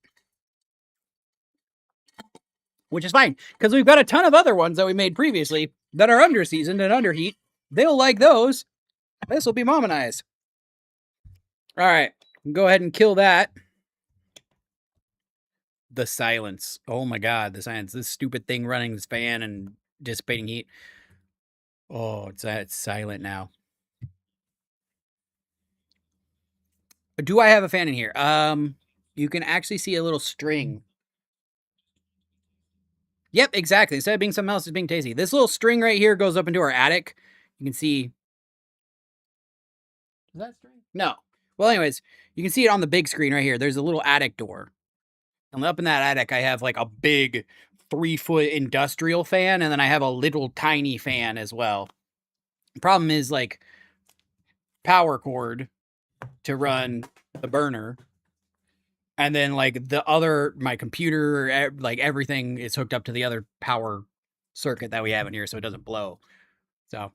which is fine because we've got a ton of other ones that we made previously that are under seasoned and under heat. They'll like those. This will be Mom and I's. All right, go ahead and kill that. The silence. Oh my god, the silence. This stupid thing running this fan and dissipating heat. Oh, it's silent now. Do I have a fan in here? You can actually see a little string. Yep, exactly. Instead of being something else, it's being tasty. This little string right here goes up into our attic. You can see. Is that string? No. Well, anyways, you can see it on the big screen right here. There's a little attic door. And up in that attic, I have like a big 3-foot industrial fan, and then I have a little tiny fan as well. The problem is like power cord to run the burner. And then like my computer, like everything is hooked up to the other power circuit that we have in here so it doesn't blow. So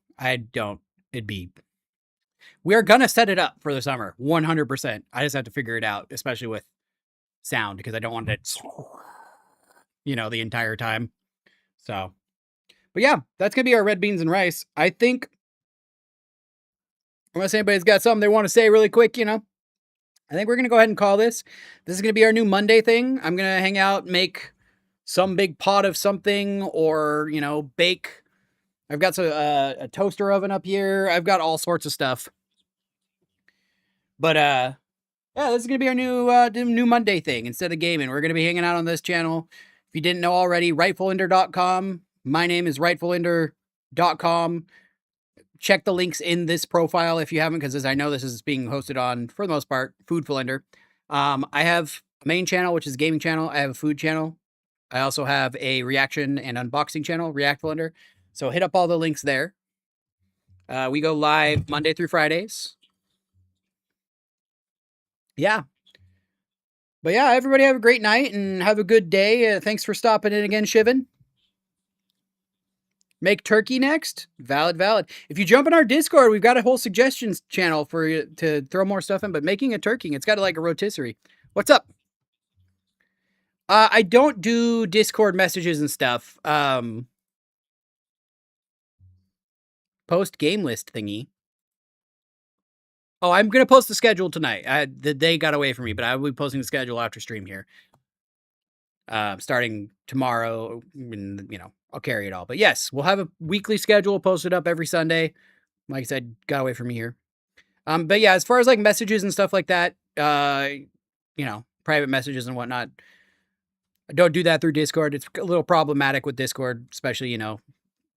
we are going to set it up for the summer, 100%. I just have to figure it out, especially with sound, because I don't want it, the entire time. So, but yeah, that's going to be our red beans and rice. I think, unless anybody's got something they want to say really quick, I think we're going to go ahead and call this. This is going to be our new Monday thing. I'm going to hang out, make some big pot of something, or, bake. I've got a toaster oven up here. I've got all sorts of stuff. But, yeah, this is going to be our new Monday thing. Instead of gaming, we're going to be hanging out on this channel. If you didn't know already, rightfulender.com. My name is rightfulender.com. Check the links in this profile if you haven't, because as I know this is being hosted on, for the most part, Foodfulender. I have a main channel, which is a gaming channel. I have a food channel. I also have a reaction and unboxing channel, Reactfulender. So hit up all the links there. We go live Monday through Fridays. Yeah. But yeah, everybody have a great night and have a good day. Thanks for stopping in again, Shivan. Make turkey next? Valid. If you jump in our Discord, we've got a whole suggestions channel for you to throw more stuff in, but making a turkey, it's got like a rotisserie. What's up? I don't do Discord messages and stuff. Post game list thingy. Oh, I'm going to post the schedule tonight. The day got away from me, but I will be posting the schedule after stream here. Starting tomorrow, and, I'll carry it all. But yes, we'll have a weekly schedule posted up every Sunday. Like I said, got away from me here. But yeah, as far as like messages and stuff like that, private messages and whatnot, I don't do that through Discord. It's a little problematic with Discord, especially,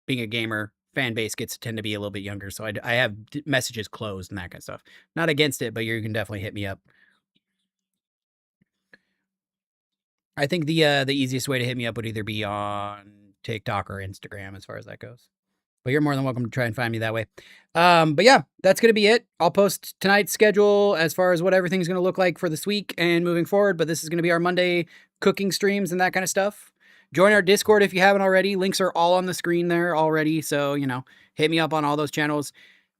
being a gamer. Fan base tend to be a little bit younger, so I have messages closed and that kind of stuff. Not against it, but you can definitely hit me up. I think the easiest way to hit me up would either be on TikTok or Instagram, as far as that goes. But you're more than welcome to try and find me that way. But yeah, that's going to be it. I'll post tonight's schedule as far as what everything's going to look like for this week and moving forward. But this is going to be our Monday cooking streams and that kind of stuff. Join our Discord if you haven't already. Links are all on the screen there already. So, hit me up on all those channels.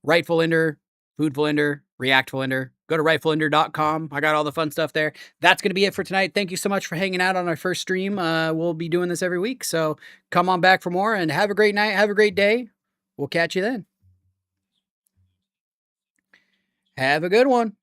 Rightfulender, Foodfulender, Reactfulender. Go to rightfulender.com. I got all the fun stuff there. That's going to be it for tonight. Thank you so much for hanging out on our first stream. We'll be doing this every week. So come on back for more and have a great night. Have a great day. We'll catch you then. Have a good one.